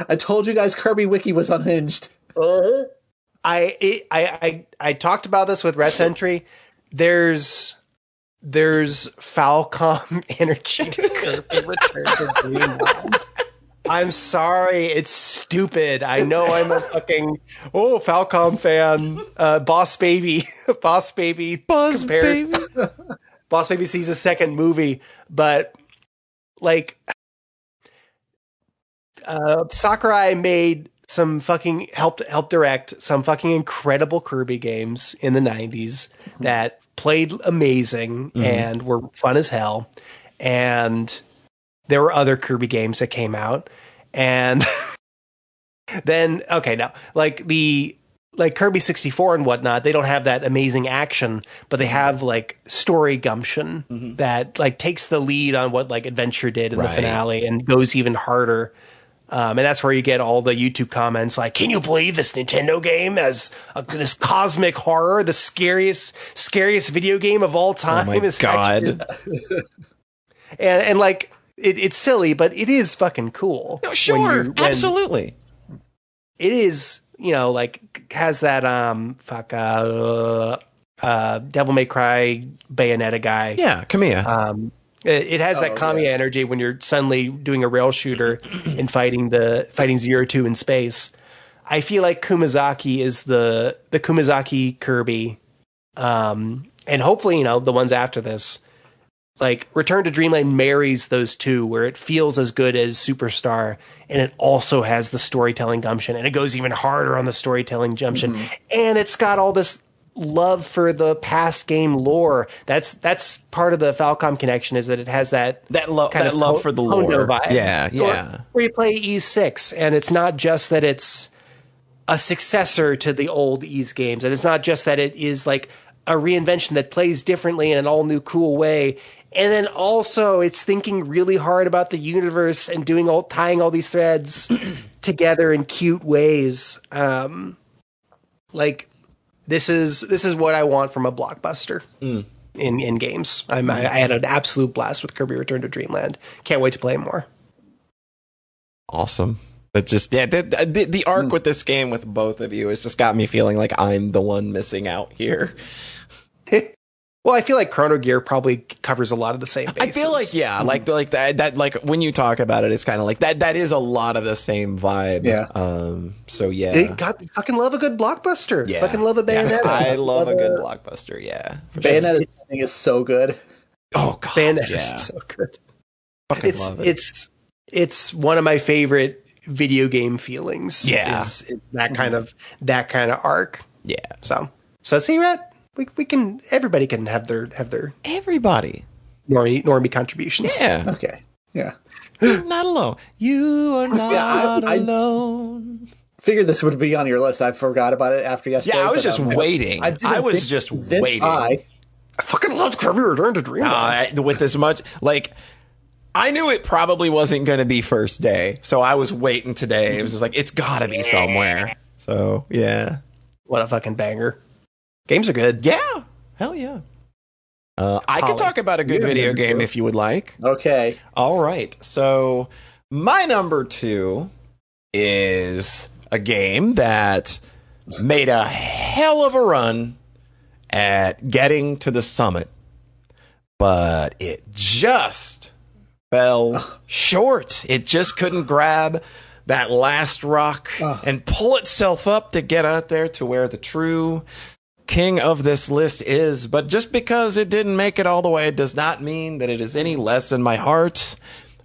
Kirby Wiki was unhinged. I talked about this with Ret Sentry. There's Falcom energy to Kirby Return to Dreamland. I'm sorry, it's stupid. I know I'm a fucking Falcom fan. Boss Baby compares. Boss Baby sees a second movie, but like Sakurai made some fucking helped direct some fucking incredible Kirby games in the 90s that played amazing and were fun as hell. And there were other Kirby games that came out, and then like Kirby 64 and whatnot, they don't have that amazing action, but they have like story gumption that like takes the lead on what like Adventure did in the finale and goes even harder. And that's where you get all the YouTube comments like, "Can you believe this Nintendo game has this cosmic horror, the scariest video game of all time?" Oh my god! and like. It's silly, but it is fucking cool. No, sure, absolutely. It is, like has that Devil May Cry Bayonetta guy. Yeah, Kamiya. It has that Kamiya energy when you're suddenly doing a rail shooter and fighting 0-2 in space. I feel like Kumazaki is the Kumazaki Kirby, and hopefully the ones after this. Like Return to Dreamland marries those two where it feels as good as Superstar and it also has the storytelling gumption and it goes even harder on the storytelling gumption. And it's got all this love for the past game lore. That's part of the Falcom connection is that it has that love for the lore vibe. Yeah. Where you play Ys 6 and it's not just that it's a successor to the old Ys games and it's not just that it is like a reinvention that plays differently in an all new cool way. And then also it's thinking really hard about the universe and tying all these threads together in cute ways. Like this is what I want from a blockbuster in games. I had an absolute blast with Kirby Return to Dreamland. Can't wait to play more. Awesome. But just the arc with this game with both of you has just got me feeling like I'm the one missing out here. Well, I feel like Chrono Gear probably covers a lot of the same bases. I feel like, like that, like when you talk about it, it's kind of like that is a lot of the same vibe. Yeah. So yeah. Fucking love a good blockbuster. Yeah. Fucking love a Bayonetta. Yeah. I love a good blockbuster. Yeah. Bayonetta is so good. Oh god. Bayonetta is so good. Fucking love it. It's one of my favorite video game feelings. Yeah. It's that kind of arc. Yeah. So see, Rat? We can. Everybody can have their everybody normie contributions. Yeah. Okay. Yeah. You're not alone. You are not alone. Figured this would be on your list. I forgot about it after yesterday. Yeah, I was just waiting. I was just waiting. I fucking love Kirby Return to Dreamland. With as much like. I knew it probably wasn't going to be first day, so I was waiting today. It was just like, it's got to be somewhere. So, yeah. What a fucking banger. Games are good. Yeah. Hell yeah. I could talk about a good video game if you would like. Okay. All right. So, my number 2 is a game that made a hell of a run at getting to the summit, but it just fell short. It just couldn't grab that last rock and pull itself up to get out there to where the true king of this list is. But just because it didn't make it all the way, it does not mean that it is any less in my heart.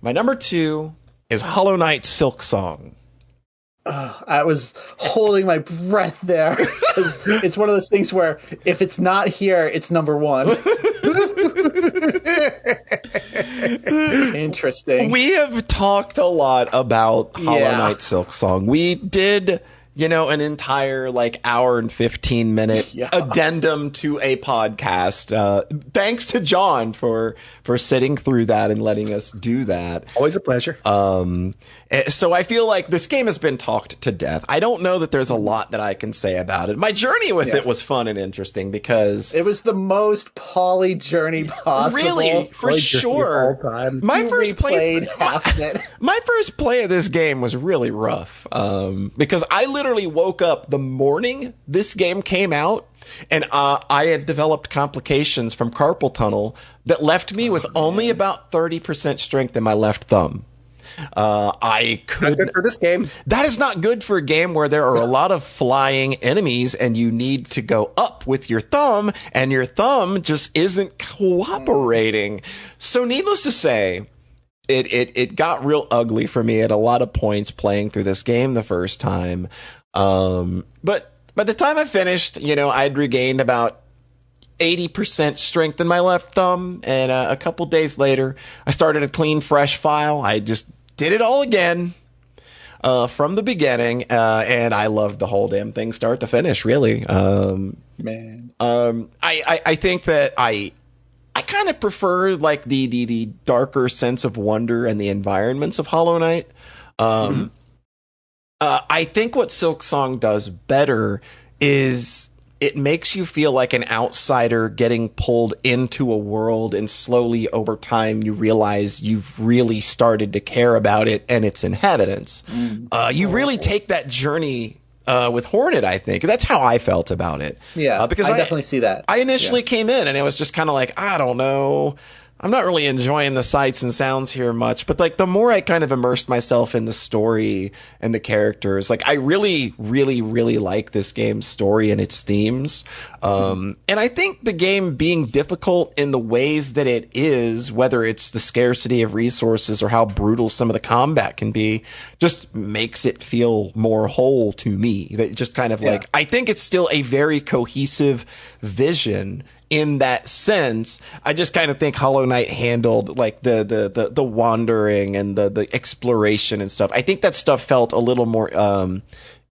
My number 2 is Hollow Knight Silk Song. I was holding my breath there because it's one of those things where if it's not here, it's number 1. Interesting. We have talked a lot about Hollow Knight Silksong. We did, an entire hour and 15-minute addendum to a podcast. Thanks to John for sitting through that and letting us do that. Always a pleasure. So I feel like this game has been talked to death. I don't know that there's a lot that I can say about it. My journey with it was fun and interesting because it was the most poly journey possible. Really, for sure. My first play of this game was really rough because I literally woke up the morning this game came out. And I had developed complications from carpal tunnel that left me with only about 30% strength in my left thumb. I could not good for this game. That is not good for a game where there are a lot of flying enemies and you need to go up with your thumb and your thumb just isn't cooperating. So needless to say, it got real ugly for me at a lot of points playing through this game the first time. But by the time I finished, I'd regained about 80% strength in my left thumb. And a couple days later, I started a clean, fresh file. I just did it all again from the beginning. And I loved the whole damn thing start to finish, really. Man. I think that I kind of prefer the darker sense of wonder and the environments of Hollow Knight. I think what Silksong does better is it makes you feel like an outsider getting pulled into a world, and slowly over time you realize you've really started to care about it and its inhabitants. You really take that journey with Hornet, I think. That's how I felt about it. Yeah, because I definitely see that. I initially came in and it was just kind of like, I don't know. I'm not really enjoying the sights and sounds here much, but the more I kind of immersed myself in the story and the characters, I really, really, really like this game's story and its themes. And I think the game being difficult in the ways that it is, whether it's the scarcity of resources or how brutal some of the combat can be, just makes it feel more whole to me. That just kind of I think it's still a very cohesive vision in that sense. I just kind of think Hollow Knight handled the wandering and the exploration and stuff. I think that stuff felt a little more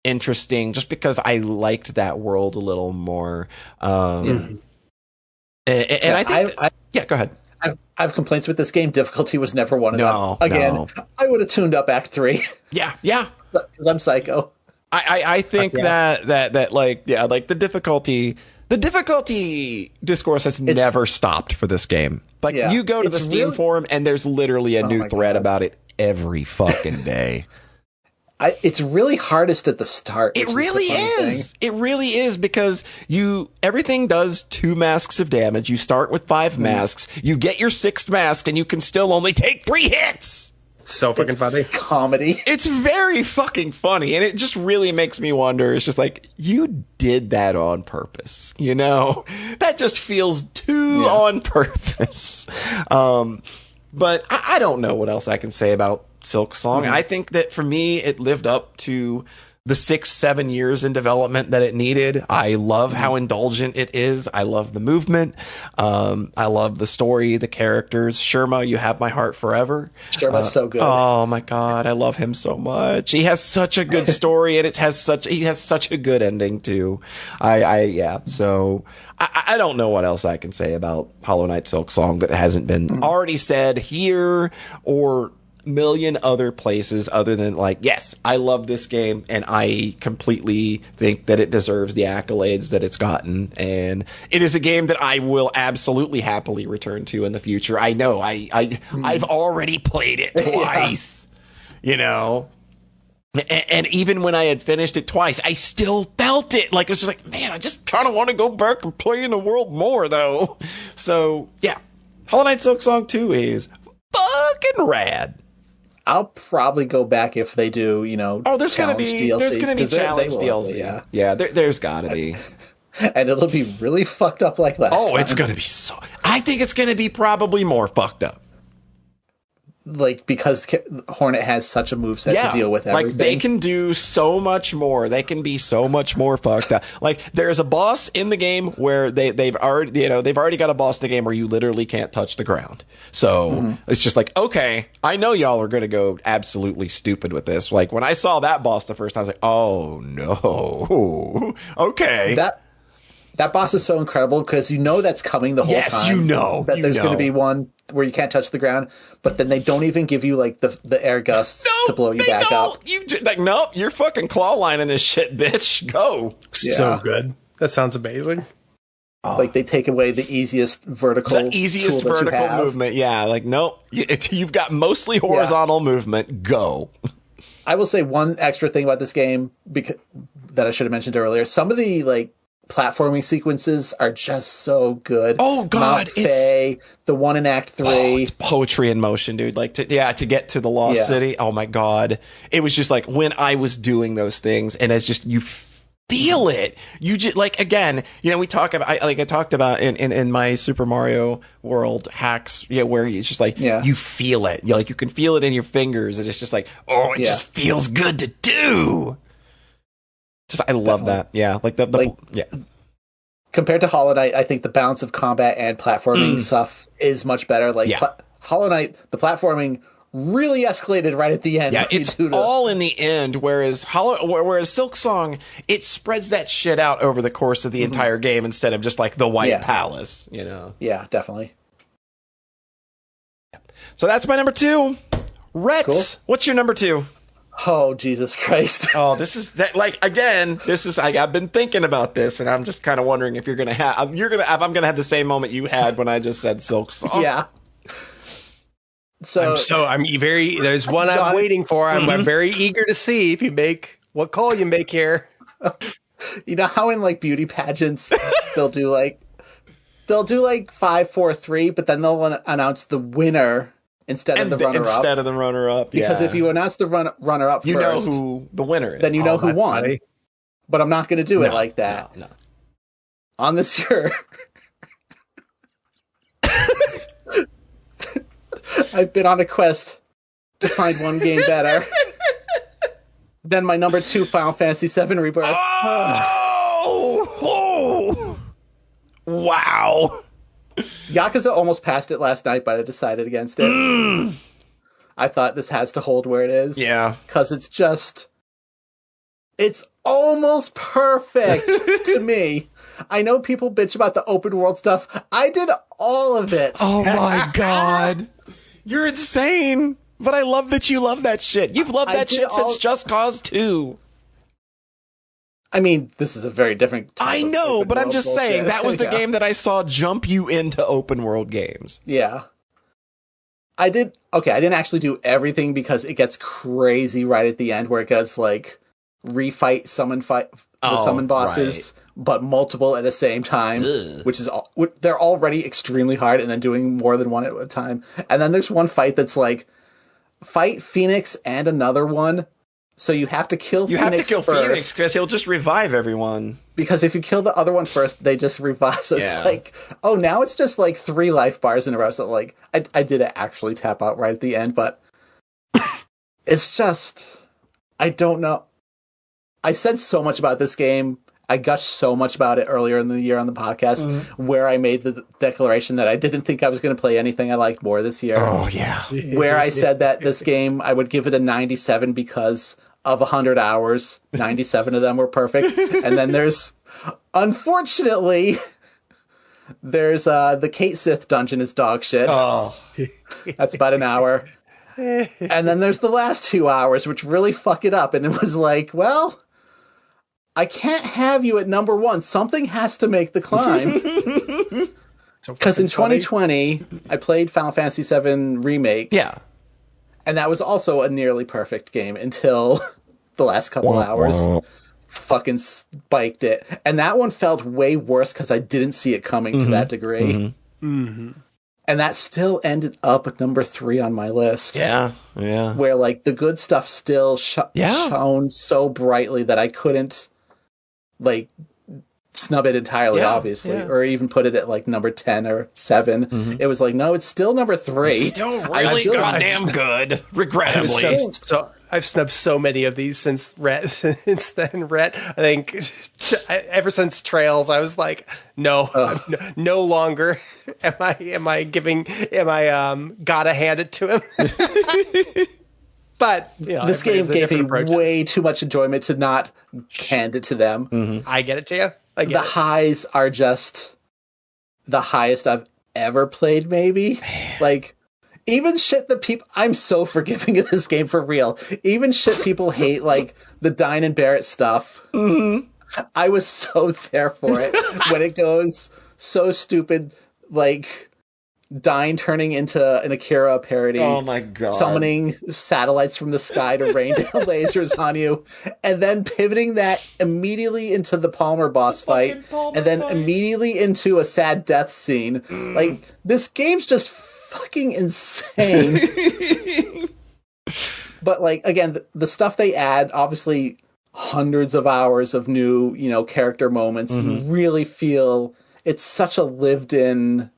interesting just because I liked that world a little more. And I think go ahead. I have complaints with this game. Difficulty was never one of them. Again, I would have tuned up Act 3. Yeah. Because I'm psycho. I think that the difficulty. The difficulty discourse has never stopped for this game. You go to the Steam forum and there's literally a new thread about it every fucking day. It's really hardest at the start. It really is. It really is because everything does 2 masks of damage. You start with 5 masks. You get your 6th mask and you can still only take 3 hits. So fucking funny. Comedy. It's very fucking funny, and it just really makes me wonder. It's just you did that on purpose, That just feels too on purpose. But I don't know what else I can say about Silksong. I think that for me, it lived up to the 6-7 years in development that it needed. I love how indulgent it is. I love the movement. I love the story, the characters. Sherma, you have my heart forever. Sherma's so good. Oh my God. I love him so much. He has such a good story and he has such a good ending too. So I don't know what else I can say about Hollow Knight Silksong that hasn't been already said here or million other places other than yes, I love this game and I completely think that it deserves the accolades that it's gotten, and it is a game that I will absolutely happily return to in the future. I know I've already played it twice, and even when I had finished it twice, I still felt it. It was just man, I just kind of want to go back and play in the world more though. So yeah, Hollow Knight Silksong 2 is fucking rad. I'll probably go back if they do, there's gonna be challenge DLC. Yeah, there's gotta be. And it'll be really fucked up like last time. It's gonna be I think it's gonna be probably more fucked up. like, because Hornet has such a moveset to deal with everything. Like, they can do so much more. They can be so much more fucked up. Like, there's a boss in the game where they've already got a boss in the game where you literally can't touch the ground. So it's just like, okay, I know y'all are going to go absolutely stupid with this. Like, when I saw that boss the first time, I was like, oh no, okay. That boss is so incredible because you know that's coming the whole time. Yes, you know. That there's going to be one where you can't touch the ground, but then they don't even give you, like, the air gusts to blow you back up. Nope, you're fucking claw lining this shit, bitch. Go. Yeah. So good. That sounds amazing. Like, they take away the easiest vertical movement. Yeah, like, nope. You've got mostly horizontal movement. Go. I will say one extra thing about this game that I should have mentioned earlier. Some of the, like, platforming sequences are just so good. Oh God, the one in Act 3. It's poetry in motion, dude. Like, to get to the Lost City. Oh my God, it was just like when I was doing those things, and it's just you feel it. You just like, again, we talk about I talked about in my Super Mario World hacks, where it's just like you feel it. You can feel it in your fingers, and it's just like, it just feels good to do. I love that. Yeah. Like compared to Hollow Knight, I think the balance of combat and platforming stuff is much better. Like Hollow Knight, the platforming really escalated right at the end. Yeah, it's all in the end, whereas Silksong, it spreads that shit out over the course of the entire game instead of just like the White Palace, Yeah, definitely. So that's my number 2. Rhett, cool. What's your number 2? Oh, Jesus Christ. Oh, this is that, like, again, this is like, I've been thinking about this, and I'm just kind of wondering if I'm going to have the same moment you had when I just said Silksong. Yeah. There's one I'm waiting for. I'm very eager to see if you make what call you make here. You know how in, like, beauty pageants, they'll do like 5, 4, 3, but then they'll announce the winner instead of the runner-up. Because if you announce the runner-up you first, know who the winner is. Then you know who won. Funny. But I'm not going to do it like that. No. On this year, I've been on a quest to find one game better than my number 2 Final Fantasy VII Rebirth. Oh! Wow. Yakuza almost passed it last night, but I decided against it. I thought this has to hold where it is. Yeah. Because it's almost perfect to me. I know people bitch about the open world stuff. I did all of it. Oh my God. You're insane. But I love that you love that shit. You've loved that shit since Just Cause 2. I mean, this is a very different type I know, but I'm just saying, that was the Yeah. game that I saw jump you into open world games. Yeah. I didn't actually do everything because it gets crazy right at the end where it goes, like, refight summon bosses, but multiple at the same time, which is they're already extremely hard, and then doing more than one at a time. And then there's one fight that's like, fight Phoenix and another one. So you have to kill Phoenix first. Because he'll just revive everyone. Because if you kill the other one first, they just revive. So it's like, oh, now it's just like 3 life bars in a row. So like, I did actually tap out right at the end, but it's just, I don't know. I said so much about this game. I gushed so much about it earlier in the year on the podcast, where I made the declaration that I didn't think I was going to play anything I liked more this year. Oh, yeah. Where I said that this game, I would give it a 97 because of 100 hours. 97 of them were perfect. And then unfortunately, there's the Kate Sith dungeon is dog shit. Oh. That's about an hour. And then there's the last 2 hours, which really fuck it up. And it was like, well, I can't have you at number 1. Something has to make the climb. Because in 2020, I played Final Fantasy VII Remake. Yeah. And that was also a nearly perfect game until the last couple hours. Fucking spiked it. And that one felt way worse because I didn't see it coming to that degree. And that still ended up at number 3 on my list. Yeah. Where, like, the good stuff still shone so brightly that I couldn't, like, snub it entirely, obviously, or even put it at like number 10 or 7. It was like, no, it's still number 3. It's still really goddamn good, regrettably. I've snubbed so many of these since then, Rhett. I think ever since Trails, I was like, no, no longer am I gotta hand it to him. But this game gave me way too much enjoyment to not hand it to them. I get it to you. The highs are just the highest I've ever played, maybe. Like, even shit that people... I'm so forgiving of this game, for real. Even shit people hate, like the Dine and Barrett stuff. I was so there for it. When it goes so stupid, like... Dine turning into an Akira parody. Oh my god. Summoning satellites from the sky to rain down lasers on you. And then pivoting that immediately into the Palmer boss fight. And then immediately into a sad death scene. Like, this game's just fucking insane. But, like, again, the stuff they add, obviously hundreds of hours of new, character moments. You really feel it's such a lived-in...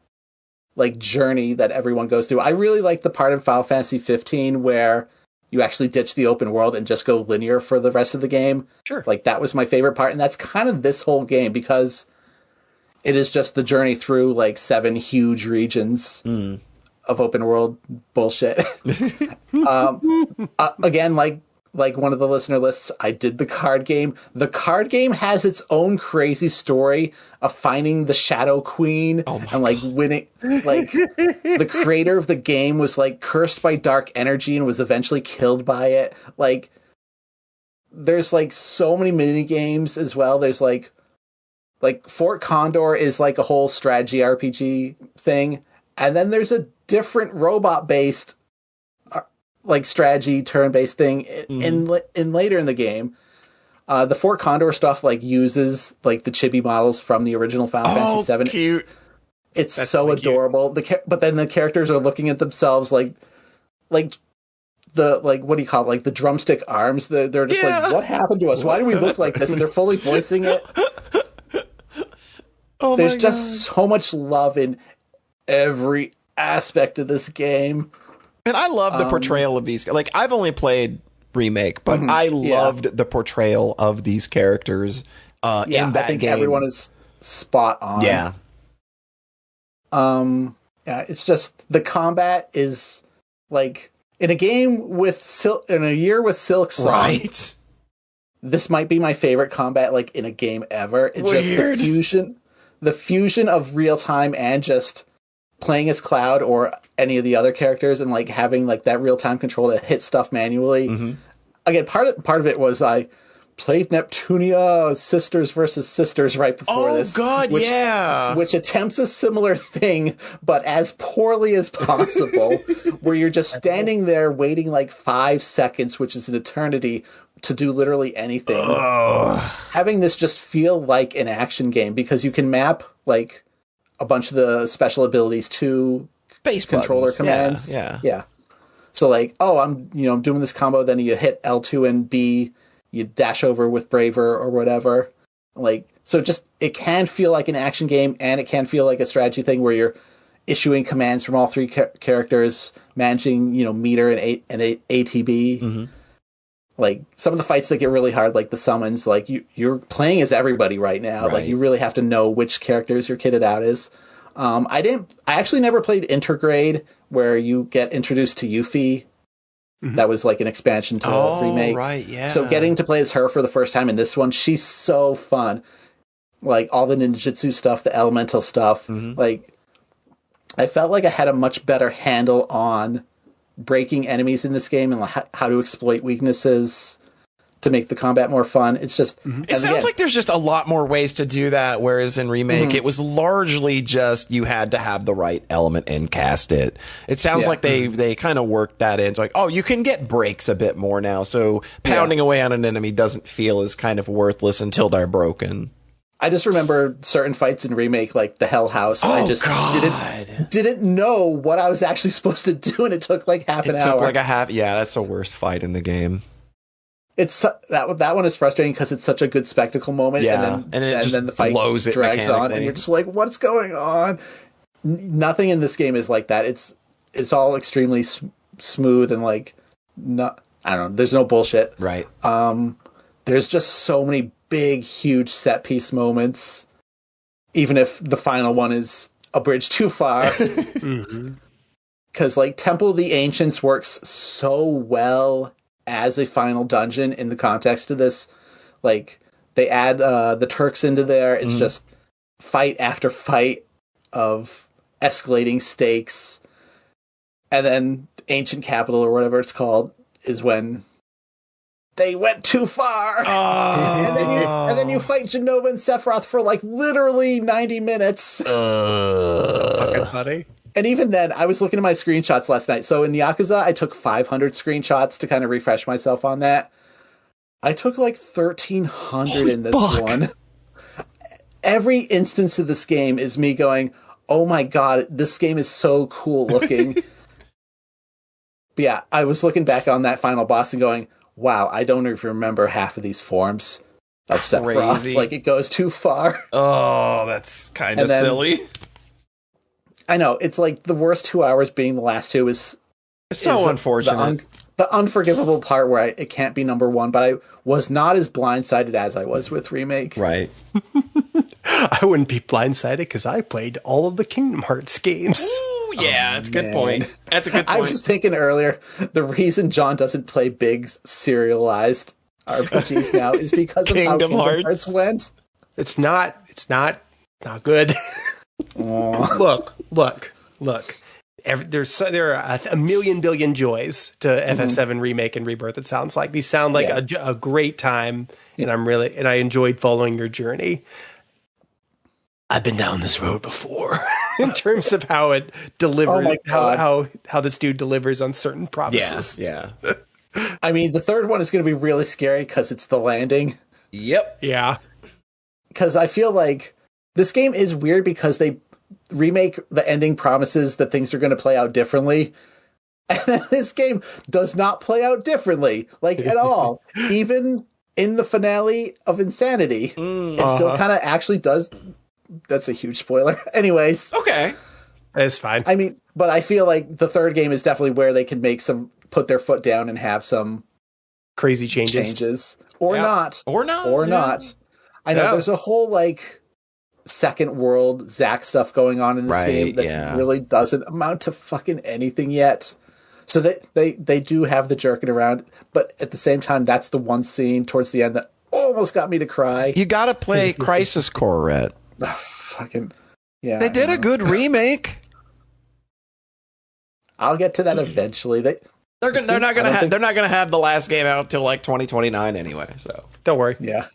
like journey that everyone goes through. I really like the part in Final Fantasy 15 where you actually ditch the open world and just go linear for the rest of the game. Sure. Like, that was my favorite part, and that's kind of this whole game, because it is just the journey through like 7 huge regions of open world bullshit. Again, like one of the listener lists, I did the card game. The card game has its own crazy story of finding the Shadow Queen and like winning. Like, the creator of the game was like cursed by dark energy and was eventually killed by it. Like, there's like so many mini games as well. There's like Fort Condor is like a whole strategy RPG thing, and then there's a different robot based like strategy turn-based thing in later in the game. The Fort Condor stuff like uses like the chibi models from the original Final Fantasy 7. Cute. That's so really adorable. But then the characters are looking at themselves like the what do you call it? Like the drumstick arms. They're just like, what happened to us? Why do we look like this? And they're fully voicing it. There's just so much love in every aspect of this game. And I love the portrayal of these. Like, I've only played Remake, but I loved the portrayal of these characters in that game. I think everyone is spot on. Yeah. It's just the combat is like in a game with in a year with Silk Song. Right. This might be my favorite combat like in a game ever. It's just the fusion of real time and just playing as Cloud or any of the other characters and like having like that real time control to hit stuff manually. Again, part of it was I played Neptunia Sisters versus Sisters right before this. Oh god, which attempts a similar thing, but as poorly as possible, where you're just standing there waiting like 5 seconds, which is an eternity, to do literally anything. Having this just feel like an action game, because you can map like a bunch of the special abilities to base controller commands. Yeah. So like, I'm doing this combo, then you hit L2 and B, you dash over with Braver or whatever. Like, so just, it can feel like an action game, and it can feel like a strategy thing where you're issuing commands from all 3 characters, managing, meter and ATB. Like, some of the fights that get really hard, like the summons, like you're playing as everybody right now. Right. Like, you really have to know which characters you're kitted out as. I actually never played Intergrade, where you get introduced to Yuffie. That was like an expansion to Remake. Right, yeah. So getting to play as her for the first time in this one, she's so fun. Like, all the ninjutsu stuff, the elemental stuff. Like, I felt like I had a much better handle on breaking enemies in this game and how to exploit weaknesses to make the combat more fun. It's just... It sounds like there's just a lot more ways to do that, whereas in Remake, it was largely just you had to have the right element and cast it. It sounds like they kind of worked that in. It's like, you can get breaks a bit more now, so pounding away on an enemy doesn't feel as kind of worthless until they're broken. I just remember certain fights in Remake, like the Hell House. I just didn't know what I was actually supposed to do, and it took like half an hour. Yeah, that's the worst fight in the game. it's that one is frustrating because it's such a good spectacle moment, and then the fight blows it drags on, and mechanically. you're just like, what's going on? Nothing in this game is like that. It's all extremely smooth and like not. I don't know. There's no bullshit. Right. There's just so many big, huge set piece moments. Even if the final one is a bridge too far. Because like Temple of the Ancients works so well as a final dungeon in the context of this. Like they add the Turks into there. It's just fight after fight of escalating stakes. And then Ancient Capital or whatever it's called is when they went too far. And then you fight Genova and Sephiroth for like literally 90 minutes. So fucking funny. And even then, I was looking at my screenshots last night. So in Yakuza, I took 500 screenshots to kind of refresh myself on that. I took like 1,300 in this one. Every instance of this game is me going, oh my god, this game is so cool looking. But yeah, I was looking back on that final boss and going, wow, I don't even remember half of these forms of Sephiroth. Like, it goes too far. Oh, that's kind of silly. I know, it's like the worst 2 hours being the last two is so unfortunate. The unforgivable part where it can't be number one, but I was not as blindsided as I was with Remake. Right. I wouldn't be blindsided because I played all of the Kingdom Hearts games. Ooh, yeah, that's a good point. That's a good point. I was just thinking earlier, the reason John doesn't play big serialized RPGs now is because of how Kingdom Hearts went. It's not good. Look. There are a million billion joys to FF7 Remake and Rebirth. It sounds like these sound like a great time, and I enjoyed following your journey. I've been down this road before in terms of how it delivers, how this dude delivers on certain promises. Yeah. I mean, the third one is going to be really scary because it's the landing. Yep. Yeah. Because I feel like this game is weird because they remake the ending promises that things are going to play out differently. And then this game does not play out differently, like at all. Even in the finale of Insanity, it still kind of actually does. That's a huge spoiler. Anyways. Okay. It's fine. I mean, but I feel like the third game is definitely where they can put their foot down and have some crazy changes. Or not. I know there's a whole like second world Zack stuff going on in this game that really doesn't amount to fucking anything yet. So they do have the jerking around, but at the same time, that's the one scene towards the end that almost got me to cry. You gotta play Crisis Core, Rhett. Fucking yeah. They did a good remake. I'll get to that eventually. They're not gonna have the last game out till like 2029 anyway. So don't worry. Yeah,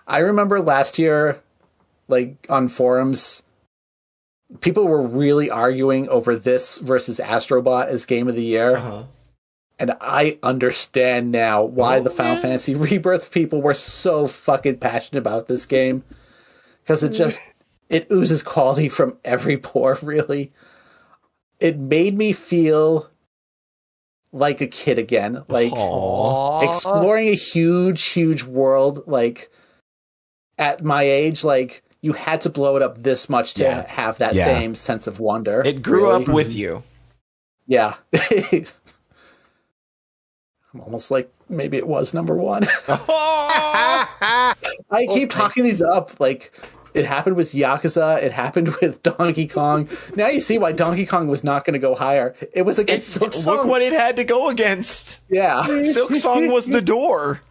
I remember last year, like on forums, people were really arguing over this versus Astrobot as Game of the Year. And I understand now why the Final Fantasy Rebirth people were so fucking passionate about this game. Because it oozes quality from every pore, really. It made me feel like a kid again. Like, exploring a huge, huge world, like, at my age, like, you had to blow it up this much to have that same sense of wonder. It grew up with you. Yeah. I'm almost like, maybe it was number one. I keep talking these up, like, it happened with Yakuza, it happened with Donkey Kong. Now you see why Donkey Kong was not going to go higher. It was against Silk Song. Look what it had to go against. Yeah. Silk Song was the door.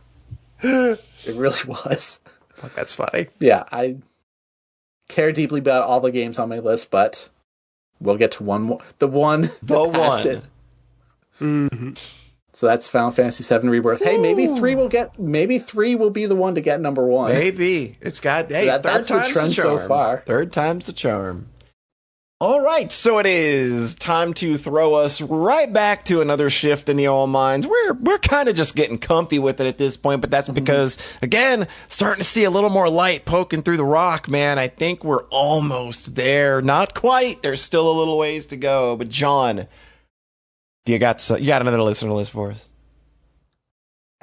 It really was. Fuck, that's funny. Yeah, I care deeply about all the games on my list, but we'll get to one more. The one. It. Mm-hmm. So that's Final Fantasy VII Rebirth. Hey, maybe 3 will be the one to get number one. Maybe. It's got that's the trend so far. Third time's the charm. All right, so it is time to throw us right back to another shift in the old minds. We're kind of just getting comfy with it at this point, but that's because, again, starting to see a little more light poking through the rock, man. I think we're almost there. Not quite. There's still a little ways to go. But John, you got another listener list for us?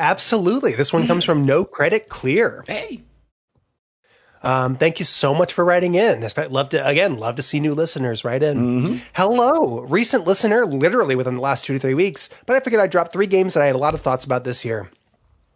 Absolutely. This one comes from No Credit Clear. Hey. Thank you so much for writing in. Love to see new listeners write in. Mm-hmm. Hello, recent listener, literally within the last 2 to 3 weeks, but I figured I'd drop 3 games that I had a lot of thoughts about this year.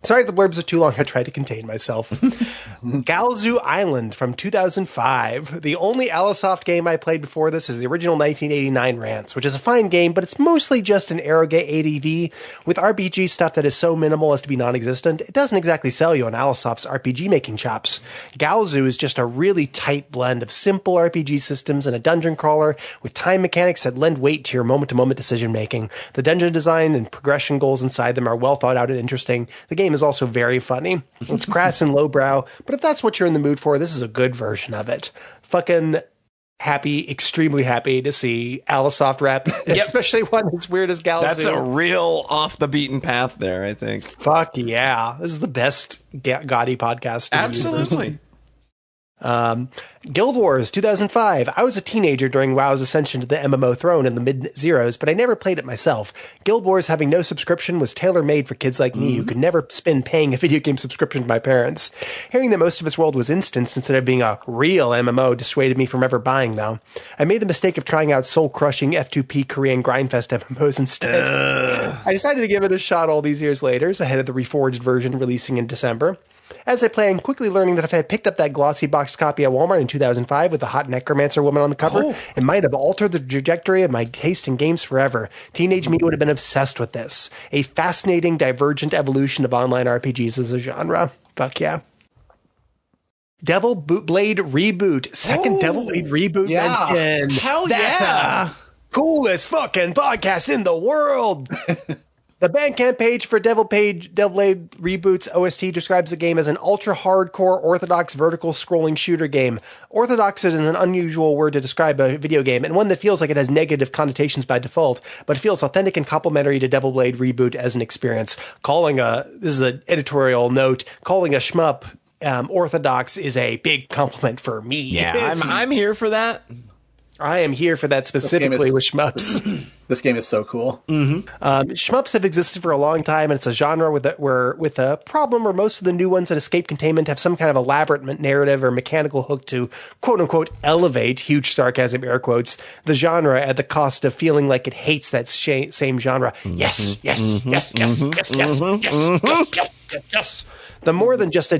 Sorry if the blurbs are too long. I tried to contain myself. Galzu Island from 2005. The only Alisoft game I played before this is the original 1989 Rants, which is a fine game, but it's mostly just an arrogant ADV with RPG stuff that is so minimal as to be non-existent. It doesn't exactly sell you on Alisoft's RPG making chops. Galzu is just a really tight blend of simple RPG systems and a dungeon crawler with time mechanics that lend weight to your moment-to-moment decision making. The dungeon design and progression goals inside them are well thought out and interesting. The game is also very funny. It's crass and lowbrow, but if that's what you're in the mood for, this is a good version of it. Fucking happy, extremely happy to see Alisoft rep, especially one as weird as Galzu. That's a real off the beaten path there, I think. Fuck yeah. This is the best gaudy podcast. Absolutely. Guild Wars 2005. I was a teenager during WoW's ascension to the MMO throne in the mid-zeros, but I never played it myself. Guild Wars having no subscription was tailor-made for kids like me who could never spend paying a video game subscription to my parents. Hearing that most of its world was instanced instead of being a real MMO dissuaded me from ever buying, though. I made the mistake of trying out soul-crushing F2P Korean Grindfest MMOs instead. I decided to give it a shot all these years later, ahead of the reforged version releasing in December. As I play, I'm quickly learning that if I had picked up that glossy box copy at Walmart in 2005 with the hot necromancer woman on the cover, it might have altered the trajectory of my taste in games forever. Teenage me would have been obsessed with this. A fascinating, divergent evolution of online RPGs as a genre. Fuck yeah. Devil Blade Reboot. Second Devil Blade Reboot mention. Hell That's yeah. the coolest fucking podcast in the world. The Bandcamp page for Devil Blade Reboot's OST describes the game as an ultra-hardcore orthodox vertical scrolling shooter game. Orthodox is an unusual word to describe a video game, and one that feels like it has negative connotations by default, but feels authentic and complementary to Devil Blade Reboot as an experience. This is an editorial note, calling a shmup orthodox is a big compliment for me. Yeah, I'm here for that. I am here for that specifically with shmups. This game is so cool. Shmups have existed for a long time, and it's a genre with a problem where most of the new ones that escape containment have some kind of elaborate narrative or mechanical hook to quote-unquote elevate, huge sarcasm air quotes, the genre at the cost of feeling like it hates that same genre. Yes. The more than just a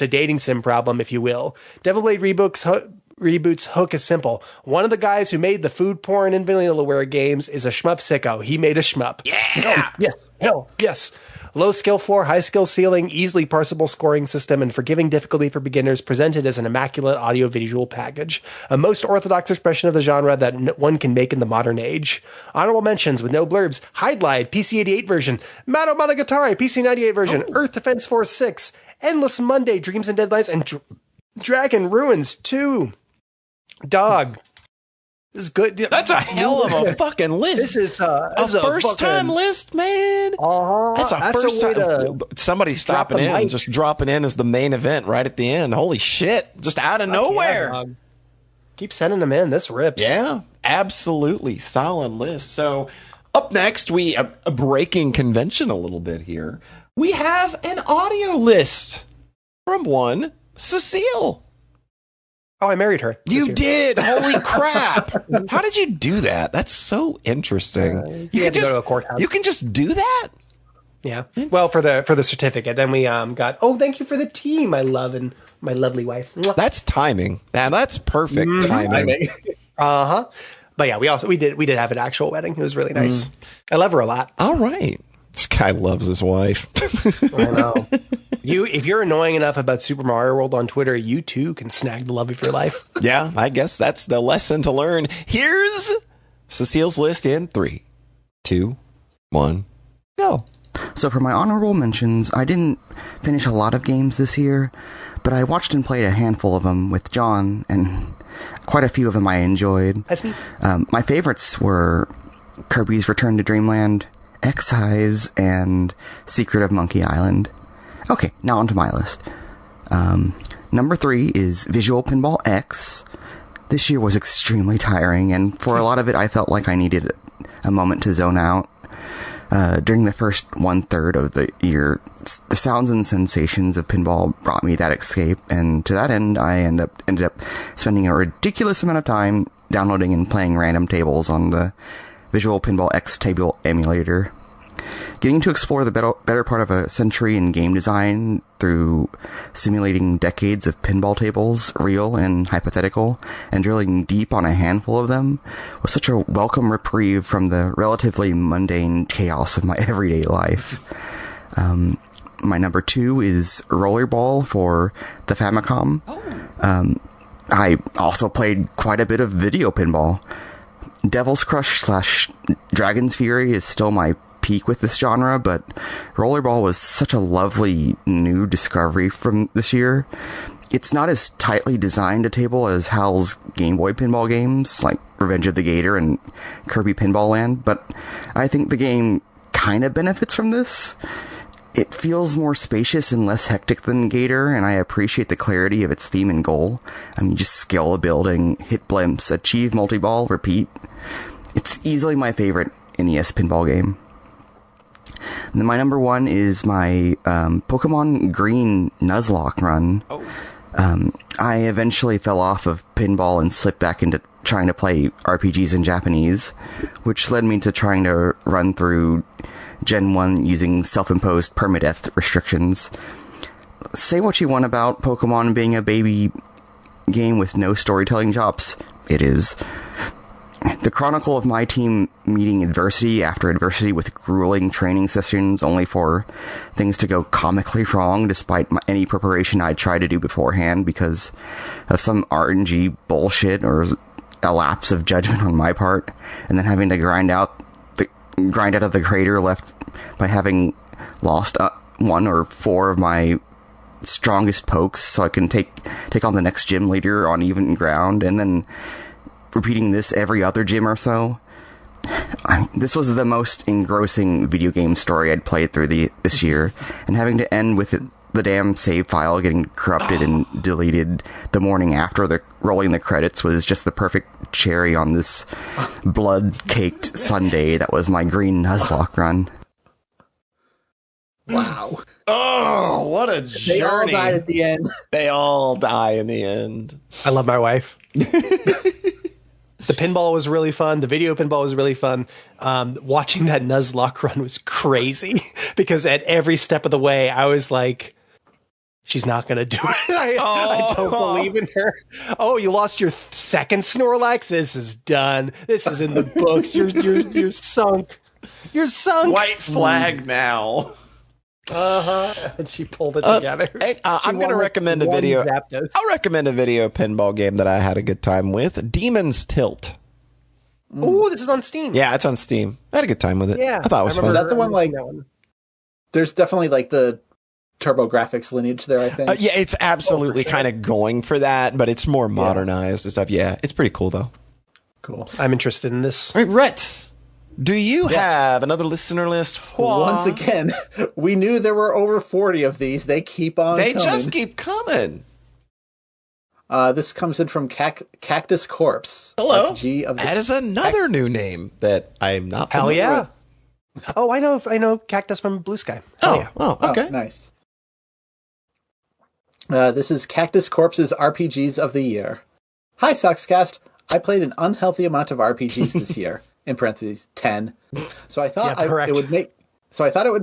dating sim problem, if you will. Devil Blade Reboot's hook is simple. One of the guys who made the food porn and Vanillaware games is a shmup sicko. He made a shmup. Yeah! Hell yes. Low skill floor, high skill ceiling, easily parsable scoring system, and forgiving difficulty for beginners presented as an immaculate audio-visual package. A most orthodox expression of the genre that one can make in the modern age. Honorable mentions with no blurbs. Hydlide, PC-88 version. Mado Monogatari, PC-98 version. Earth Defense Force 6. Endless Monday, Dreams and Deadlines, and Dragon Ruins 2. Dog. This is good. That's a hell of a fucking list. This is a first time list, man. That's a first time. Somebody stopping in and just dropping in as the main event right at the end. Holy shit. Just out of nowhere. Yeah, keep sending them in. This rips. Yeah, absolutely. Solid list. So up next, we breaking convention a little bit here. We have an audio list from one Cecile. Oh, I married her. You did. Holy crap. How did you do that? That's so interesting. You had to go to a courthouse. You can just do that? Yeah. Well, for the certificate. Then we got, thank you for the tea, my love and my lovely wife. That's timing. That's perfect timing. Uh-huh. But yeah, we did have an actual wedding. It was really nice. I love her a lot. All right. This guy loves his wife. I know. If you're annoying enough about Super Mario World on Twitter, you too can snag the love of your life. Yeah, I guess that's the lesson to learn. Here's Cecile's list in 3, 2, 1, go. So for my honorable mentions, I didn't finish a lot of games this year, but I watched and played a handful of them with John, and quite a few of them I enjoyed. That's me. My favorites were Kirby's Return to Dreamland, Excise, and Secret of Monkey Island. Okay, now onto my list. Number 3 is Visual Pinball X. This year was extremely tiring, and for a lot of it, I felt like I needed a moment to zone out. During the first 1/3 of the year, the sounds and sensations of pinball brought me that escape, and to that end, I ended up spending a ridiculous amount of time downloading and playing random tables on the Visual Pinball X table emulator. Getting to explore the better part of a century in game design through simulating decades of pinball tables, real and hypothetical, and drilling deep on a handful of them was such a welcome reprieve from the relatively mundane chaos of my everyday life. My number 2 is Rollerball for the Famicom. I also played quite a bit of video pinball. Devil's Crush / Dragon's Fury is still my peak with this genre, but Rollerball was such a lovely new discovery from this year. It's not as tightly designed a table as HAL's Game Boy pinball games, like Revenge of the Gator and Kirby Pinball Land, but I think the game kind of benefits from this. It feels more spacious and less hectic than Gator, and I appreciate the clarity of its theme and goal. I mean, just scale a building, hit blimps, achieve multi-ball, repeat. It's easily my favorite NES pinball game. And then my number 1 is my Pokemon Green Nuzlocke run. I eventually fell off of pinball and slipped back into trying to play RPGs in Japanese, which led me to trying to run through Gen 1 using self-imposed permadeath restrictions. Say what you want about Pokemon being a baby game with no storytelling chops. It is. The chronicle of my team meeting adversity after adversity with grueling training sessions only for things to go comically wrong despite any preparation I tried to do beforehand because of some RNG bullshit or a lapse of judgment on my part, and then having to grind out of the crater left by having lost 1 or 4 of my strongest pokes so I can take on the next gym leader on even ground, and then repeating this every other gym or so. This was the most engrossing video game story I'd played through this year, and having to end with the damn save file getting corrupted and deleted the morning after rolling the credits was just the perfect cherry on this blood-caked sundae that was my Green Nuzlocke run. Wow. Oh, what a journey. They all died at the end. They all die in the end. I love my wife. The pinball was really fun. The video pinball was really fun. Watching that Nuzlocke run was crazy because at every step of the way, I was like, she's not going to do it. I don't believe in her. Oh, you lost your second Snorlax? This is done. This is in the books. You're sunk. You're sunk. White flag now. And she pulled it together. Hey, I'm going to recommend a video. I'll recommend a video pinball game that I had a good time with. Demon's Tilt. Ooh, this is on Steam. Yeah, it's on Steam. I had a good time with it. Yeah, I thought it was fun. Is that the one there's definitely like the TurboGrafx lineage there, I think. Yeah, it's absolutely kind of going for that, but it's more modernized and stuff. Yeah, it's pretty cool though. Cool. I'm interested in this. All right, Rhett, do you have another listener list? Once again, we knew there were over 40 of these. They keep on coming. They just keep coming. This comes in from Cactus Corpse. Hello. That is another new name that I'm not familiar Hell yeah. with. Oh, I know Cactus from Blue Sky. Yeah. Oh, okay. Oh, nice. This is Cactus Corpse's RPGs of the Year. Hi, Sockscast. I played an unhealthy amount of RPGs this year. In parentheses, 10. So I thought it would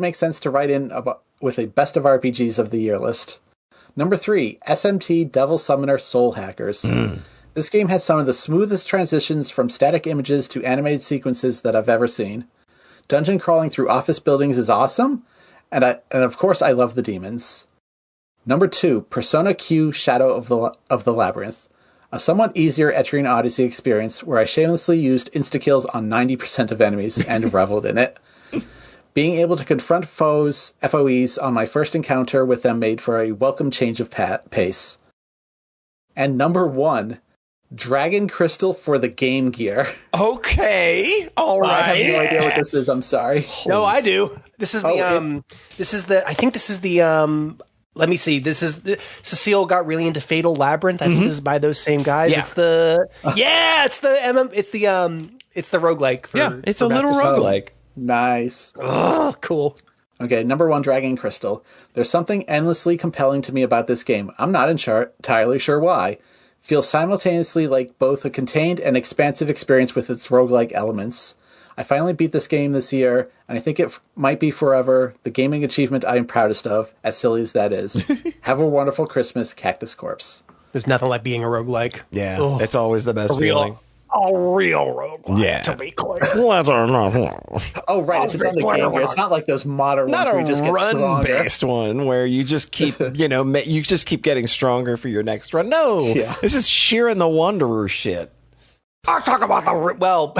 make sense to write in with a best of RPGs of the year list. Number 3, SMT Devil Summoner Soul Hackers. This game has some of the smoothest transitions from static images to animated sequences that I've ever seen. Dungeon crawling through office buildings is awesome, and of course I love the demons. Number 2, Persona Q Shadow of the Labyrinth. A somewhat easier Etrian Odyssey experience where I shamelessly used insta-kills on 90% of enemies and reveled in it. Being able to confront FOEs on my first encounter with them made for a welcome change of pace. And number 1, Dragon Crystal for the Game Gear. Okay, all right. I have no idea what this is. I'm sorry. No, I do. This is the let me see. Cecile got really into Fatal Labyrinth. I think this is by those same guys. Yeah. It's the roguelike. It's a little roguelike. Nice. Oh, cool. Okay, number 1, Dragon Crystal. There's something endlessly compelling to me about this game. I'm not entirely sure why. Feels simultaneously like both a contained and expansive experience with its roguelike elements. I finally beat this game this year, and I think it might be forever the gaming achievement I am proudest of, as silly as that is. Have a wonderful Christmas, Cactus Corpse. There's nothing like being a roguelike. Yeah, it's always the best feeling. A real roguelike, to be clear. Oh, right, if it's on the Game Gear, it's not like those modern ones where you just get stronger. Not a run-based one where you just keep, you just keep getting stronger for your next run. No, this is Sheeran the Wanderer shit. I'll talk about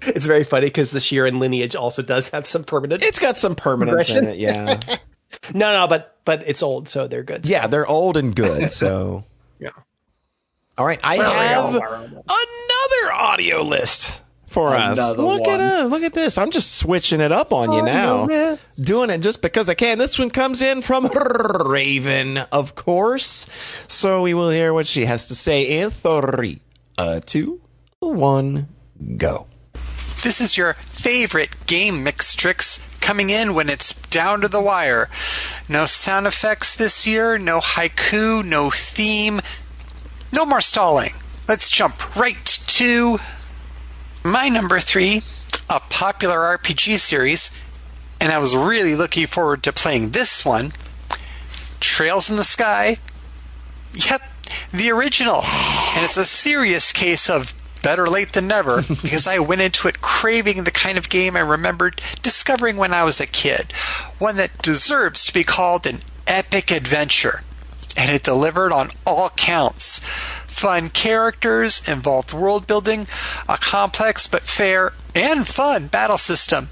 it's very funny because the Sheeran lineage also does have some permanent. It's got some permanence in it, yeah. No, but it's old, so they're good. Yeah, they're old and good, so. Yeah. All right, I have another audio list for us. Look at us. Look at this. I'm just switching it up on you now. Doing it just because I can. This one comes in from Raven, of course. So we will hear what she has to say in 3, 2, 1, go. This is your favorite game mix tricks coming in when it's down to the wire. No sound effects this year, no haiku, no theme, no more stalling. Let's jump right to my number 3, a popular RPG series, and I was really looking forward to playing this one, Trails in the Sky. Yep, the original. And it's a serious case of better late than never, because I went into it craving the kind of game I remembered discovering when I was a kid. One that deserves to be called an epic adventure. And it delivered on all counts. Fun characters, involved world building, a complex but fair and fun battle system.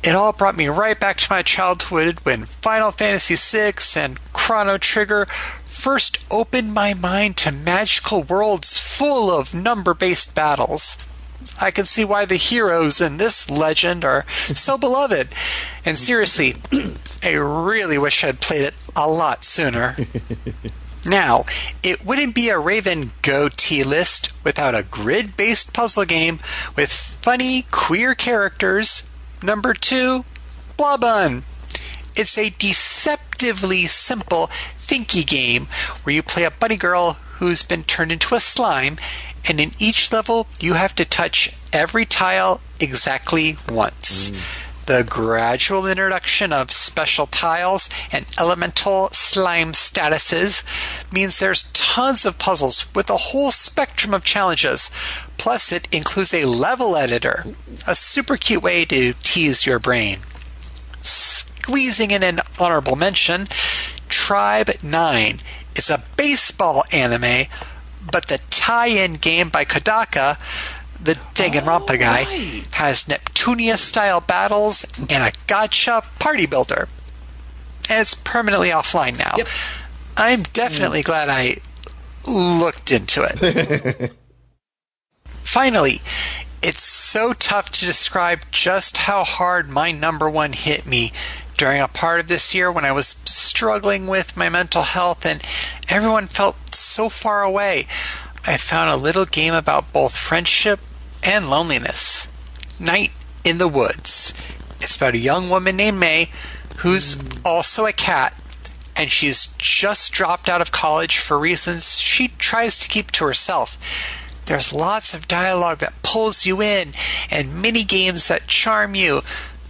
It all brought me right back to my childhood when Final Fantasy VI and Chrono Trigger first opened my mind to magical worlds full of number-based battles. I can see why the heroes in this legend are so beloved. And seriously, I really wish I'd played it a lot sooner. Now, it wouldn't be a Raven go-to list without a grid-based puzzle game with funny, queer characters. Number 2, Blobun. It's a deceptively simple, thinky game where you play a bunny girl who's been turned into a slime, and in each level you have to touch every tile exactly once. The gradual introduction of special tiles and elemental slime statuses means there's tons of puzzles with a whole spectrum of challenges. Plus, it includes a level editor, a super cute way to tease your brain. Squeezing in an honorable mention, Tribe 9. It's a baseball anime, but the tie-in game by Kodaka, the Danganronpa guy, has Neptunia-style battles and a gacha party builder. And it's permanently offline now. Yep. I'm definitely glad I looked into it. Finally, it's so tough to describe just how hard my number 1 hit me during a part of this year when I was struggling with my mental health and everyone felt so far away. I found a little game about both friendship and loneliness. Night in the Woods. It's about a young woman named May who's also a cat, and she's just dropped out of college for reasons she tries to keep to herself. There's lots of dialogue that pulls you in and mini games that charm you,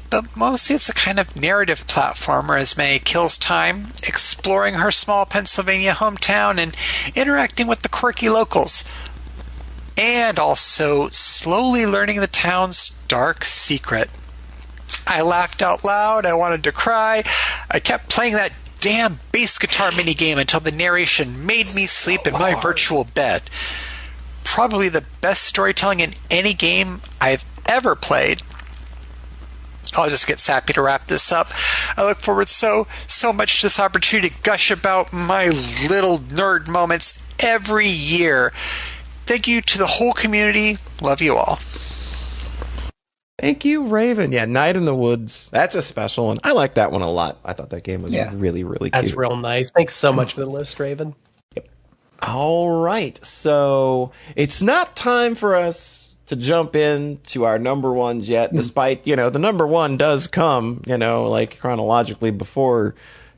but mostly it's a kind of narrative platformer as May kills time exploring her small Pennsylvania hometown and interacting with the quirky locals, and also slowly learning the town's dark secret. I laughed out loud, I wanted to cry, I kept playing that damn bass guitar minigame until the narration made me sleep in my virtual bed. Probably the best storytelling in any game I've ever played. I'll just get sappy to wrap this up. I look forward so much to this opportunity to gush about my little nerd moments every year. Thank you to the whole community. Love you all. Thank you, Raven. Yeah, Night in the Woods. That's a special one. I like that one a lot. I thought that game was really, really cute. That's real nice. Thanks so much for the list, Raven. Yep. All right. So it's not time for us to jump into our number ones yet, despite, the number one does come, like chronologically before,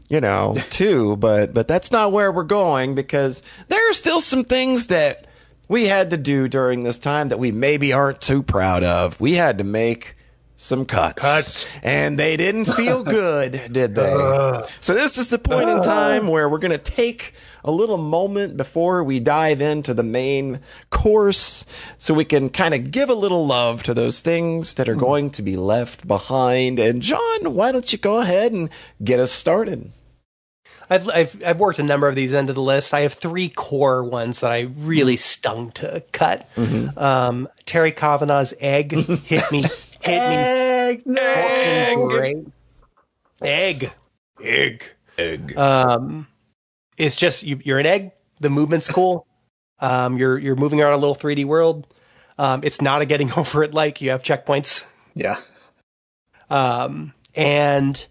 2, but that's not where we're going, because there are still some things that we had to do during this time that we maybe aren't too proud of. We had to make some cuts. And they didn't feel good, did they? So this is the point in time where we're going to take a little moment before we dive into the main course so we can kind of give a little love to those things that are going to be left behind. And John, why don't you go ahead and get us started? I've worked a number of these into the list. I have 3 core ones that I really stung to cut. Terry Kavanagh's Egg hit me. Egg. It's just you're an egg. The movement's cool. You're moving around a little 3D world. It's not a getting over it like you have checkpoints. Yeah. And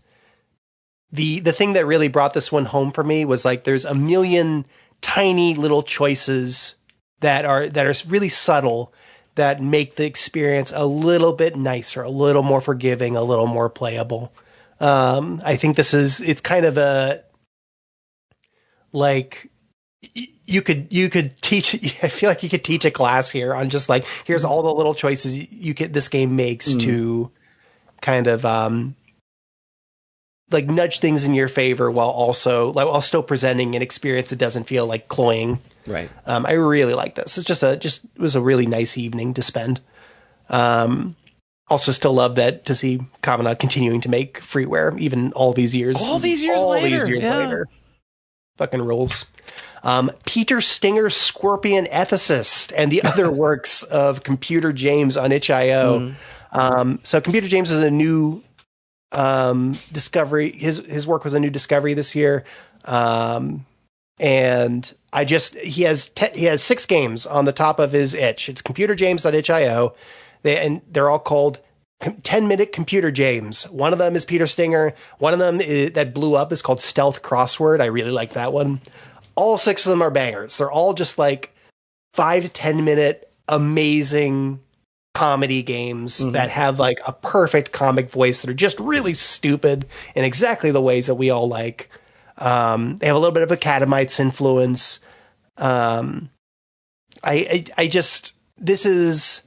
the thing that really brought this one home for me was like there's a million tiny little choices that are really subtle that make the experience a little bit nicer, a little more forgiving, a little more playable. I think it's kind of a, like, you could teach, I feel like you could teach a class here on just like, here's all the little choices this game makes to kind of, like nudge things in your favor while still presenting an experience that doesn't feel like cloying. Right. I really like this. It's it was a really nice evening to spend. Also still love to see Kavanagh continuing to make freeware even all these years. All these years later. Fucking rules. Peter Stinger's Scorpion Ethicist and the other works of Computer James on itch.io. So Computer James is a new discovery. His work was a new discovery this year. And he has 6 games on the top of his itch. It's computerjames.itch.io. They're all called 10-minute Computer James. One of them is Peter Stinger. One of them that blew up is called Stealth Crossword. I really like that one. All 6 of them are bangers. They're all just like 5 to 10 minute amazing comedy games that have like a perfect comic voice that are just really stupid in exactly the ways that we all like. They have a little bit of a Catamites influence. This is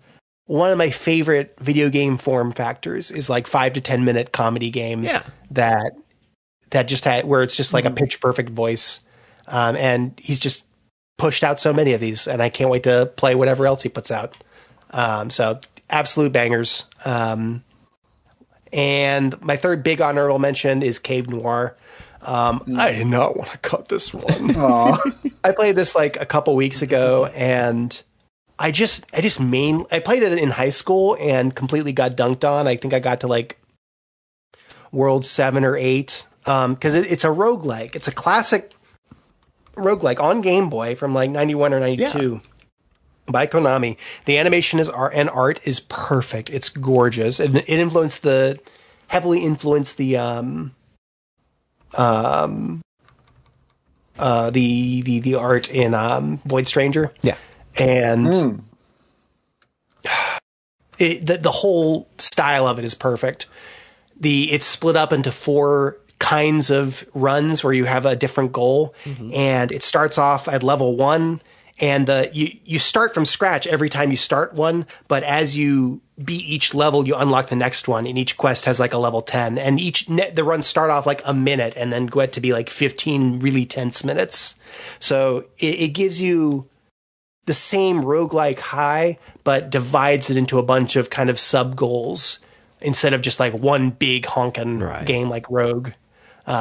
one of my favorite video game form factors is like 5 to 10 minute comedy games that just where it's just like a pitch perfect voice. And he's just pushed out so many of these and I can't wait to play whatever else he puts out. So absolute bangers. And my third big honorable mention is Cave Noir. I did not want to cut this one. I played this like a couple weeks ago and I played it in high school and completely got dunked on. I think I got to like World 7 or 8. Cause it's a roguelike. It's a classic roguelike on Game Boy from like 91 or 92. By Konami. The animation and art is perfect. It's gorgeous. And it heavily influenced the art in Void Stranger. Yeah. And the whole style of it is perfect. It's split up into 4 kinds of runs where you have a different goal, and it starts off at level 1. And you start from scratch every time you start one, but as you beat each level, you unlock the next one, and each quest has like a level 10. And the runs start off like a minute and then go to be like 15 really tense minutes. So it gives you the same roguelike high, but divides it into a bunch of kind of sub goals instead of just like one big honkin' game like Rogue.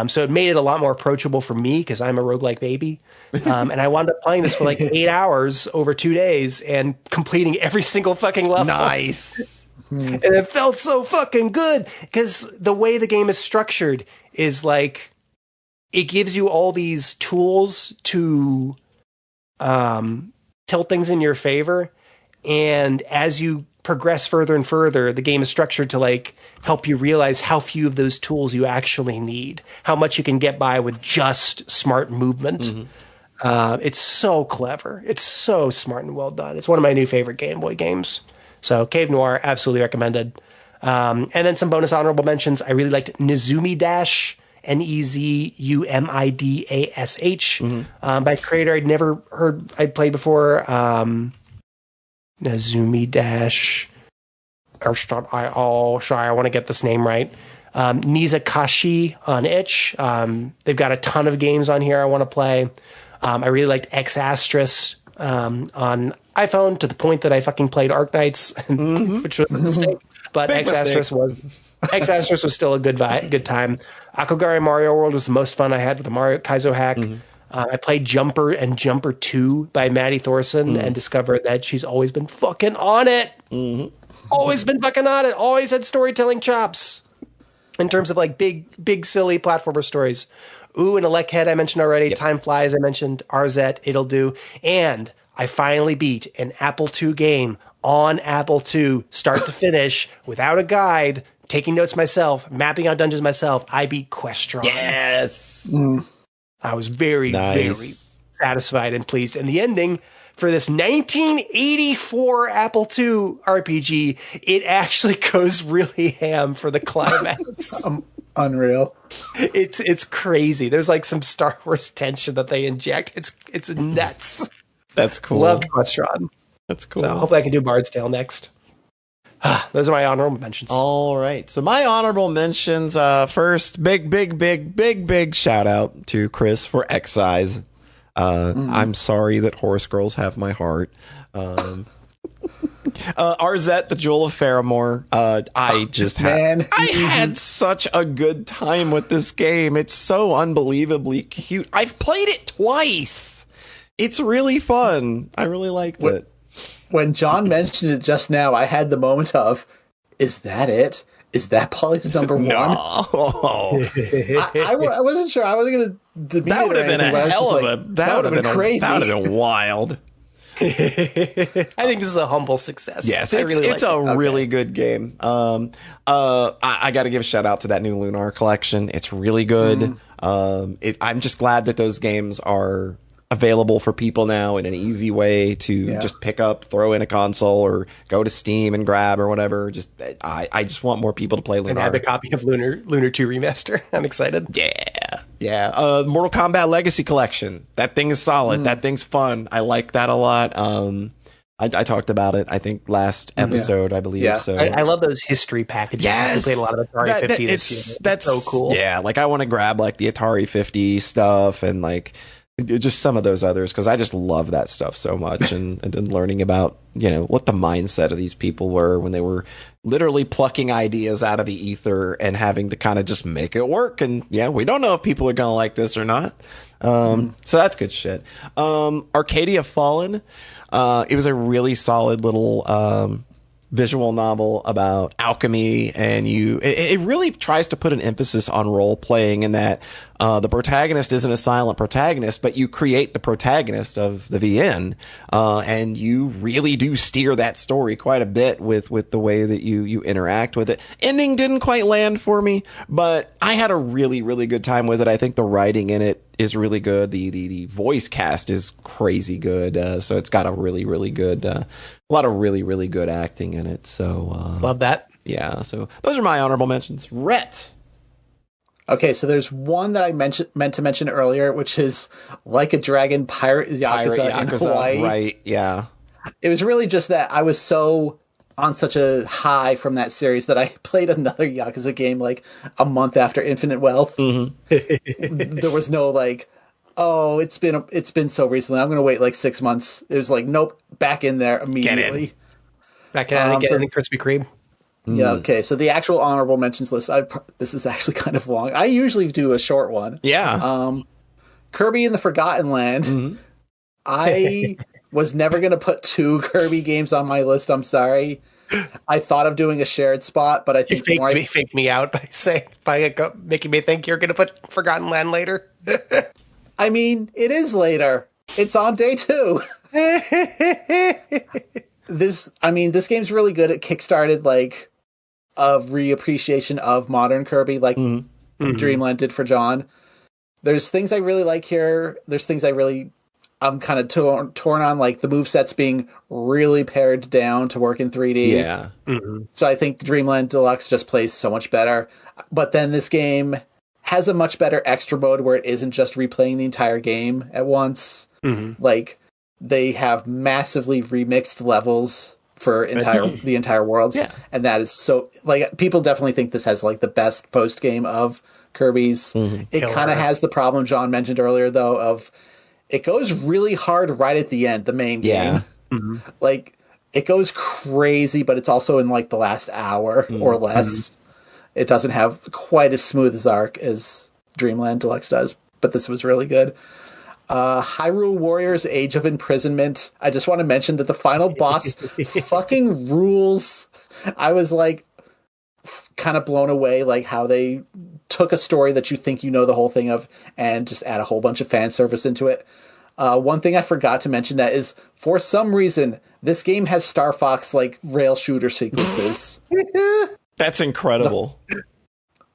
So it made it a lot more approachable for me because I'm a roguelike baby. And I wound up playing this for like 8 hours over 2 days and completing every single fucking level. Nice. And it felt so fucking good because the way the game is structured is like it gives you all these tools to tilt things in your favor. And as you progress further and further, the game is structured to like help you realize how few of those tools you actually need, how much you can get by with just smart movement. It's so clever. It's so smart and well done. It's one of my new favorite Game Boy games. So Cave Noir, absolutely recommended. And then some bonus honorable mentions. I really liked Nezumi Dash, Nezumidash, by a creator I'd never heard I'd played before. Nezumi Dash. I want to get this name right. Nizakashi on itch. They've got a ton of games on here I want to play. I really liked X Astris on iPhone to the point that I fucking played Arknights, which was a mistake. But X Astris was still a good time. Akogari Mario World was the most fun I had with the Mario Kaizo hack. I played Jumper and Jumper 2 by Maddie Thorson and discovered that she's always been fucking on it. Always been fucking on it. Always had storytelling chops in terms of like big silly platformer stories. Ooh, and Electhead I mentioned already. Yep. Time Flies I mentioned. RZ, It'll Do. And I finally beat an Apple II game on Apple II, start to finish, without a guide, taking notes myself, mapping out dungeons myself. I beat Questron. Yes! I was very, very satisfied and pleased. And the ending for this 1984 Apple II RPG, it actually goes really ham for the climax. Unreal. It's crazy. There's like some Star Wars tension that they inject. It's nuts. That's cool. Loved Questron. That's cool. So hopefully I can do Bard's Tale next. Those are my honorable mentions. All right. So my honorable mentions, first, big shout out to Chris for Excise. I'm sorry that horse girls have my heart. Arzette, the Jewel of Faramore. I had such a good time with this game. It's so unbelievably cute. I've played it twice. It's really fun. I really liked it. When John mentioned it just now, I had the moment of, is that it? Is that Polly's number one? No. I wasn't sure. I wasn't going to debate that would have been a hell of a... That would have been crazy. That would have been wild. I think this is a humble success. Yes, it's a really good game. I got to give a shout out to that new Lunar collection. It's really good. I'm just glad that those games are available for people now in an easy way to just pick up, throw in a console, or go to Steam and grab or whatever. I just want more people to play Lunar. And I have a copy of Lunar 2 Remaster. I'm excited. Yeah. Mortal Kombat Legacy Collection. That thing is solid. That thing's fun. I like that a lot. I talked about it, I think, last episode, I believe. Yeah. So I love those history packages. Yes. I played a lot of Atari 50 this year. That's so cool. Yeah, like I want to grab like the Atari 50 stuff and like just some of those others, because I just love that stuff so much. And then learning about, what the mindset of these people were when they were literally plucking ideas out of the ether and having to kind of just make it work. And we don't know if people are going to like this or not. So that's good shit. Arcadia Fallen. It was a really solid little visual novel about alchemy, and it really tries to put an emphasis on role playing, in that the protagonist isn't a silent protagonist, but you create the protagonist of the VN, and you really do steer that story quite a bit with the way that you interact with it. Ending didn't quite land for me, but I had a really, really good time with it. I think the writing in it is really good. The voice cast is crazy good. So it's got a really, really good, a lot of really, really good acting in it. So love that. Yeah. So those are my honorable mentions. Rhett. Okay, so there's one that I meant to mention earlier, which is Like a Dragon Pirate Yakuza in Hawaii. Right, yeah. It was really just that I was so on such a high from that series that I played another Yakuza game like a month after Infinite Wealth. There was no like, oh, it's been so recently, I'm going to wait like 6 months. It was like, nope, back in there immediately. Back in, get in Krispy Kreme. Yeah, okay. So the actual honorable mentions list, this is actually kind of long. I usually do a short one. Yeah. Kirby in the Forgotten Land. I was never going to put 2 Kirby games on my list. I'm sorry. I thought of doing a shared spot, but I think you faked me out by making me think you're going to put Forgotten Land later. I mean, it is later. It's on day 2. This game's really good. It kickstarted like a reappreciation of modern Kirby, like Dreamland did for John. There's things I really like here. There's things I really I'm kind of torn on like the movesets being really pared down to work in 3D. Yeah. So I think Dreamland Deluxe just plays so much better. But then this game has a much better extra mode where it isn't just replaying the entire game at once. Like they have massively remixed levels for the entire worlds. Yeah. And that is so like people definitely think this has like the best post game of Kirby's. It kind of has the problem John mentioned earlier though of it goes really hard right at the end, the main game. Like, it goes crazy, but it's also in, like, the last hour or less. It doesn't have quite as smooth as arc as Dreamland Deluxe does, but this was really good. Hyrule Warriors Age of Imprisonment. I just want to mention that the final boss fucking rules. I was, like, kind of blown away, like, how they took a story that you think you know the whole thing of and just add a whole bunch of fan service into it. One thing I forgot to mention that is, for some reason, this game has Star Fox like rail shooter sequences. That's incredible.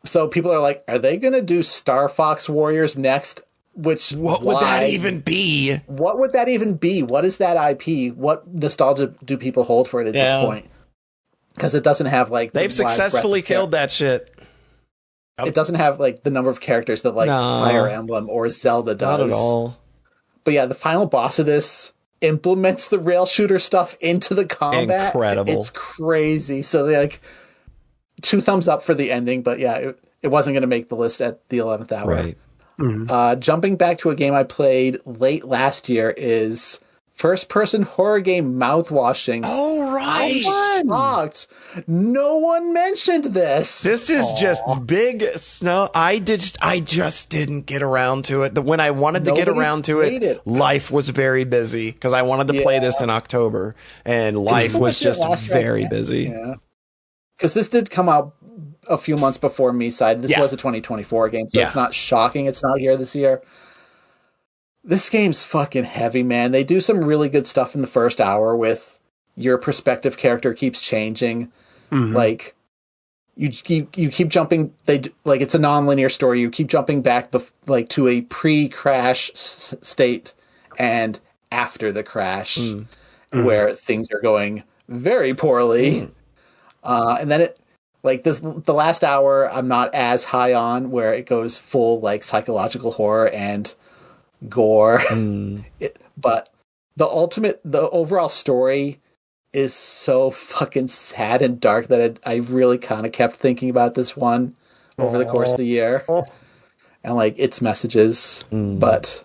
So people are like, are they going to do Star Fox Warriors next? What would that even be? What would that even be? What is that IP? What nostalgia do people hold for it at this point? Because it doesn't have like they've successfully killed that shit. It doesn't have like the number of characters that like Fire Emblem or Zelda does. Not at all. But yeah, the final boss of this implements the rail shooter stuff into the combat. Incredible. It's crazy. So they like 2 thumbs up for the ending, but yeah, it wasn't going to make the list at the 11th hour. Right. Jumping back to a game I played late last year is first-person horror game Mouthwashing. Oh, right. I'm shocked. No one mentioned this. This is just big snow. I just didn't get around to it. When I wanted to get around to it, life was very busy because I wanted to play this in October, and life was just very busy. Yeah. Because this did come out a few months before me side. This was a 2024 game, so it's not shocking it's not here this year. This game's fucking heavy, man. They do some really good stuff in the first hour with your perspective character keeps changing. Like you keep jumping. It's a non-linear story. You keep jumping back to a pre-crash state and after the crash where things are going very poorly. And then the last hour I'm not as high on where it goes full like psychological horror and gore. But the overall story is so fucking sad and dark that I really kind of kept thinking about this one over the course of the year and like its messages. But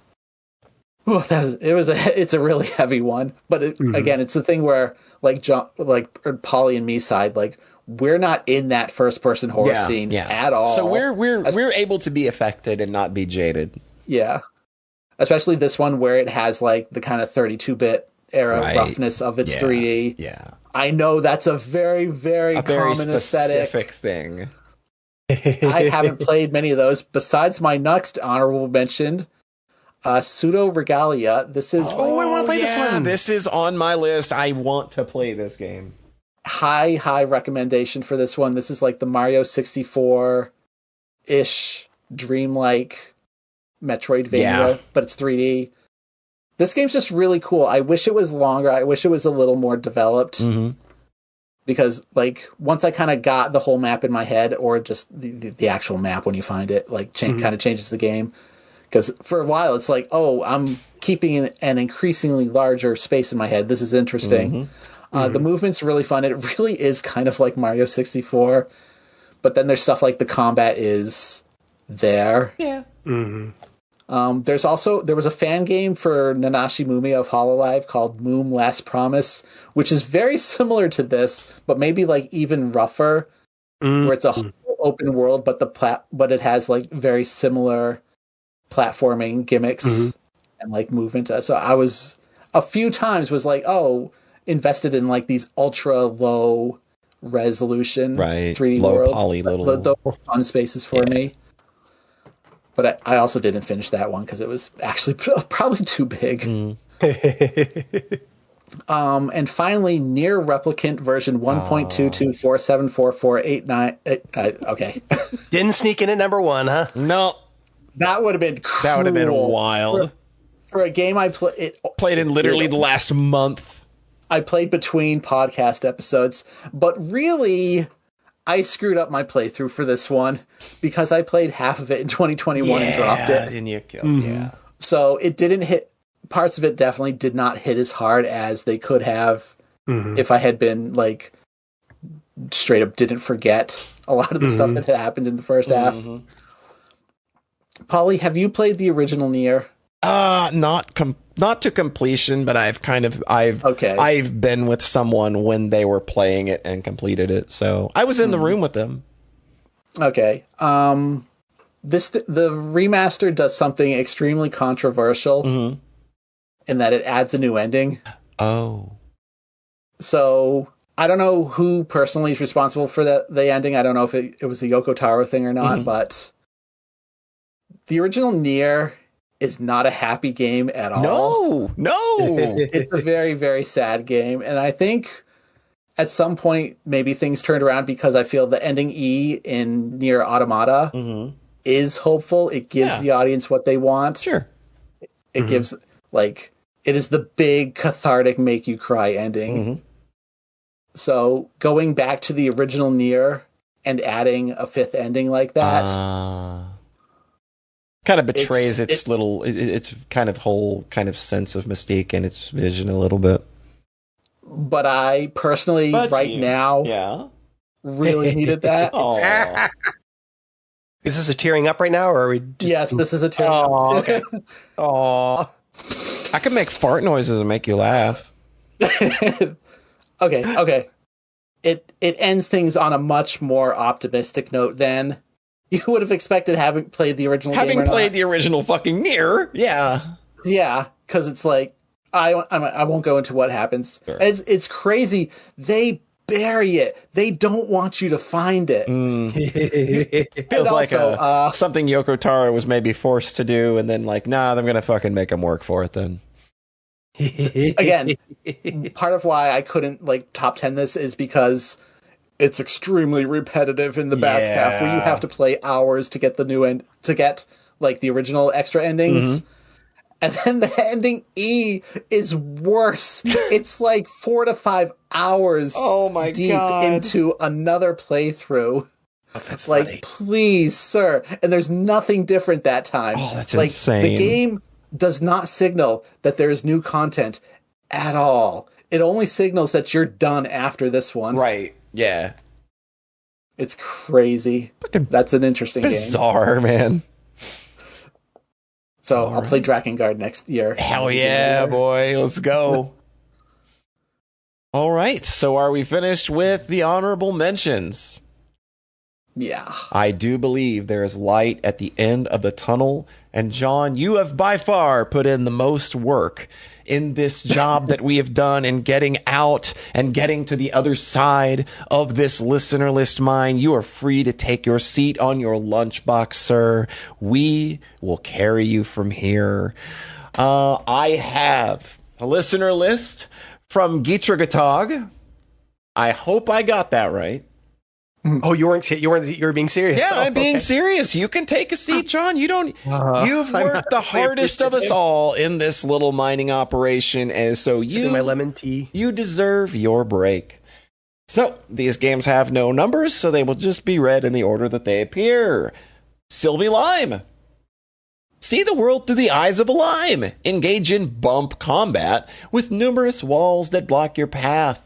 it's a really heavy one. But again, it's the thing where like John, like Polly and me side, like we're not in that first person horror scene at all. So we're able to be affected and not be jaded. Yeah. Especially this one where it has like the kind of 32-bit era roughness of its 3D. Yeah. I know that's a very, very common specific aesthetic thing. I haven't played many of those. Besides my next honorable mention, Pseudo Regalia. This is... I want to play this one. This is on my list. I want to play this game. High recommendation for this one. This is like the Mario 64-ish dreamlike Metroidvania, but it's 3D. This game's just really cool. I wish it was longer. I wish it was a little more developed. Because like once I kind of got the whole map in my head, or just the actual map when you find it, like kind of changes the game. Because for a while it's like, oh, I'm keeping an increasingly larger space in my head. This is interesting. The movement's really fun. It really is kind of like Mario 64, but then there's stuff like the combat is there. Yeah. There was a fan game for Nanashi Mumia of Hololive called Moom Last Promise, which is very similar to this, but maybe like even rougher, where it's a whole open world, but it has like very similar platforming gimmicks and like movement. So I was a few times was like, oh, invested in like these ultra low resolution 3D low worlds, poly little fun spaces for me. But I also didn't finish that one because it was actually probably too big. And finally, Near Replicant version 1.22474489. Okay. Didn't sneak in at number 1, huh? No. That would have been cool. That would have been wild. For a game I played in literally the last month. I played between podcast episodes, but really, I screwed up my playthrough for this one because I played half of it in 2021 and dropped it. Didn't you? Yeah. So it didn't hit. Parts of it definitely did not hit as hard as they could have if I had been like straight up didn't forget a lot of the stuff that had happened in the first half. Polly, have you played the original Nier? Not to completion, but I've been with someone when they were playing it and completed it, so I was in the room with them. Okay. The remaster does something extremely controversial in that it adds a new ending. Oh. So I don't know who personally is responsible for the ending. I don't know if it was the Yoko Taro thing or not, but the original Nier is not a happy game at all. No. It's a very, very sad game. And I think at some point, maybe things turned around because I feel the ending E in Nier Automata is hopeful. It gives the audience what they want. Sure. It gives, like, it is the big cathartic make you cry ending. So going back to the original Nier and adding a fifth ending like that kind of betrays its kind of whole kind of sense of mystique and its vision a little bit. But I personally now really needed that. Is this a tearing up right now, or are we just... Yes, this is a tearing up. Okay. Aww. I can make fart noises and make you laugh. Okay. It ends things on a much more optimistic note than you would have expected having played the original game. Having played the original fucking Nier, yeah, because it's like I won't go into what happens. Sure. And it's crazy. They bury it. They don't want you to find it. It feels like something Yoko Taro was maybe forced to do, and then like, nah, I'm gonna fucking make him work for it then. Again, part of why I couldn't like top 10 this is because it's extremely repetitive in the back half where you have to play hours to get the new end, to get like the original extra endings. And then the ending E is worse. It's like 4 to 5 hours deep into another playthrough. Oh, that's like, funny. Please, sir. And there's nothing different that time. Oh, that's like, insane. The game does not signal that there is new content at all. It only signals that you're done after this one. Right. Yeah. It's crazy. That's an interesting bizarre, game. Man. So I'll play Drakengard next year. Hell yeah, boy. Let's go. All right. So are we finished with the honorable mentions? Yeah. I do believe there is light at the end of the tunnel. And John, you have by far put in the most work in this job that we have done in getting out and getting to the other side of this listener list mine. You are free to take your seat on your lunchbox, sir. We will carry you from here. I have a listener list from Gitragatog. I hope I got that right. Oh, you were being serious. Yeah, I'm being serious. You can take a seat, John. You've worked the hardest of us all in this little mining operation, and so my lemon tea. You deserve your break. So these games have no numbers, so they will just be read in the order that they appear. Sylvie Lime. See the world through the eyes of a lime. Engage in bump combat with numerous walls that block your path.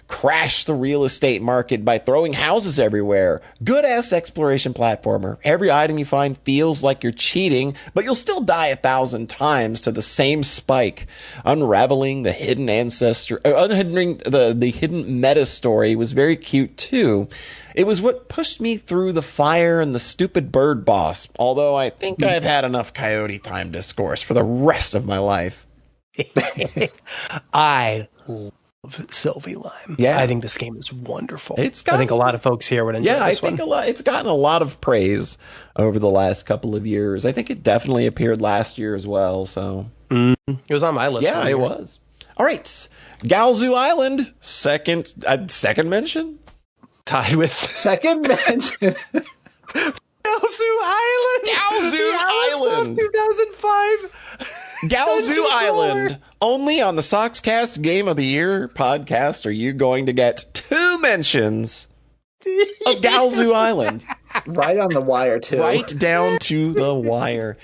Crash the real estate market by throwing houses everywhere. Good-ass exploration platformer. Every item you find feels like you're cheating, but you'll still die 1,000 times to the same spike. Unraveling the hidden ancestor, the hidden meta story was very cute too. It was what pushed me through the fire and the stupid bird boss, although I think I've had enough coyote time discourse for the rest of my life. I love Sylvie Lime. Yeah, I think this game is wonderful. I think a lot of folks here would enjoy this one. It's gotten a lot of praise over the last couple of years. I think it definitely appeared last year as well. So it was on my list. Yeah, it was. All right, Galzu Island, second mention, tied with second mention. Galzu Island! Galzu Island! 2005! Galzu Island! Only on the Sockscast Game of the Year podcast are you going to get 2 mentions of Galzu Island. Right on the wire, too. Right down to the wire.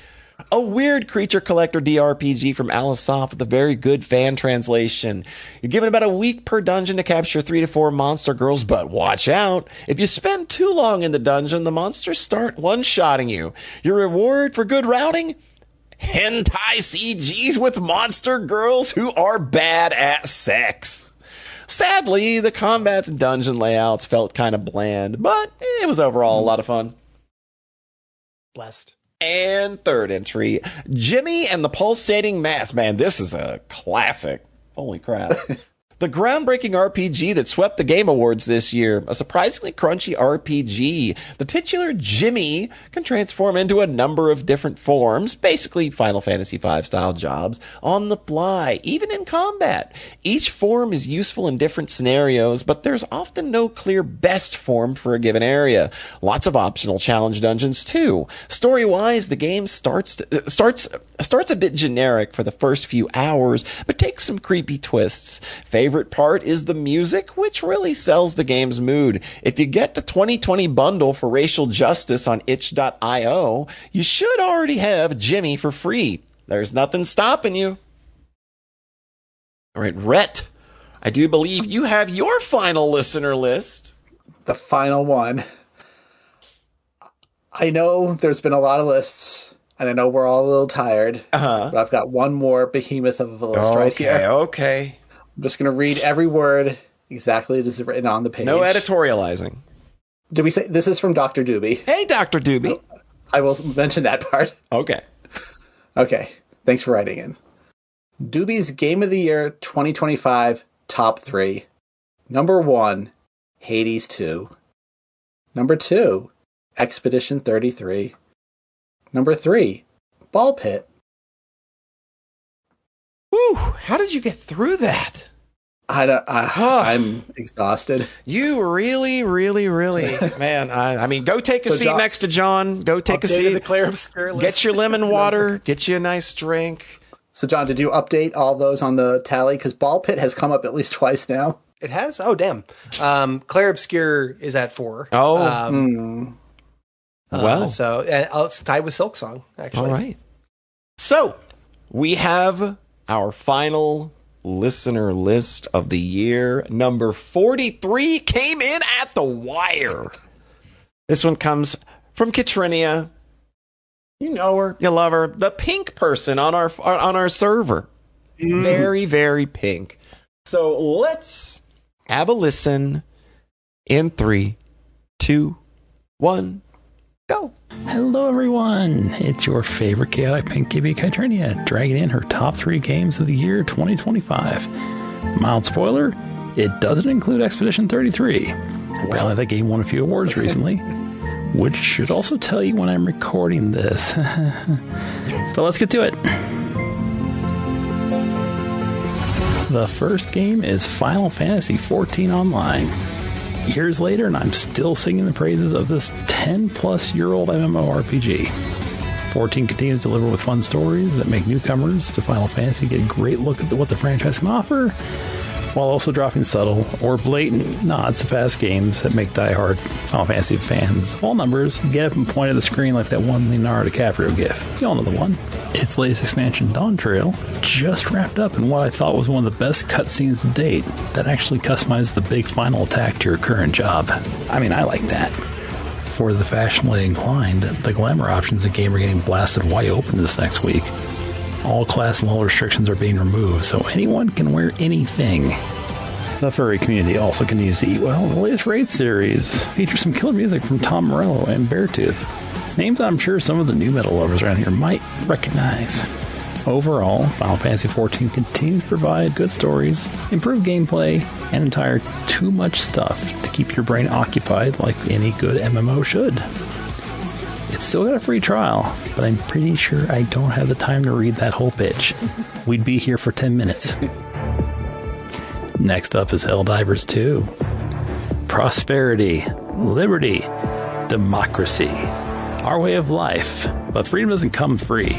A weird creature collector DRPG from Alisoft with a very good fan translation. You're given about a week per dungeon to capture 3 to 4 monster girls, but watch out. If you spend too long in the dungeon, the monsters start one-shotting you. Your reward for good routing? Hentai CGs with monster girls who are bad at sex. Sadly, the combats and dungeon layouts felt kind of bland, but it was overall a lot of fun. Blessed. And third entry, Jimmy and the Pulsating Mass. Man, this is a classic. Holy crap. The groundbreaking RPG that swept the Game Awards this year. A surprisingly crunchy RPG. The titular Jimmy can transform into a number of different forms, basically Final Fantasy V style jobs, on the fly, even in combat. Each form is useful in different scenarios, but there's often no clear best form for a given area. Lots of optional challenge dungeons too. Story-wise, the game starts a bit generic for the first few hours, but takes some creepy twists. Favorite part is the music, which really sells the game's mood. If you get the 2020 bundle for racial justice on itch.io, you should already have Jimmy for free. There's nothing stopping you. All right, Rhett, I do believe you have your final listener list. The final one. I know there's been a lot of lists, and I know we're all a little tired, but I've got one more behemoth of a list right here. Okay. I'm just going to read every word exactly as it's written on the page. No editorializing. Did we say this is from Dr. Doobie? Hey, Dr. Doobie. I will mention that part. Okay. Okay. Thanks for writing in. Doobie's Game of the Year 2025 Top 3. Number 1, Hades 2. Number 2, Expedition 33. Number 3, Ball Pit. Whew, how did you get through that? I'm exhausted. You really, man. I mean, go take a seat John, next to John. Go take a seat. Declare obscure list. Get your lemon water. Get you a nice drink. So, John, did you update all those on the tally? Because Ball Pit has come up at least twice now. It has? Oh, damn. Claire Obscure is at 4. Oh. Well. So it's tied with Silk Song, actually. All right. So, we have our final listener list of the year. Number 43 came in at the wire. This one comes from Katrinia. You know her, you love her. The pink person on our server. Very, very pink. So let's have a listen in 3, 2, 1. Go. Hello, everyone. It's your favorite chaotic pink kitty, Katrinia, dragging in her top 3 games of the year 2025. Mild spoiler, it doesn't include Expedition 33. Apparently, that game won a few awards recently, which should also tell you when I'm recording this. But let's get to it. The first game is Final Fantasy XIV Online. Years later, and I'm still singing the praises of this 10-plus-year-old MMORPG. 14 continues to deliver with fun stories that make newcomers to Final Fantasy get a great look at what the franchise can offer, while also dropping subtle or blatant nods to past games that make diehard Final Fantasy fans of all numbers get up and point at the screen like that one Leonardo DiCaprio gif. You all know the one. Its latest expansion, Dawn Trail, just wrapped up in what I thought was one of the best cutscenes to date that actually customized the big final attack to your current job. I mean, I like that. For the fashionably inclined, the glamour options of the game are getting blasted wide open this next week. All class and level restrictions are being removed, so anyone can wear anything. The furry community also continues to eat well. The latest Raid series features some killer music from Tom Morello and Beartooth. Names I'm sure some of the new metal lovers around here might recognize. Overall, Final Fantasy XIV continues to provide good stories, improved gameplay, and entire too much stuff to keep your brain occupied like any good MMO should. It's still got a free trial, but I'm pretty sure I don't have the time to read that whole pitch. We'd be here for 10 minutes. Next up is Helldivers 2. Prosperity, liberty, democracy. our way of life. But freedom doesn't come free.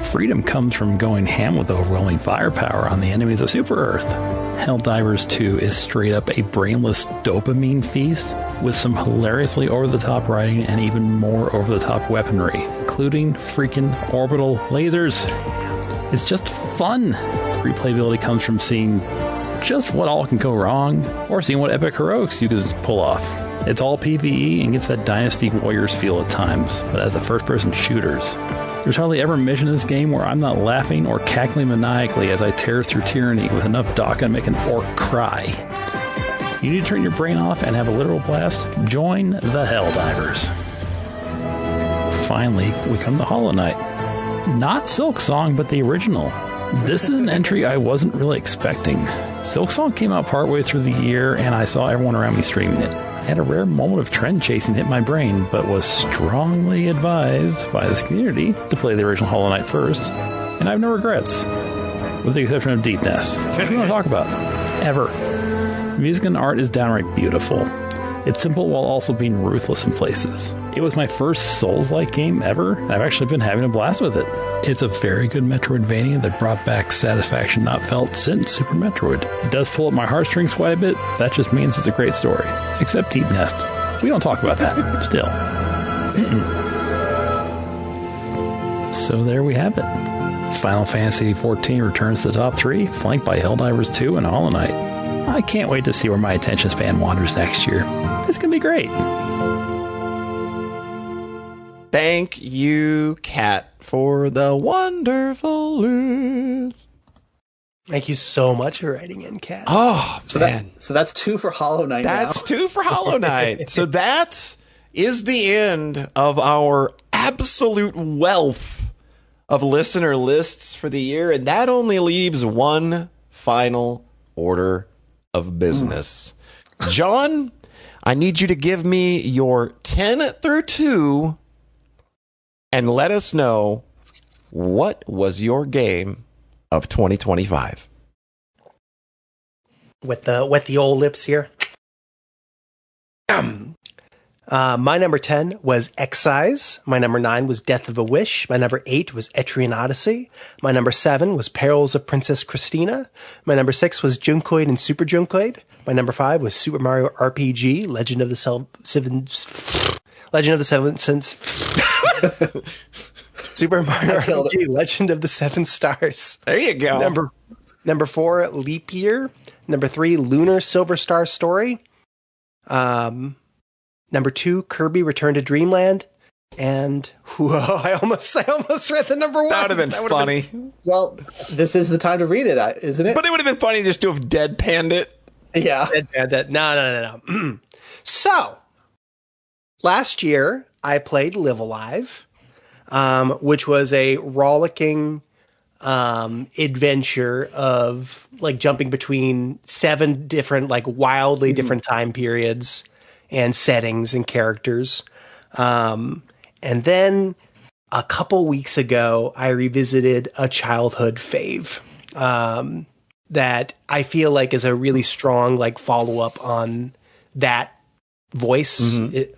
Freedom comes from going ham with overwhelming firepower on the enemies of Super-Earth. Helldivers 2 is straight up a brainless dopamine feast with some hilariously over-the-top writing and even more over-the-top weaponry, including freaking orbital lasers. It's just fun. Replayability comes from seeing just what all can go wrong, or seeing what epic heroics you can pull off. It's all PvE and gets that Dynasty Warriors feel at times, but as a first-person shooters. There's hardly ever a mission in this game where I'm not laughing or cackling maniacally as I tear through tyranny with enough Daka to make an orc cry. You need to turn your brain off and have a literal blast? Join the Helldivers. Finally, we come to Hollow Knight. Not Silksong, but the original. This is an entry I wasn't really expecting. Silksong came out partway through the year, and I saw everyone around me streaming it. I had a rare moment of trend chasing hit my brain, but was strongly advised by this community to play the original Hollow Knight first, and I have no regrets, with the exception of Deep Nest, which we don't talk about, ever. The music and art is downright beautiful. It's simple while also being ruthless in places. It was my first Souls-like game ever, and I've actually been having a blast with it. It's a very good Metroidvania that brought back satisfaction not felt since Super Metroid. It does pull at my heartstrings quite a bit. That just means it's a great story. Except Deep Nest. We don't talk about that. Still. So there we have it. Final Fantasy XIV returns to the top 3, flanked by Helldivers 2 and Hollow Knight. I can't wait to see where my attention span wanders next year. It's going to be great. Thank you, Kat, for the wonderful list. Thank you so much for writing in, Kat. Oh, man. So that's 2 for Hollow Knight. That's 2 for Hollow Knight. So that is the end of our absolute wealth of listener lists for the year. And that only leaves one final order of business. John, I need you to give me your 10 through 2 and let us know what was your game of 2025. With the old lips here. My number 10 was Excise. My number 9 was Death of a Wish. My number 8 was Etrian Odyssey. My number 7 was Perils of Princess Christina. My number 6 was Junkoid and Super Junkoid. My number 5 was Super Mario RPG, Legend of the Seven Super Mario RPG, Legend of the Seven Stars. There you go. Number 4, Leap Year. Number 3, Lunar Silver Star Story. Number 2, Kirby Return to Dreamland. And whoa, I almost read the number 1. That would have been funny. Well, this is the time to read it, isn't it? But it would have been funny just to have deadpanned it. Yeah. Deadpanned it. No. So, last year, I played Live Alive, which was a rollicking adventure of like jumping between 7 different, like wildly different time periods and settings and characters. And then a couple weeks ago, I revisited a childhood fave that I feel like is a really strong like follow-up on that voice. Mm-hmm.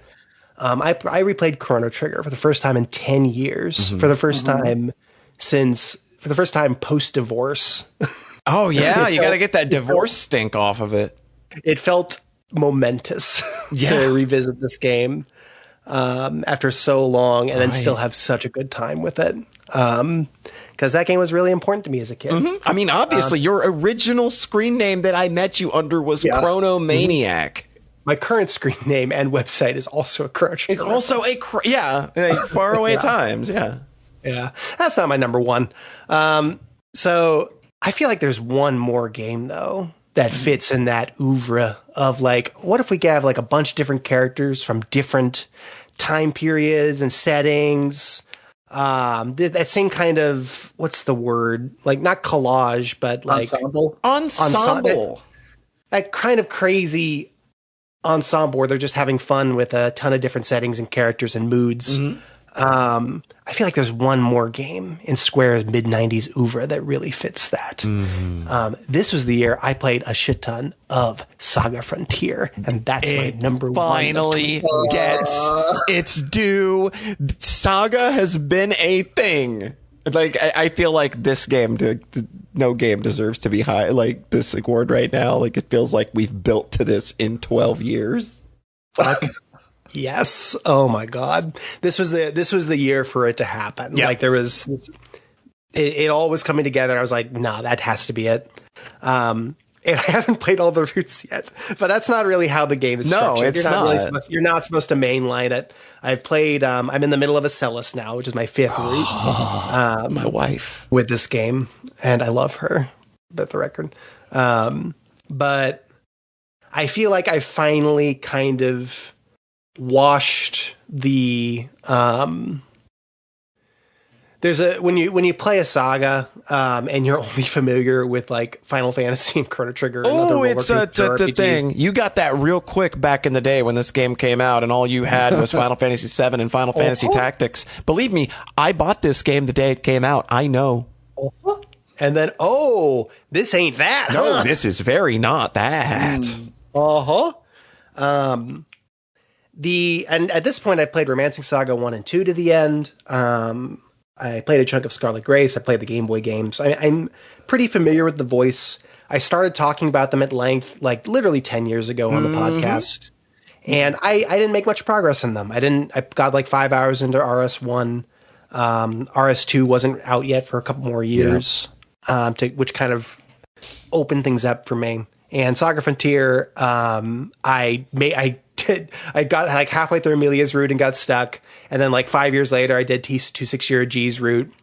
I replayed Chrono Trigger for the first time in 10 years, for the first time post-divorce. Oh, yeah. You got to get that divorce stink off of it. It felt momentous to revisit this game after so long and then still have such a good time with it. Because that game was really important to me as a kid. Mm-hmm. I mean, obviously, your original screen name that I met you under was Chronomaniac. Mm-hmm. My current screen name and website is also a Chrono Trigger. It's also Faraway Times, yeah. Yeah, that's not my number 1. So I feel like there's one more game, though, that fits in that oeuvre of like, what if we have like a bunch of different characters from different time periods and settings? That same kind of, what's the word? Like not collage, but like ensemble. That kind of crazy ensemble where they're just having fun with a ton of different settings and characters and moods. Mm-hmm. I feel like there's one more game in Square's mid-90s oeuvre that really fits that. This was the year I played a shit ton of Saga Frontier, and that's my number one. Finally gets its due. Saga has been a thing. Like, I feel like this game, no game deserves to be high like this award right now. Like, it feels like we've built to this in 12 years. Fuck. Yes. Oh my God. This was the year for it to happen. Yeah. Like there was, it all was coming together. I was like, nah, that has to be it. And I haven't played all the routes yet, but that's not really how the game is structured. It's not. You're not supposed to mainline it. I've played, I'm in the middle of Acellus now, which is my 5th route. My wife. With this game. And I love her, but the record. But I feel like I finally kind of washed the there's a when you play a Saga and you're only familiar with like Final Fantasy and Chrono Trigger. Oh, it's the thing. You got that real quick back in the day when this game came out, and all you had was Final Fantasy VII and Final Fantasy Tactics. Believe me, I bought this game the day it came out. I know. And then, this ain't that. No, this is very not that. And at this point, I played Romancing Saga 1 and 2 to the end. I played a chunk of Scarlet Grace. I played the Game Boy games. I'm pretty familiar with the voice. I started talking about them at length, like literally 10 years ago on the podcast. And I didn't make much progress in them. I got like 5 hours into RS1. RS2 wasn't out yet for a couple more years, which kind of opened things up for me. And Saga Frontier, I got like halfway through Amelia's route and got stuck. And then like 5 years later, I did 260G's route.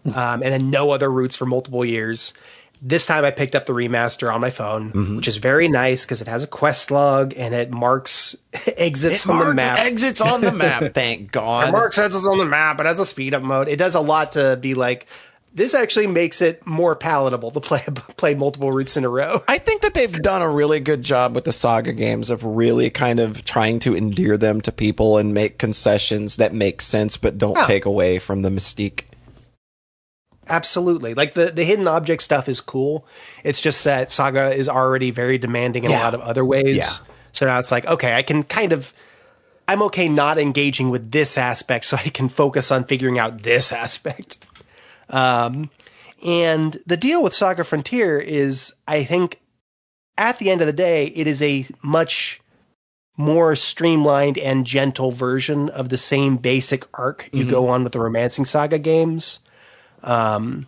And then no other routes for multiple years. This time I picked up the remaster on my phone, which is very nice because it has a quest log and it marks exits on the map. Exits on the map, thank God. It marks exits on the map. It has a speed up mode. It does a lot to be like, this actually makes it more palatable to play multiple routes in a row. I think that they've done a really good job with the Saga games of really kind of trying to endear them to people and make concessions that make sense but don't take away from the mystique. Absolutely. Like the hidden object stuff is cool. It's just that Saga is already very demanding in a lot of other ways. Yeah. So now it's like, okay, I'm okay not engaging with this aspect so I can focus on figuring out this aspect. And the deal with Saga Frontier is, I think, at the end of the day, it is a much more streamlined and gentle version of the same basic arc you go on with the Romancing Saga games. There's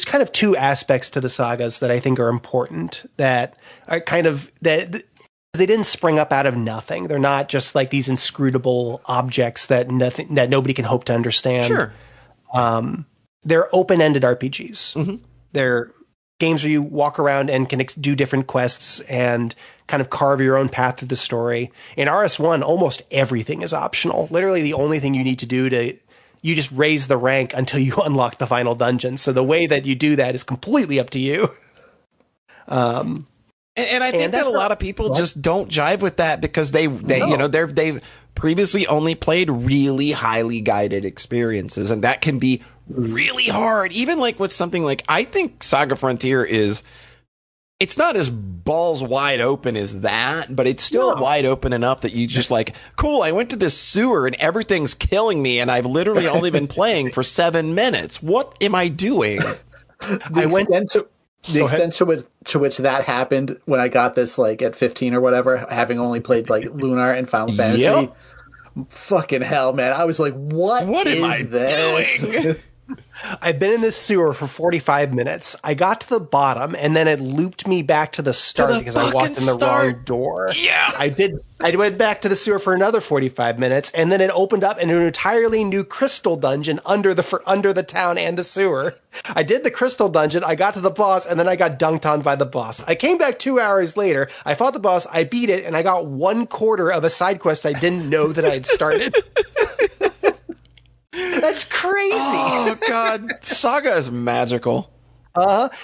kind of two aspects to the sagas that I think are important, that are kind of that they didn't spring up out of nothing. They're not just like these inscrutable objects that nobody can hope to understand. Sure. They're open-ended RPGs. They're games where you walk around and can do different quests and kind of carve your own path through the story. In RS1, almost everything is optional. Literally, the only thing you need to do you just raise the rank until you unlock the final dungeon. So the way that you do that is completely up to you. And I think that a lot of people just don't jive with that because they've previously only played really highly guided experiences, and that can be really hard. Even like with something like, I think Saga Frontier it's not as balls wide open as that, but it's still wide open enough that you just like, cool, I went to this sewer and everything's killing me and I've literally only been playing for 7 minutes. What am I doing? The extent to which that happened when I got this like at 15 or whatever, having only played like Lunar and Final Fantasy. Fucking hell, man. I was like, what am I doing? I've been in this sewer for 45 minutes. I got to the bottom, and then it looped me back to the start because I walked in the wrong door. Yeah. I went back to the sewer for another 45 minutes, and then it opened up into an entirely new crystal dungeon under the town and the sewer. I did the crystal dungeon, I got to the boss, and then I got dunked on by the boss. I came back 2 hours later, I fought the boss, I beat it, and I got 1/4 of a side quest I didn't know that I had started. That's crazy. Oh, God. Saga is magical.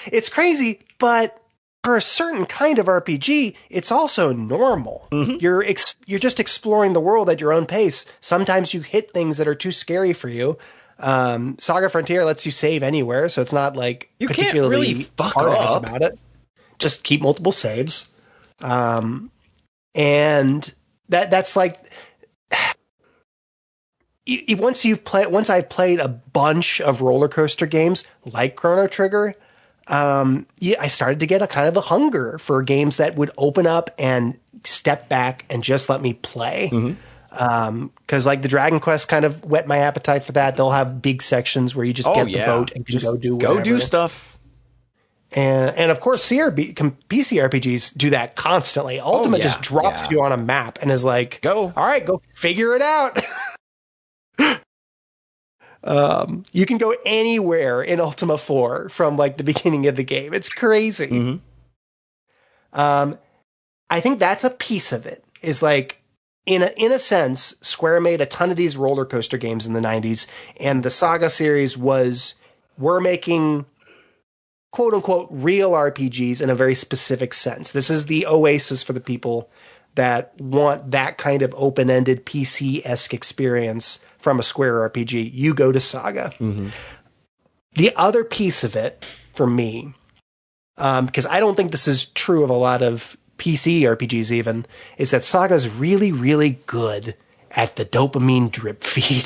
It's crazy, but for a certain kind of RPG, it's also normal. You're just exploring the world at your own pace. Sometimes you hit things that are too scary for you. Saga Frontier lets you save anywhere, so it's not like you particularly can't really fuck hard-ass up about it. Just keep multiple saves, and that's like once I've played a bunch of roller coaster games like Chrono Trigger. I started to get a kind of a hunger for games that would open up and step back and just let me play. Cause like the Dragon Quest kind of whet my appetite for that. They'll have big sections where you just get the boat and just go do stuff. And of course, PC RPGs do that constantly. Ultima just drops you on a map and is like, all right, go figure it out. You can go anywhere in Ultima 4 from like the beginning of the game. It's crazy. I think that's a piece of it. Is like in a sense, Square made a ton of these roller coaster games in the 90s, and the Saga series we're making quote unquote real RPGs in a very specific sense. This is the oasis for the people that want that kind of open-ended PC-esque experience from a Square RPG. You go to Saga. The other piece of it for me, because I don't think this is true of a lot of PC RPGs even, is that Saga's really, really good at the dopamine drip feed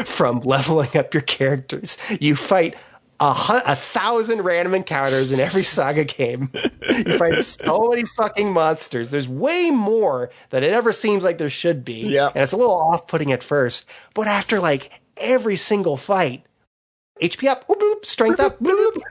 from leveling up your characters. You fight 1,000 random encounters in every Saga game. You fight so many fucking monsters. There's way more than it ever seems like there should be. And it's a little off-putting at first. But after like every single fight, HP up, whoop, whoop, strength up, whoop, whoop.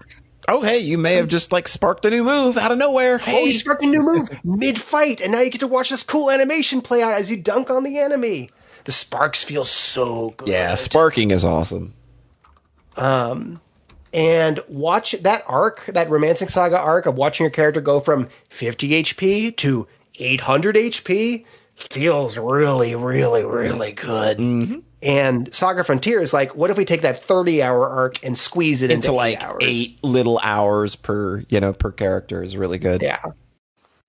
Oh, hey, you may have just like sparked a new move out of nowhere. Hey, you sparked a new move mid-fight, and now you get to watch this cool animation play out as you dunk on the enemy. The sparks feel so good. Yeah, sparking is awesome. And watch that arc, that Romancing Saga arc of watching your character go from 50 HP to 800 HP feels really, really, really good. And Saga Frontier is like, what if we take that 30-hour arc and squeeze it into like 8 little hours per character is really good. Yeah.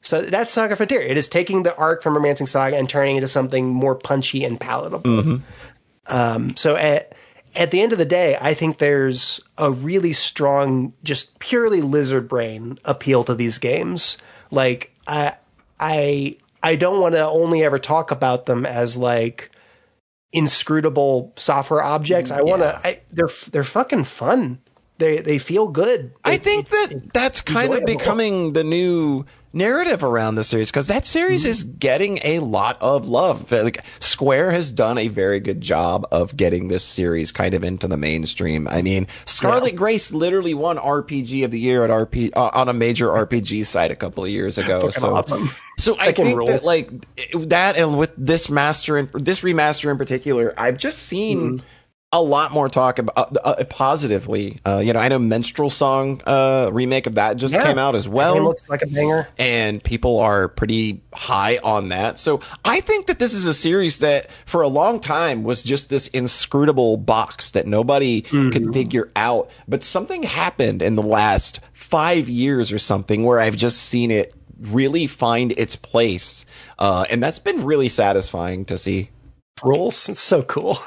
So that's Saga Frontier. It is taking the arc from Romancing Saga and turning it into something more punchy and palatable. So at the end of the day, I think there's a really strong, just purely lizard brain appeal to these games. Like, I don't want to only ever talk about them as like inscrutable software objects. They're fucking fun. They feel good. I think that's kind of becoming the new narrative around the series, because that series is getting a lot of love. Like, Square has done a very good job of getting this series kind of into the mainstream. I mean, Scarlet Grace literally won RPG of the Year at on a major RPG site a couple of years ago. So awesome. So I think that like that, and with this remaster in particular, I've just seen a lot more talk about positively. I know Minstrel Song remake of that just came out as well. It looks like a banger, and people are pretty high on that. So I think that this is a series that for a long time was just this inscrutable box that nobody could figure out. But something happened in the last 5 years or something where I've just seen it really find its place, and that's been really satisfying to see. Rules, it's so cool.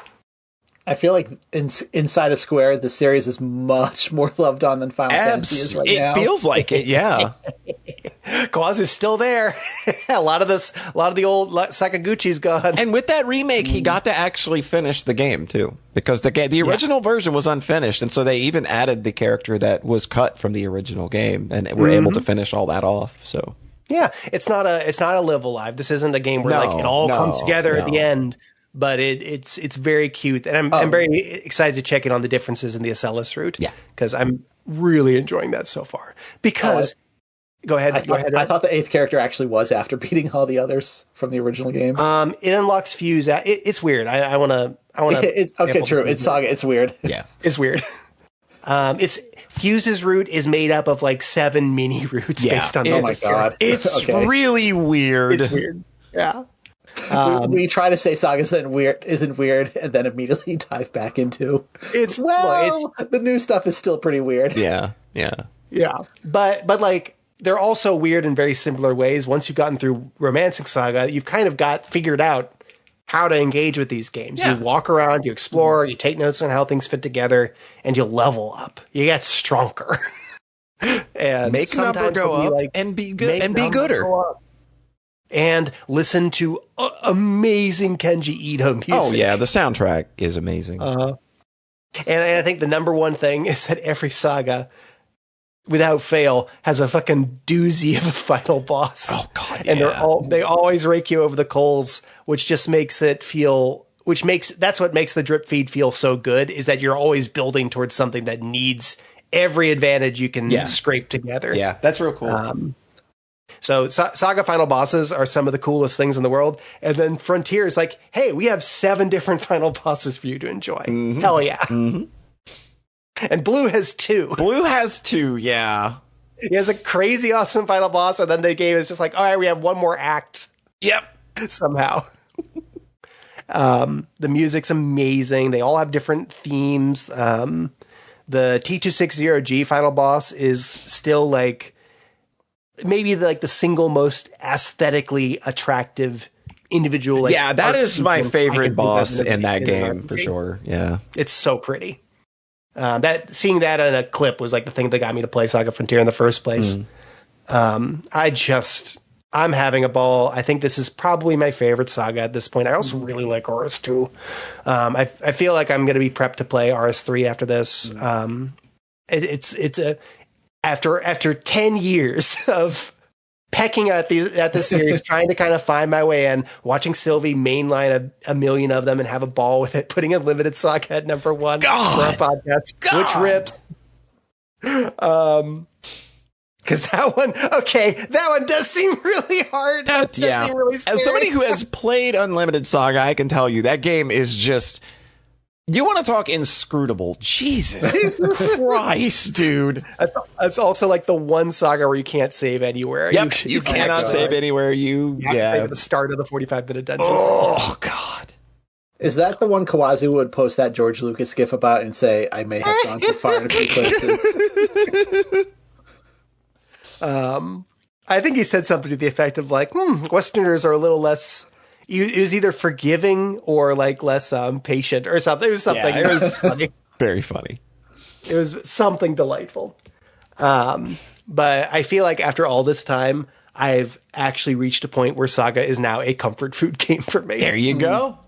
I feel like inside of Square, the series is much more loved on than Final Fantasy is right now. It feels like it, yeah. Quaz is still there. a lot of the old Sakaguchi's gone. And with that remake, he got to actually finish the game too, because the original version was unfinished, and so they even added the character that was cut from the original game, and were able to finish all that off. So yeah, it's not a Live Alive. This isn't a game where it all comes together at the end. But it's very cute, and I'm very excited to check in on the differences in the Acellus route. Yeah, because I'm really enjoying that so far. Because go ahead. I thought the 8th character actually was after beating all the others from the original game. It unlocks Fuse. It's weird. I want to. It's okay. True. It's Saga. It's weird. Yeah, it's weird. It's Fuse's route is made up of like 7 mini routes based on. Oh my god, it's really weird. It's weird. Yeah. We try to say Saga isn't weird, and then immediately dive back into the new stuff is still pretty weird. Yeah. But like they're also weird in very similar ways. Once you've gotten through Romancing Saga, you've kind of got figured out how to engage with these games. Yeah. You walk around, you explore, you take notes on how things fit together, and you level up. You get stronger. And make number go up like, and be good and be gooder. And listen to amazing Kenji Ito music. Oh yeah, the soundtrack is amazing. And I think the number one thing is that every saga, without fail, has a fucking doozy of a final boss. Oh god, and they always rake you over the coals, which just makes it feel. That's what makes the drip feed feel so good, is that you're always building towards something that needs every advantage you can scrape together. Yeah, that's real cool. So Saga final bosses are some of the coolest things in the world. And then Frontier is like, hey, we have 7 different final bosses for you to enjoy. Mm-hmm. Hell yeah. Mm-hmm. And Blue has 2. Blue has 2, yeah. He has a crazy awesome final boss, and then the game is just like, all right, we have one more act. Yep. Somehow. The music's amazing. They all have different themes. The T260G final boss is still like maybe the single most aesthetically attractive individual. Like, yeah, that is my favorite boss in that game for sure. Yeah, it's so pretty. Seeing that in a clip was like the thing that got me to play Saga Frontier in the first place. I'm having a ball. I think this is probably my favorite saga at this point. I also really like RS2. I feel like I'm going to be prepped to play RS3 after this. After 10 years of pecking at this series, trying to kind of find my way in, watching Sylvie mainline a million of them and have a ball with it, putting Unlimited Saga at number 1 for our podcast, which rips. Because that one does seem really hard. That does seem really scary. As somebody who has played Unlimited Saga, I can tell you that game is just. You want to talk inscrutable? Jesus Christ, dude! That's also like the one saga where you can't save anywhere. Yep, you cannot save anywhere. You at the start of the 45-minute dungeon. Oh god. Is that the one Kawazu would post that George Lucas gif about and say, I may have gone too far in a few places? I think he said something to the effect of like, Westerners are a little less. It was either forgiving or like less patient or something. It was something. Yeah, it was funny. Very funny. It was something delightful. But I feel like after all this time, I've actually reached a point where Saga is now a comfort food game for me. There you go.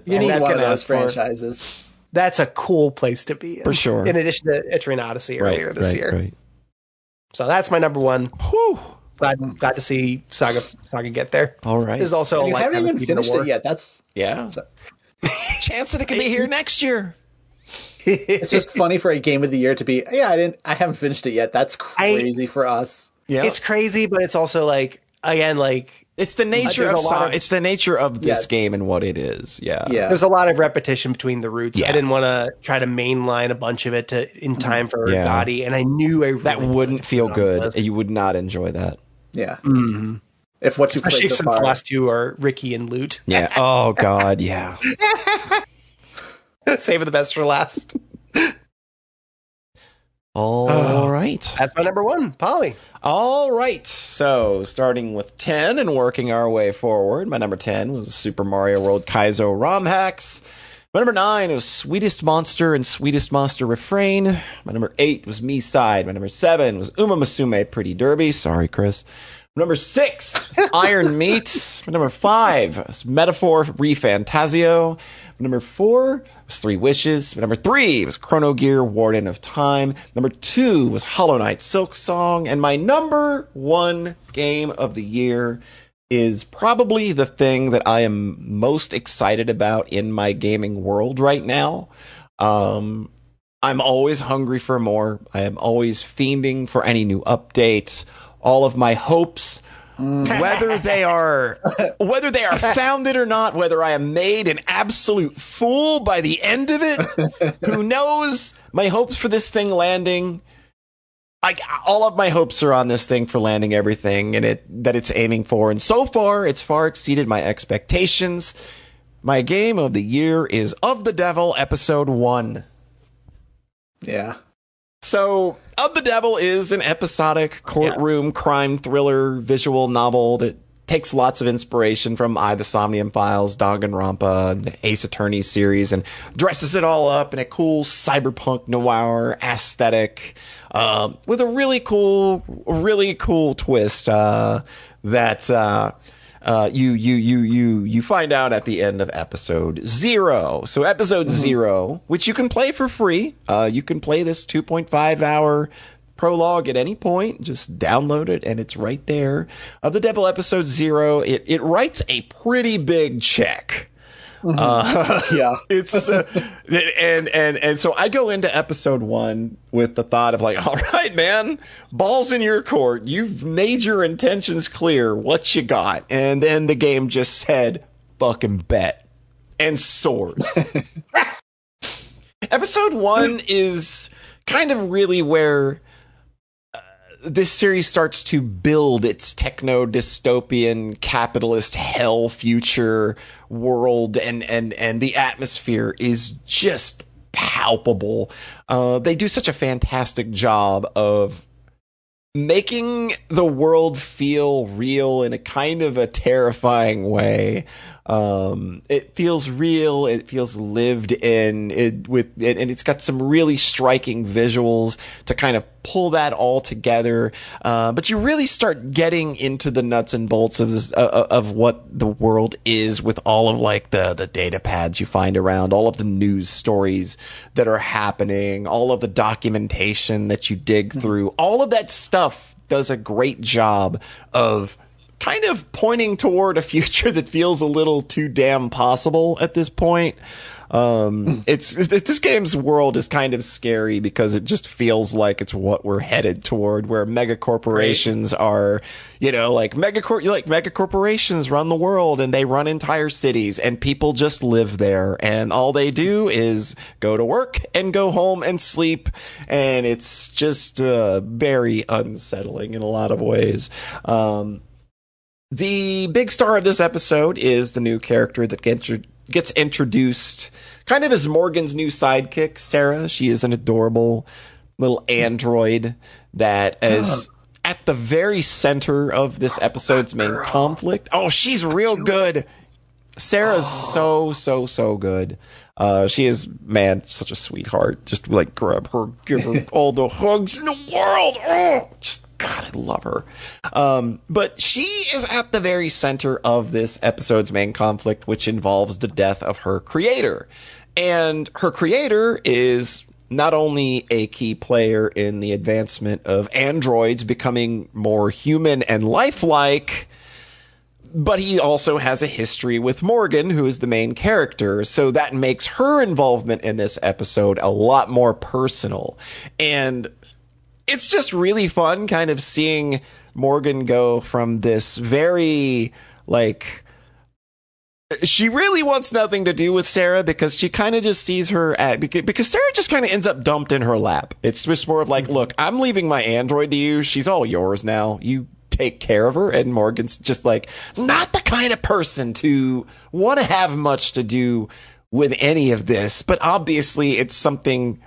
You need one of those franchises. That's a cool place to be in. For sure. In addition to Etrian Odyssey earlier this year. Right. So that's my number 1. Whew. Glad to see Saga get there. All right. This is also you haven't even finished it yet. That's chance that it can be here next year. It's just funny for a game of the year to be. I haven't finished it yet. That's crazy for us. Yeah, it's crazy, but it's also like again like it's the nature it's the nature of this game and what it is. Yeah. There's a lot of repetition between the routes. I didn't want to try to mainline a bunch of it in time for Gotti, and I knew that wouldn't feel good. You would not enjoy that. Yeah. Mm-hmm. If what you especially played so far, the last 2 are Ricky and Loot. Yeah. Oh God. Yeah. Saving the best for last. All right. That's my number 1, Polly. All right. So starting with 10 and working our way forward, my number 10 was Super Mario World Kaizo ROM Hacks. My number 9 was Sweetest Monster and Sweetest Monster Refrain. My number 8 was Me Side. My number 7 was Uma Musume Pretty Derby. Sorry, Chris. My number 6 was Iron Meat. My number 5 was Metaphor Refantasio. My number 4 was 3 Wishes. My number 3 was Chrono Gear Warden of Time. Number 2 was Hollow Knight Silk Song. And my number 1 game of the year is probably the thing that I am most excited about in my gaming world right now. I'm always hungry for more. I am always fiending for any new updates. All of my hopes, whether they are founded or not, whether I am made an absolute fool by the end of it, who knows? My hopes for this thing landing. All of my hopes are on this thing for landing everything that it's aiming for. And so far, it's far exceeded my expectations. My game of the year is Of the Devil, Episode 1. Yeah. So, Of the Devil is an episodic courtroom crime thriller visual novel that takes lots of inspiration from I, the Somnium Files, Danganronpa, and the Ace Attorney series, and dresses it all up in a cool cyberpunk noir aesthetic, with a really cool twist, that you find out at the end of episode 0. So episode 0, which you can play for free. You can play this 2.5 hour prologue at any point. Just download it and it's right there. Of the Devil episode 0, it writes a pretty big check. It's and so I go into episode 1 with the thought of like, all right, man, balls in your court. You've made your intentions clear. What you got? And then the game just said, fucking bet and swords. Episode 1 is kind of really where this series starts to build its techno-dystopian capitalist hell future world, and the atmosphere is just palpable. They do such a fantastic job of making the world feel real in a kind of a terrifying way. It feels real. It feels lived in. And it's got some really striking visuals to kind of pull that all together. But you really start getting into the nuts and bolts of this, of what the world is, with all of like the data pads you find around, all of the news stories that are happening, all of the documentation that you dig through. All of that stuff does a great job of kind of pointing toward a future that feels a little too damn possible at this point. This game's world is kind of scary because it just feels like it's what we're headed toward, where mega corporations are, like mega corporations run the world and they run entire cities and people just live there and all they do is go to work and go home and sleep. And it's just, very unsettling in a lot of ways. The big star of this episode is the new character that gets introduced kind of as Morgan's new sidekick, Sarah. She is an adorable little android that is at the very center of this episode's main conflict. Oh, she's real good. Sarah's so good. She is, man, such a sweetheart. Just like grab her, give her all the hugs in the world. Oh, God, I love her. But she is at the very center of this episode's main conflict, which involves the death of her creator. And her creator is not only a key player in the advancement of androids becoming more human and lifelike, but he also has a history with Morgan, who is the main character. So that makes her involvement in this episode a lot more personal. And it's just really fun kind of seeing Morgan go from this very, like, she really wants nothing to do with Sarah because she kind of just sees her because Sarah just kind of ends up dumped in her lap. It's just more of like, look, I'm leaving my android to you. She's all yours now. You take care of her. And Morgan's just like, not the kind of person to want to have much to do with any of this. But obviously it's something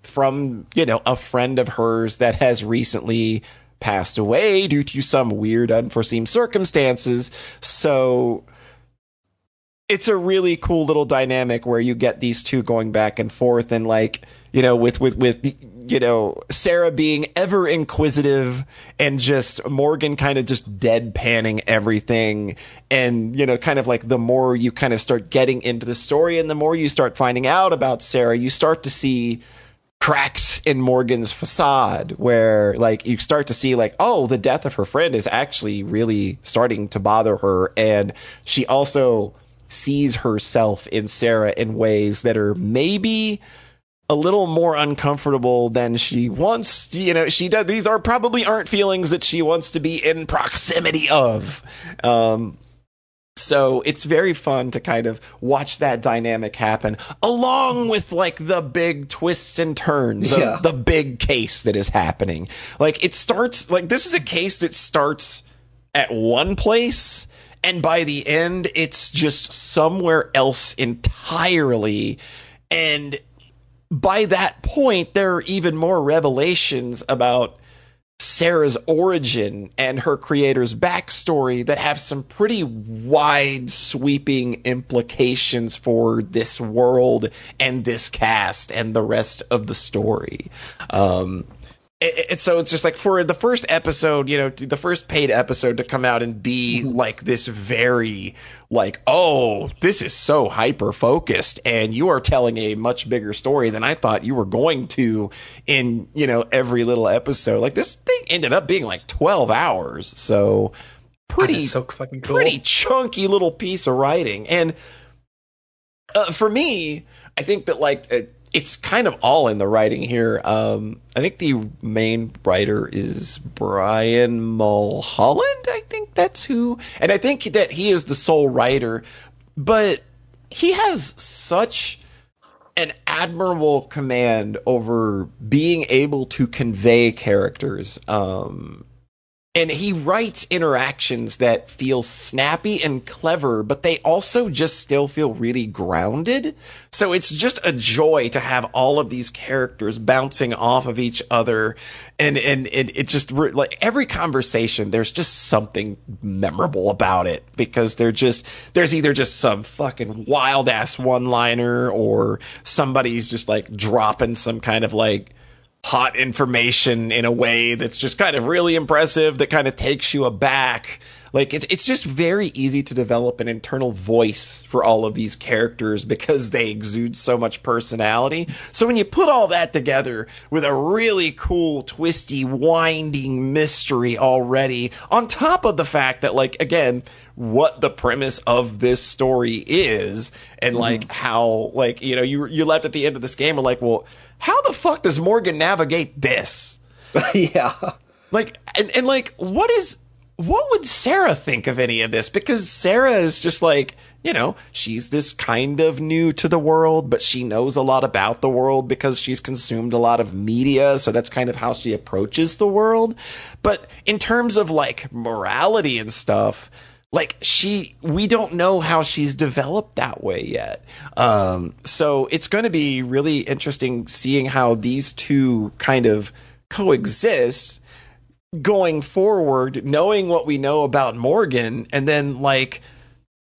from, a friend of hers that has recently passed away due to some weird unforeseen circumstances. So it's a really cool little dynamic where you get these two going back and forth, and like, with Sarah being ever inquisitive and just Morgan kind of just deadpanning everything. And, kind of like the more you kind of start getting into the story and the more you start finding out about Sarah, you start to see cracks in Morgan's facade where like you start to see like, oh, the death of her friend is actually really starting to bother her. And she also sees herself in Sarah in ways that are maybe a little more uncomfortable than she wants. She does. These aren't feelings that she wants to be in proximity of. So it's very fun to kind of watch that dynamic happen, along with like the big twists and turns of the big case that is happening. Like it starts like this is a case that starts at one place, and by the end, it's just somewhere else entirely. And by that point, there are even more revelations about Sarah's origin and her creator's backstory that have some pretty wide sweeping implications for this world and this cast and the rest of the story. So it's just like, for the first episode, the first paid episode to come out and be like this very like, oh, this is so hyper focused and you are telling a much bigger story than I thought you were going to in, every little episode. Like, this thing ended up being like 12 hours. So pretty chunky little piece of writing. And for me, I think that like, it's kind of all in the writing here. I think the main writer is Brian Mulholland. I think that's who. And I think that he is the sole writer. But he has such an admirable command over being able to convey characters. And he writes interactions that feel snappy and clever, but they also just still feel really grounded. So it's just a joy to have all of these characters bouncing off of each other. And it just, like, every conversation, there's just something memorable about it, because there's either just some fucking wild ass one-liner, or somebody's just like dropping some kind of like hot information in a way that's just kind of really impressive, that kind of takes you aback. Like, it's just very easy to develop an internal voice for all of these characters because they exude so much personality. So when you put all that together with a really cool, twisty, winding mystery already, on top of the fact that, like, again, what the premise of this story is, and like how, like, you're left at the end of this game and like, well, how the fuck does Morgan navigate this? Yeah. Like, and like, what would Sarah think of any of this? Because Sarah is just like, she's this kind of new to the world, but she knows a lot about the world because she's consumed a lot of media. So that's kind of how she approaches the world. But in terms of like morality and stuff, like, we don't know how she's developed that way yet. So it's going to be really interesting seeing how these two kind of coexist going forward, knowing what we know about Morgan, and then like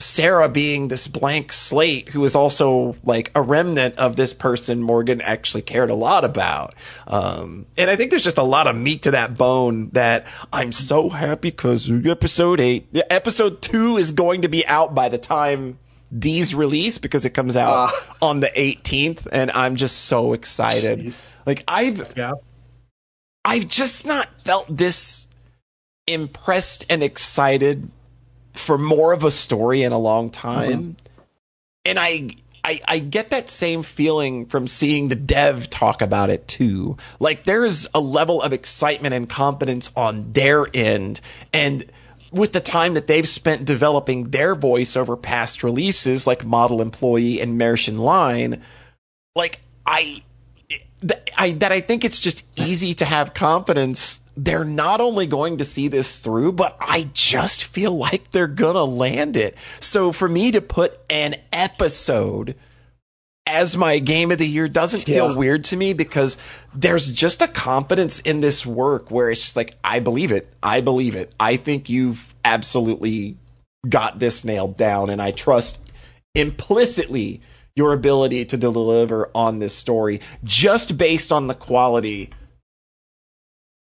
Sarah being this blank slate who is also like a remnant of this person Morgan actually cared a lot about. And I think there's just a lot of meat to that bone that I'm so happy, because episode 2 is going to be out by the time these release, because it comes out on the 18th, and I'm just so excited. Jeez. Like, I've just not felt this impressed and excited for more of a story in a long time. And I get that same feeling from seeing the dev talk about it too. Like, there's a level of excitement and confidence on their end, and with the time that they've spent developing their voice over past releases like Model Employee and Martian Line, like, I think it's just easy to have confidence they're not only going to see this through, but I just feel like they're gonna land it. So for me to put an episode as my game of the year doesn't feel weird to me, because there's just a confidence in this work where it's just like, I believe it. I think you've absolutely got this nailed down, and I trust implicitly your ability to deliver on this story just based on the quality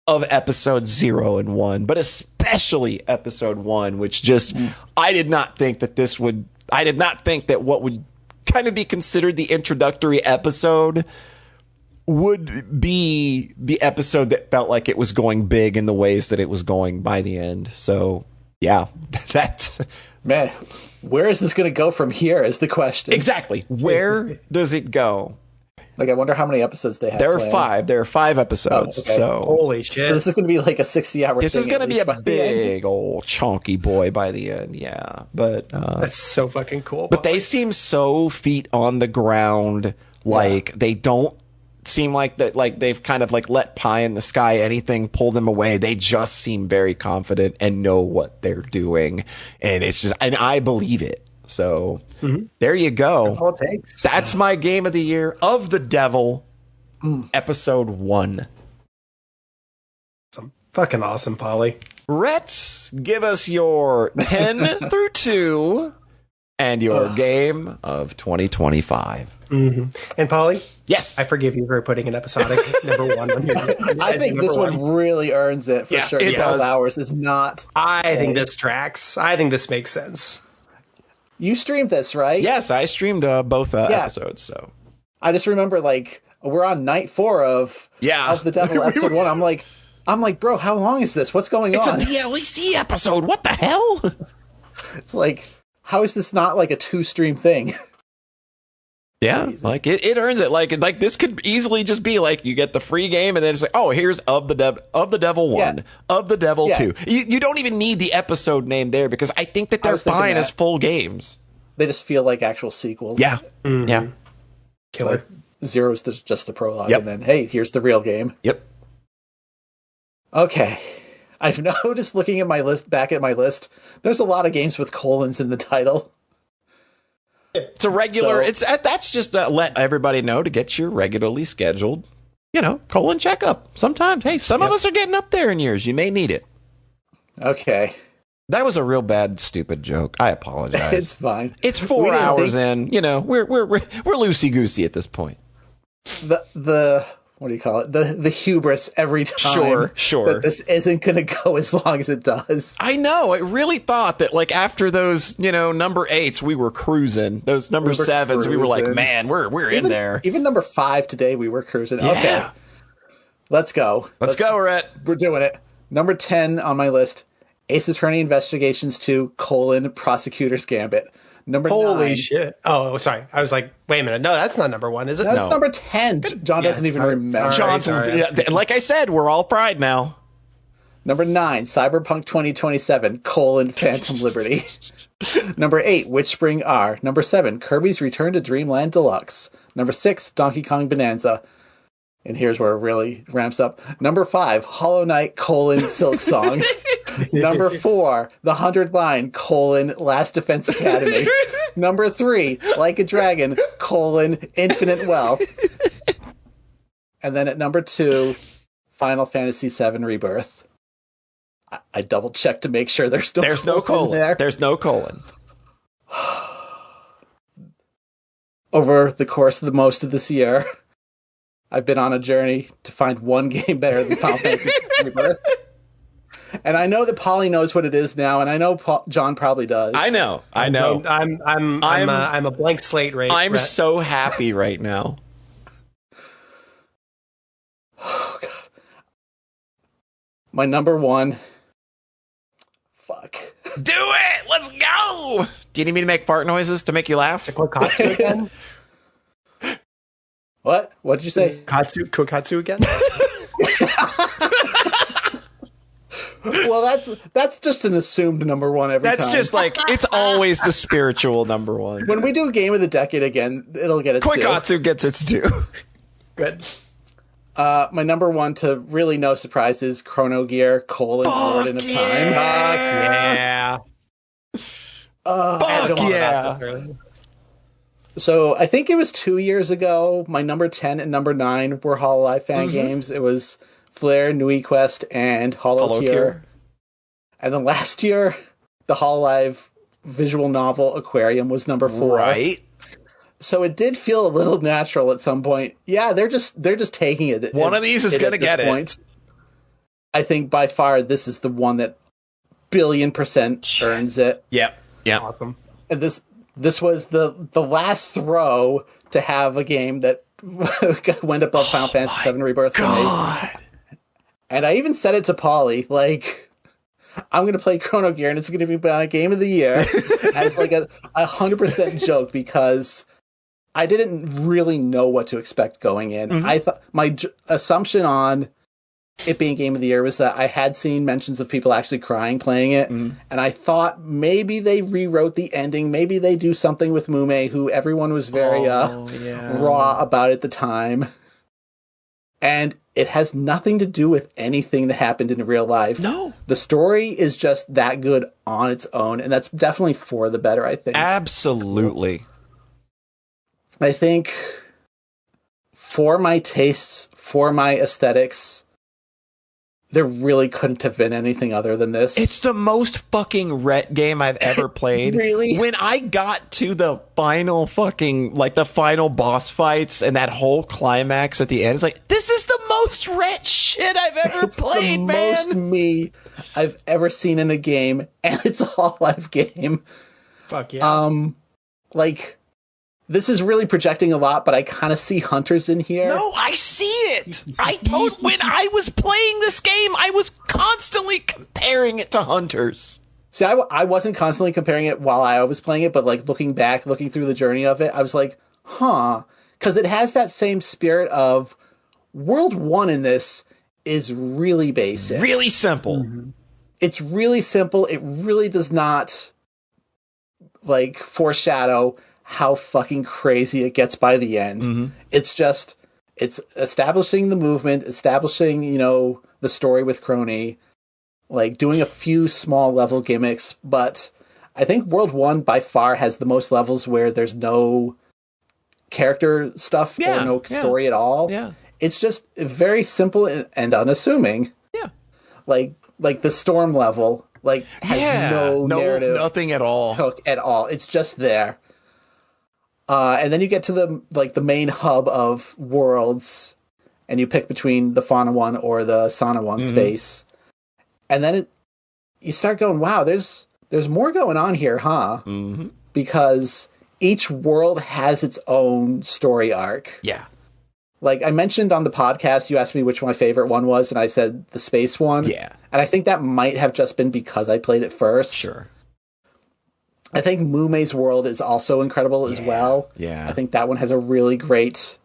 of episodes 0 and 1, but especially episode 1, which just, I did not think that what would kind of be considered the introductory episode would be the episode that felt like it was going big in the ways that it was going by the end. So yeah, man, where is this going to go from here is the question. Exactly. Where does it go? Like, I wonder how many episodes they have. There are 5. There are 5 episodes. Oh, okay. So holy shit! So this is going to be like a 60-hour. This is going to be a big old chunky boy by the end. Yeah, but that's so fucking cool. But they seem so feet on the ground. Like, they don't seem like that. Like, they've kind of like let pie in the sky, anything pull them away. They just seem very confident and know what they're doing, and it's just, and I believe it. So there you go. That's all it takes. That's my game of the year of the Devil, episode 1. Fucking awesome, Polly. Rhett, give us your 10 through 2 and your game of 2025. And Polly? Yes. I forgive you for putting an episodic number 1 on here. I think this one really earns it for sure. it 12 does. hours is not. I think this tracks. I think this makes sense. You streamed this, right? Yes, I streamed both episodes. So I just remember, like, we're on night 4 of the Devil episode 1. I'm like, bro, how long is this? What's going on? It's a DLEC episode. What the hell? It's like, how is this not like a 2-stream thing? Yeah, like it earns it. Like this could easily just be like you get the free game and then it's like, oh, here's of the Devil 1, of the Devil 2. You don't even need the episode name there because I think that they're fine as full games. They just feel like actual sequels. Yeah, yeah. Killer. Like, Zero's just a prologue, and then hey, here's the real game. Yep. Okay. I've noticed looking at my list, there's a lot of games with colons in the title. It's a regular. That's just let everybody know to get your regularly scheduled, colon checkup. Sometimes, hey, some of us are getting up there in years. You may need it. Okay. That was a real bad, stupid joke. I apologize. It's fine. It's 4 hours in. We're loosey goosey at this point. The what do you call it? The hubris every time. Sure. That this isn't going to go as long as it does. I know. I really thought that, like, after those, number 8s, we were cruising. Those number 7s, we were like, man, we're in there. Even number 5 today, we were cruising. Yeah. Okay. Let's go. Let's go, Rhett. We're doing it. Number 10 on my list, Ace Attorney Investigations 2, Prosecutor's Gambit. Number 9. Holy shit. Oh, sorry. I was like, wait a minute. No, that's not number 1, is it? That's number 10. John doesn't even remember. Like I said, we're all pride now. Number 9, Cyberpunk 2027, Phantom Liberty. Number 8, Witchspring R. Number 7, Kirby's Return to Dreamland Deluxe. Number 6, Donkey Kong Bonanza. And here's where it really ramps up. Number 5, Hollow Knight, Silk Song. Number 4, The 100 Line, Last Defense Academy. Number 3, Like a Dragon, Infinite Wealth. And then at number 2, Final Fantasy VII Rebirth. I double checked to make sure there's no colon there. There's no colon. Over the course of most of this year, I've been on a journey to find one game better than Final Fantasy Rebirth. And I know that Polly knows what it is now, and I know John probably does. I know. I'm a blank slate right now. I'm so happy right now. Oh god. My number 1. Fuck. Do it! Let's go! Do you need me to make fart noises to make you laugh? Kokatsu again? What? What'd you say? Kokatsu again? Well, that's just an assumed number 1 every time. That's just like, it's always the spiritual number 1. When we do Game of the Decade again, it'll get its due. Koikatsu gets its due. Good. My number 1, to really no surprise, is Chrono Gear, Forward in a Time. Yeah. Fuck yeah. So I think it was 2 years ago, my number 10 and number 9 were Hololive fan games. It was Flare, Nui Quest, and Hollow Cure. And then last year, the Hololive visual novel Aquarium was number 4. Right. So it did feel a little natural at some point. Yeah, they're just taking it. One of these is going to get it. I think by far this is the one that $1,000,000,000% earns it. Yep. Awesome. And this was the last throw to have a game that went above Final Fantasy VII Rebirth for me. And I even said it to Polly, like, I'm going to play Chrono Gear and it's going to be my game of the year as like a 100% joke, because I didn't really know what to expect going in. I thought my assumption on it being game of the year was that I had seen mentions of people actually crying playing it, and I thought maybe they rewrote the ending, maybe they do something with Mume, who everyone was very raw about at the time. And it has nothing to do with anything that happened in real life. No. The story is just that good on its own, and that's definitely for the better, I think. Absolutely. I think for my tastes, for my aesthetics, there really couldn't have been anything other than this. It's the most fucking ret game I've ever played. Really? When I got to the final fucking, like the final boss fights and that whole climax at the end, it's like, this is the most ret shit I've ever played, man. It's the most me I've ever seen in a game, and it's a Half-Life game. Fuck yeah. Like, this is really projecting a lot, but I kind of see Hunters in here. No, I see it. When I was playing this game, I was constantly comparing it to Hunters. See, I wasn't constantly comparing it while I was playing it, but like looking back, looking through the journey of it, I was like, huh. Because it has that same spirit of World 1 in this is really basic. Really simple. Mm-hmm. It's really simple. It really does not like foreshadow how fucking crazy it gets by the end. Mm-hmm. It's establishing the movement, establishing, the story with Crony, like doing a few small level gimmicks. But I think World 1 by far has the most levels where there's no character stuff or no story at all. Yeah. It's just very simple and unassuming. Yeah. Like the storm level, has no narrative. Nothing at all. Hook at all. It's just there. And then you get to the main hub of worlds, and you pick between the Fauna one or the Sauna one space, and then you start going, wow, there's more going on here, huh? Mm-hmm. Because each world has its own story arc. Yeah. Like I mentioned on the podcast, you asked me which my favorite one was, and I said the space one. Yeah. And I think that might have just been because I played it first. Sure. I think Mume's world is also incredible as well. Yeah. I think that one has a really great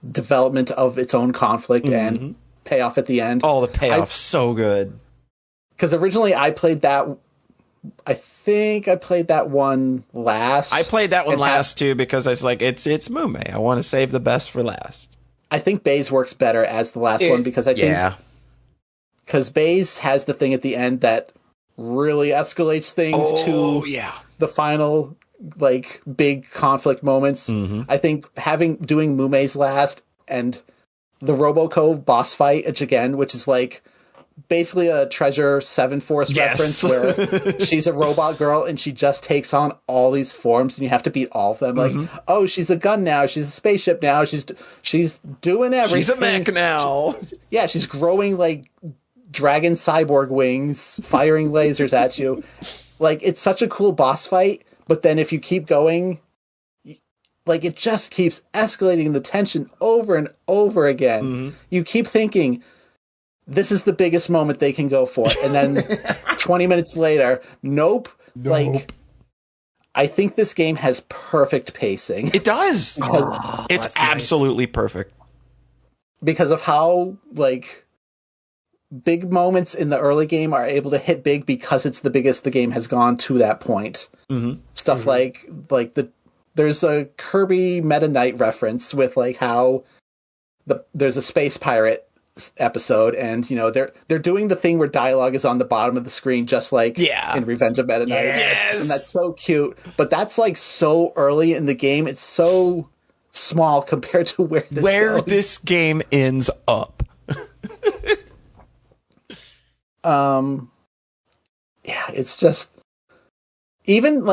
development of its own conflict and payoff at the end. Oh, the payoff's so good. Because originally I played that. I think I played that one last. I played that one last too because I was like, it's Mume. I want to save the best for last. I think Baze works better as the last one because I think because Baze has the thing at the end that really escalates things to the final big conflict moments. I think doing Mume's last and the Robocove boss fight again, which is basically a Treasure 7 Force reference where she's a robot girl and she just takes on all these forms and you have to beat all of them. Oh, she's a gun now, she's a spaceship now, she's doing everything. She's a mech now. She's growing dragon cyborg wings, firing lasers at you. It's such a cool boss fight, but then if you keep going, it just keeps escalating the tension over and over again. You keep thinking, this is the biggest moment they can go for. And then 20 minutes later, nope. I think this game has perfect pacing. It does. It's absolutely perfect. Because of how, big moments in the early game are able to hit big because it's the biggest the game has gone to that point. Stuff there's a Kirby Meta Knight reference with how there's a space pirate episode and they're doing the thing where dialogue is on the bottom of the screen just in Revenge of Meta Knight. Yes! And that's so cute, but that's so early in the game. It's so small compared to where this game ends up. It's just even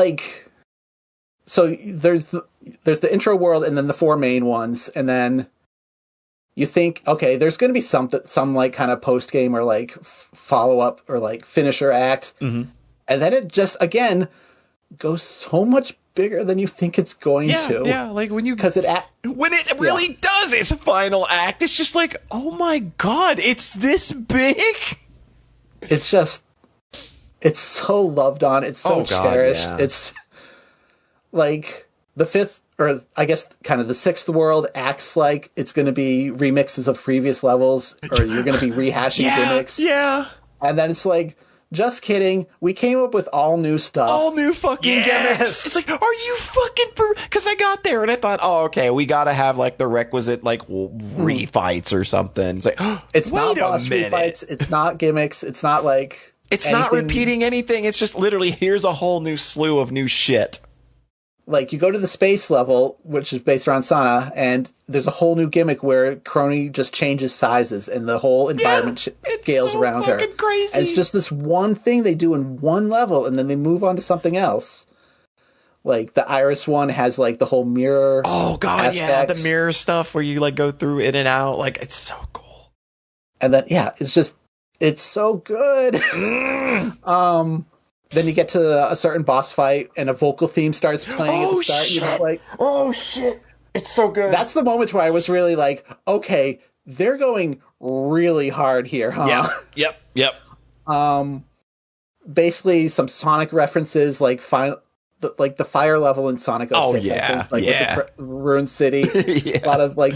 so there's the intro world and then the 4 main ones, and then you think, okay, there's going to be some kind of post game or follow up or finisher act, and then it just again goes so much bigger than you think it's going to. Yeah, when it really does its final act, it's just oh my god, it's this big. It's just, it's so loved on. It's so cherished. Yeah. It's the 5th, or I guess kind of the 6th world acts like it's going to be remixes of previous levels, or you're going to be rehashing gimmicks. Yeah. And then it's just kidding. We came up with all new stuff. All new fucking gimmicks. It's like, are you fucking for? Because I got there and I thought, oh, okay, we got to have like the requisite like refights or something. It's like, it's not wait boss a minute. refights. It's not gimmicks. It's not like it's anything. not repeating anything. It's just literally here's a whole new slew of new shit. Like, you go to the space level, which is based around Sana, and there's a whole new gimmick where Crony just changes sizes and the whole environment scales around her. Crazy. And it's just this one thing they do in one level, and then they move on to something else. Like, the Iris one has, like, the whole mirror Oh, God, aspect. yeah, the mirror stuff where you, like, go through in and out. Like, it's so cool. And then, yeah, it's so good. Then you get to a certain boss fight, and a vocal theme starts playing at the start. Shit. You're just like, oh, shit. It's so good. That's the moment where I was really like, okay, they're going really hard here, huh? Yep. Basically, some Sonic references, like the fire level in Sonic 06. Oh, yeah. I think, like with the Ruined City. Yeah. A lot of, like,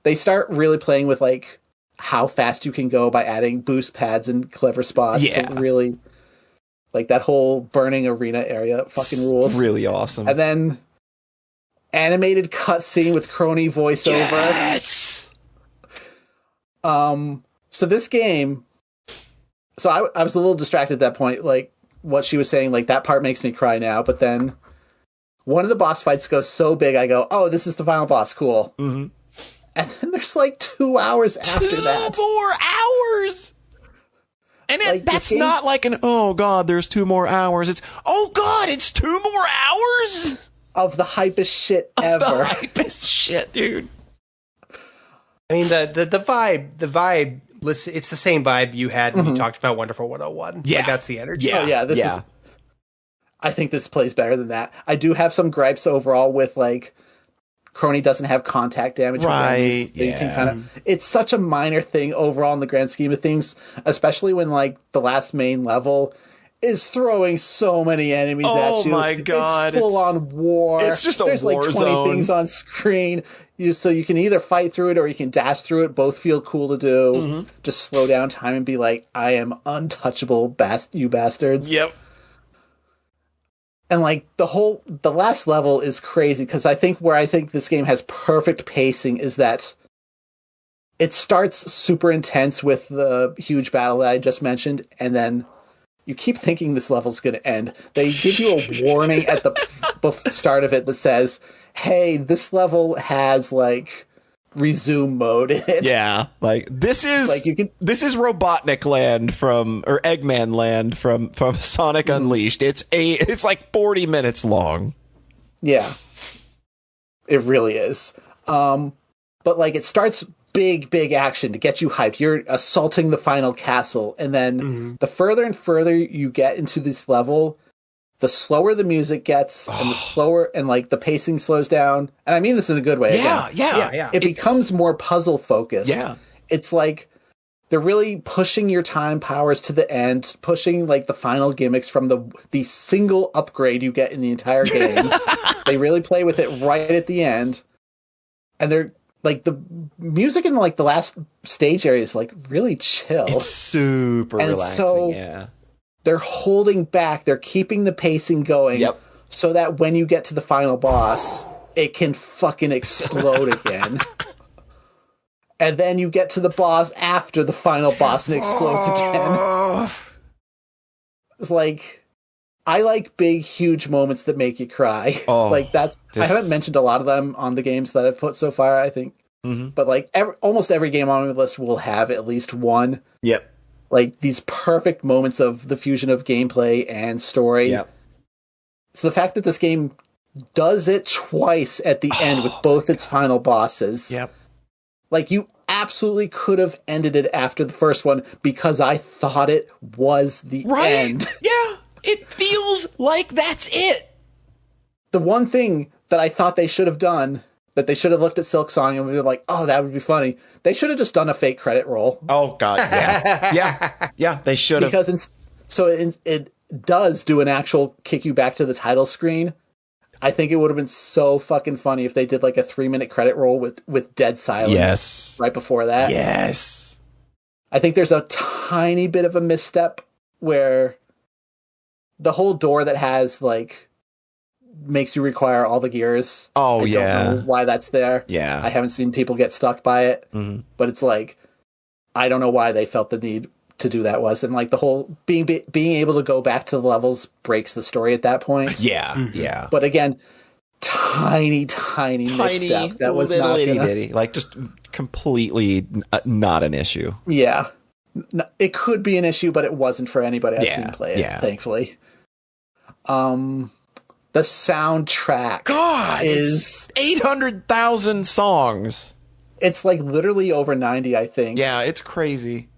they start really playing with, like, how fast you can go by adding boost pads and clever spots to really... Like, that whole burning arena area fucking rules. Really awesome. And then animated cutscene with Crony voiceover. Yes! So this game... So I was a little distracted at that point. Like, what she was saying, like, that part makes me cry now. But then one of the boss fights goes so big, I go, oh, this is the final boss. Cool. Mm-hmm. And then there's, like, 2 hours after that. 2 more hours! And Like, that's not like an, oh, God, there's 2 more hours. It's, oh, God, it's 2 more hours? Of the hypest shit ever. The hypest shit, dude. I mean, the vibe, it's the same vibe you had when you talked about Wonderful 101. Yeah. Like, that's the energy. Oh, yeah, this is... I think this plays better than that. I do have some gripes overall with, like, Crony doesn't have contact damage. Right, So you can it's such a minor thing overall in the grand scheme of things, especially when, like, the last main level is throwing so many enemies at you. Oh my God. It's full on war. It's just a There's war like 20 zone. things on screen. So you can either fight through it or you can dash through it. Both feel cool to do. Mm-hmm. Just slow down time and be like, I am untouchable, you bastards. Yep. And, like, the last level is crazy, because I think this game has perfect pacing is that it starts super intense with the huge battle that I just mentioned, and then you keep thinking this level's going to end. They give you a warning at the start of it that says, hey, this level has, like, resume mode in it. Yeah, like this is this is Robotnik Land or Eggman Land from Sonic Unleashed. It's like 40 minutes long. Yeah, it really is. But, like, it starts big action to get you hyped. You're assaulting the final castle, and then the further and further you get into this level, the slower the music gets, and the slower, and, like, the pacing slows down. And I mean this in a good way. Yeah. It becomes more puzzle focused. Yeah. It's like they're really pushing your time powers to the end, pushing, like, the final gimmicks from the single upgrade you get in the entire game. They really play with it right at the end. And they're, like, the music in, like, the last stage area is, like, really chill. It's super relaxing, yeah. They're holding back. They're keeping the pacing going so that when you get to the final boss, it can fucking explode again. And then you get to the boss after the final boss and it explodes again. It's like, I like big, huge moments that make you cry. I haven't mentioned a lot of them on the games that I've put so far, I think. Mm-hmm. But, like, almost every game on my list will have at least one. Yep. Like, these perfect moments of the fusion of gameplay and story. Yep. So the fact that this game does it twice at the end with both its final bosses. Yep. Like, you absolutely could have ended it after the first one because I thought it was the end. Yeah. It feels like that's it. The one thing that I thought they should have done, that they should have looked at Silk Song and been like, oh, that would be funny. They should have just done a fake credit roll. Oh, God, yeah. Yeah, they should have. Because it does do an actual kick you back to the title screen. I think it would have been so fucking funny if they did, like, a 3-minute credit roll with dead silence right before that. Yes. I think there's a tiny bit of a misstep where the whole door that has like makes you require all the gears. Oh, I don't know why that's there. Yeah. I haven't seen people get stuck by it, but it's like, I don't know why they felt the need to do that was. And like the whole being able to go back to the levels breaks the story at that point. Yeah. Yeah. But again, tiny misstep. That was not itty-bitty. Like just completely not an issue. Yeah. It could be an issue, but it wasn't for anybody I've seen play it, thankfully. The soundtrack is 800,000 songs. It's like literally over 90, I think. Yeah, it's crazy.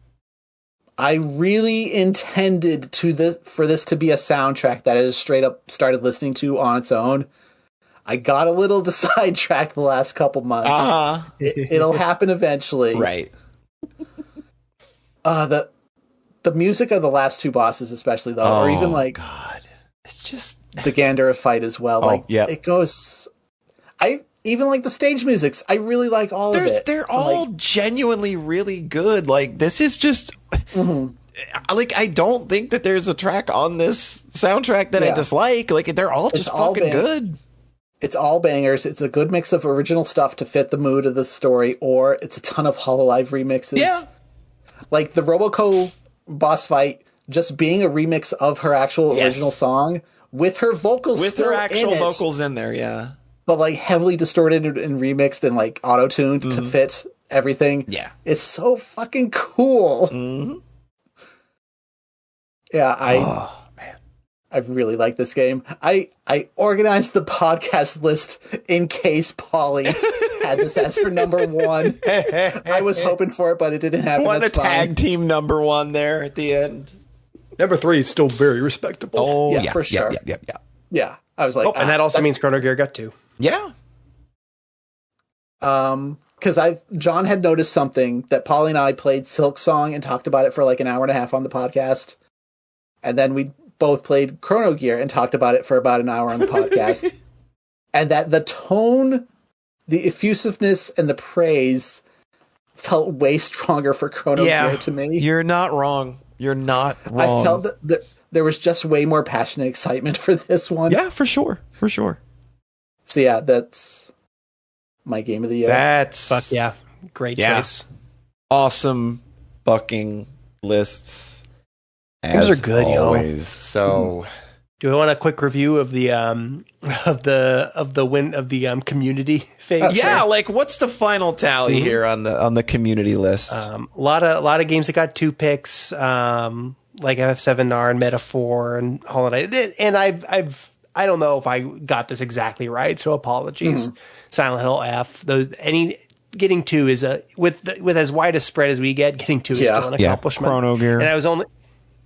I really intended for this to be a soundtrack that I just straight up started listening to on its own. I got a little sidetracked the last couple months. It'll happen eventually. Right. The music of the last two bosses, especially though, or even like it's just the Gandalf fight as well. It goes. I even like the stage musics. I really like all of it. They're all genuinely really good. Like this is just like I don't think that there's a track on this soundtrack that I dislike. Like they're all just fucking good. It's all bangers. It's a good mix of original stuff to fit the mood of the story, or it's a ton of Hololive remixes. Yeah. Like the Roboco boss fight just being a remix of her actual original song with her vocals with still her actual in it, vocals in there, yeah. But like heavily distorted and remixed and like auto-tuned to fit everything. Yeah. It's so fucking cool. Yeah, I really like this game. I organized the podcast list in case Polly had this as her number one. I was hoping for it, but it didn't happen. Won a tag team number one there at the end. Number 3 is still very respectable. Oh, yeah, for sure. Yeah, I was like, and that also means Chrono Gear got 2. Yeah. Because John had noticed something that Polly and I played Silk Song and talked about it for like an hour and a half on the podcast, and then we both played Chrono Gear and talked about it for about an hour on the podcast, and that the tone, the effusiveness, and the praise felt way stronger for Chrono Gear to me. You're not wrong. You're not wrong. I felt that there was just way more passionate excitement for this one. Yeah, for sure. For sure. So yeah, that's my game of the year. That's fuck yeah. Great choice. Awesome fucking lists. These are good, always. yo. So do we want a quick review of the community phase? Yeah, like what's the final tally here on the community list? A lot of games that got 2 picks, like FF7R and Metaphor and Hollow Knight. And I don't know if I got this exactly right, so apologies. Silent Hill F. Getting 2 is with as wide a spread as we get. Getting 2 is still an accomplishment. Chrono Gear,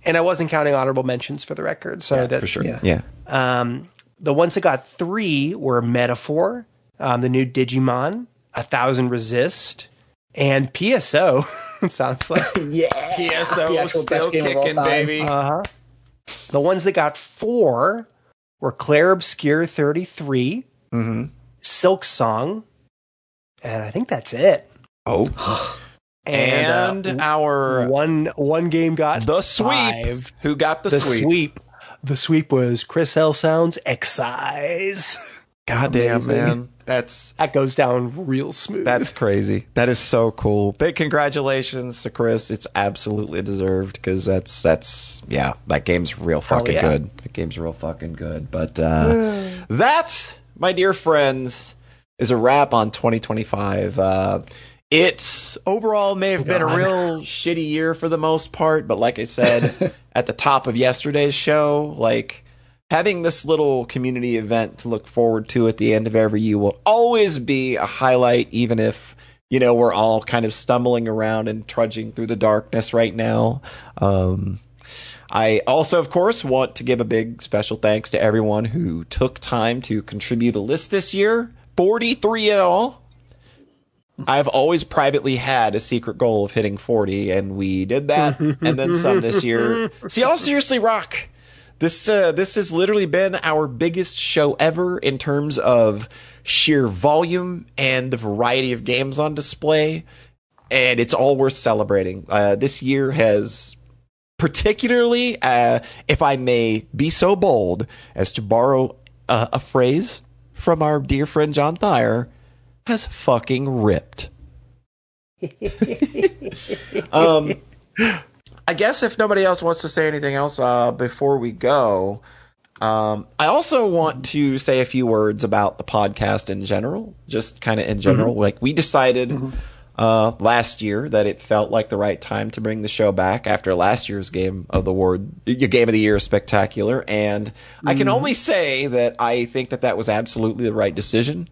and I wasn't counting honorable mentions for the record. So that for sure. The ones that got 3 were Metaphor, the new Digimon, 1000 Resist, and PSO. It sounds like PSO still kicking, baby. The ones that got 4 were Claire Obscure 33, Silk Song, and I think that's it. And our one game got the sweep. 5. Who got the sweep? The sweep was Chris L. Sound's Excise. Goddamn, man. That goes down real smooth. That's crazy. That is so cool. Big congratulations to Chris. It's absolutely deserved because that game's real fucking good. The game's real fucking good. But that, my dear friends, is a wrap on 2025. It overall may have been a real shitty year for the most part, but like I said at the top of yesterday's show, like having this little community event to look forward to at the end of every year will always be a highlight, even if, we're all kind of stumbling around and trudging through the darkness right now. I also, of course, want to give a big special thanks to everyone who took time to contribute a list this year. 43 in all. I've always privately had a secret goal of hitting 40, and we did that, and then some this year. So y'all seriously rock. This has literally been our biggest show ever in terms of sheer volume and the variety of games on display, and it's all worth celebrating. This year has particularly, if I may be so bold as to borrow a phrase from our dear friend John Thayer, has fucking ripped. I guess if nobody else wants to say anything else before we go, I also want to say a few words about the podcast in general, just kind of in general. Mm-hmm. Like, we decided last year that it felt like the right time to bring the show back after last year's Game of the Year Spectacular, and I can only say that I think that was absolutely the right decision.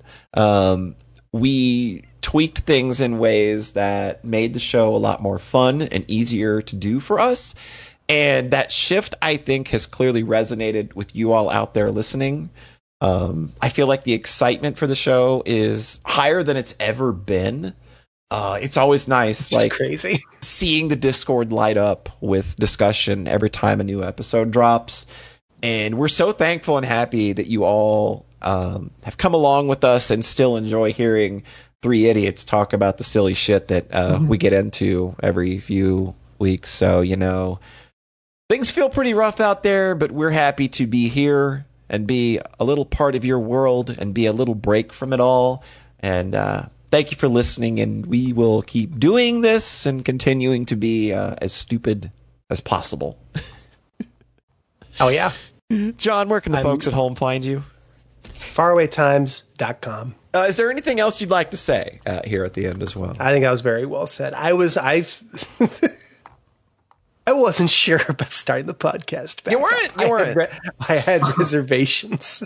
We tweaked things in ways that made the show a lot more fun and easier to do for us. And that shift, I think, has clearly resonated with you all out there listening. I feel like the excitement for the show is higher than it's ever been. It's always nice, like, crazy, seeing the Discord light up with discussion every time a new episode drops. And we're so thankful and happy that you all have come along with us and still enjoy hearing three idiots talk about the silly shit that we get into every few weeks. So, things feel pretty rough out there, but we're happy to be here and be a little part of your world and be a little break from it all. And thank you for listening, and we will keep doing this and continuing to be as stupid as possible. Oh, yeah. John, where can the folks at home find you? Farawaytimes.com. Is there anything else you'd like to say here at the end as well? I think that was very well said. I wasn't sure about starting the podcast back. You weren't. I had reservations,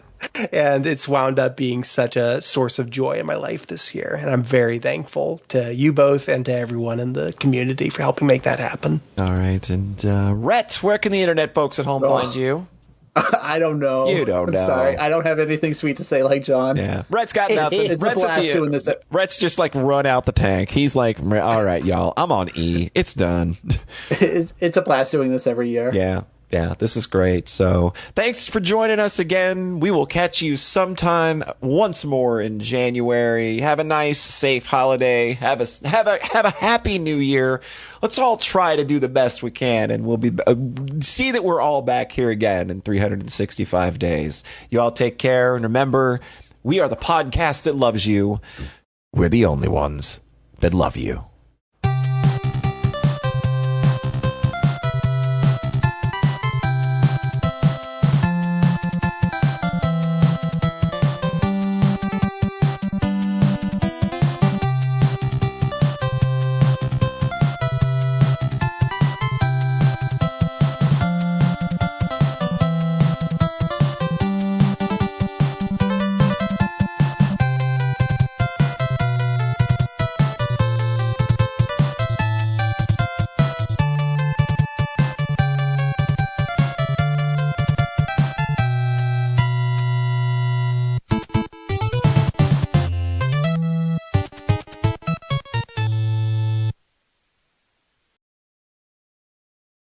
and it's wound up being such a source of joy in my life this year. And I'm very thankful to you both and to everyone in the community for helping make that happen. All right. And Rhett, where can the internet folks at home find you? I don't know. You don't know. I'm sorry. I don't have anything sweet to say like John. Yeah. Rhett's got nothing. It's a blast doing this. Rhett's just like run out the tank. He's like, all right, y'all, I'm on E. It's done. It's a blast doing this every year. Yeah. Yeah, this is great. So thanks for joining us again. We will catch you sometime once more in January. Have a nice, safe holiday. Have a happy new year. Let's all try to do the best we can, and we'll be see that we're all back here again in 365 days. You all take care, and remember, we are the podcast that loves you. We're the only ones that love you.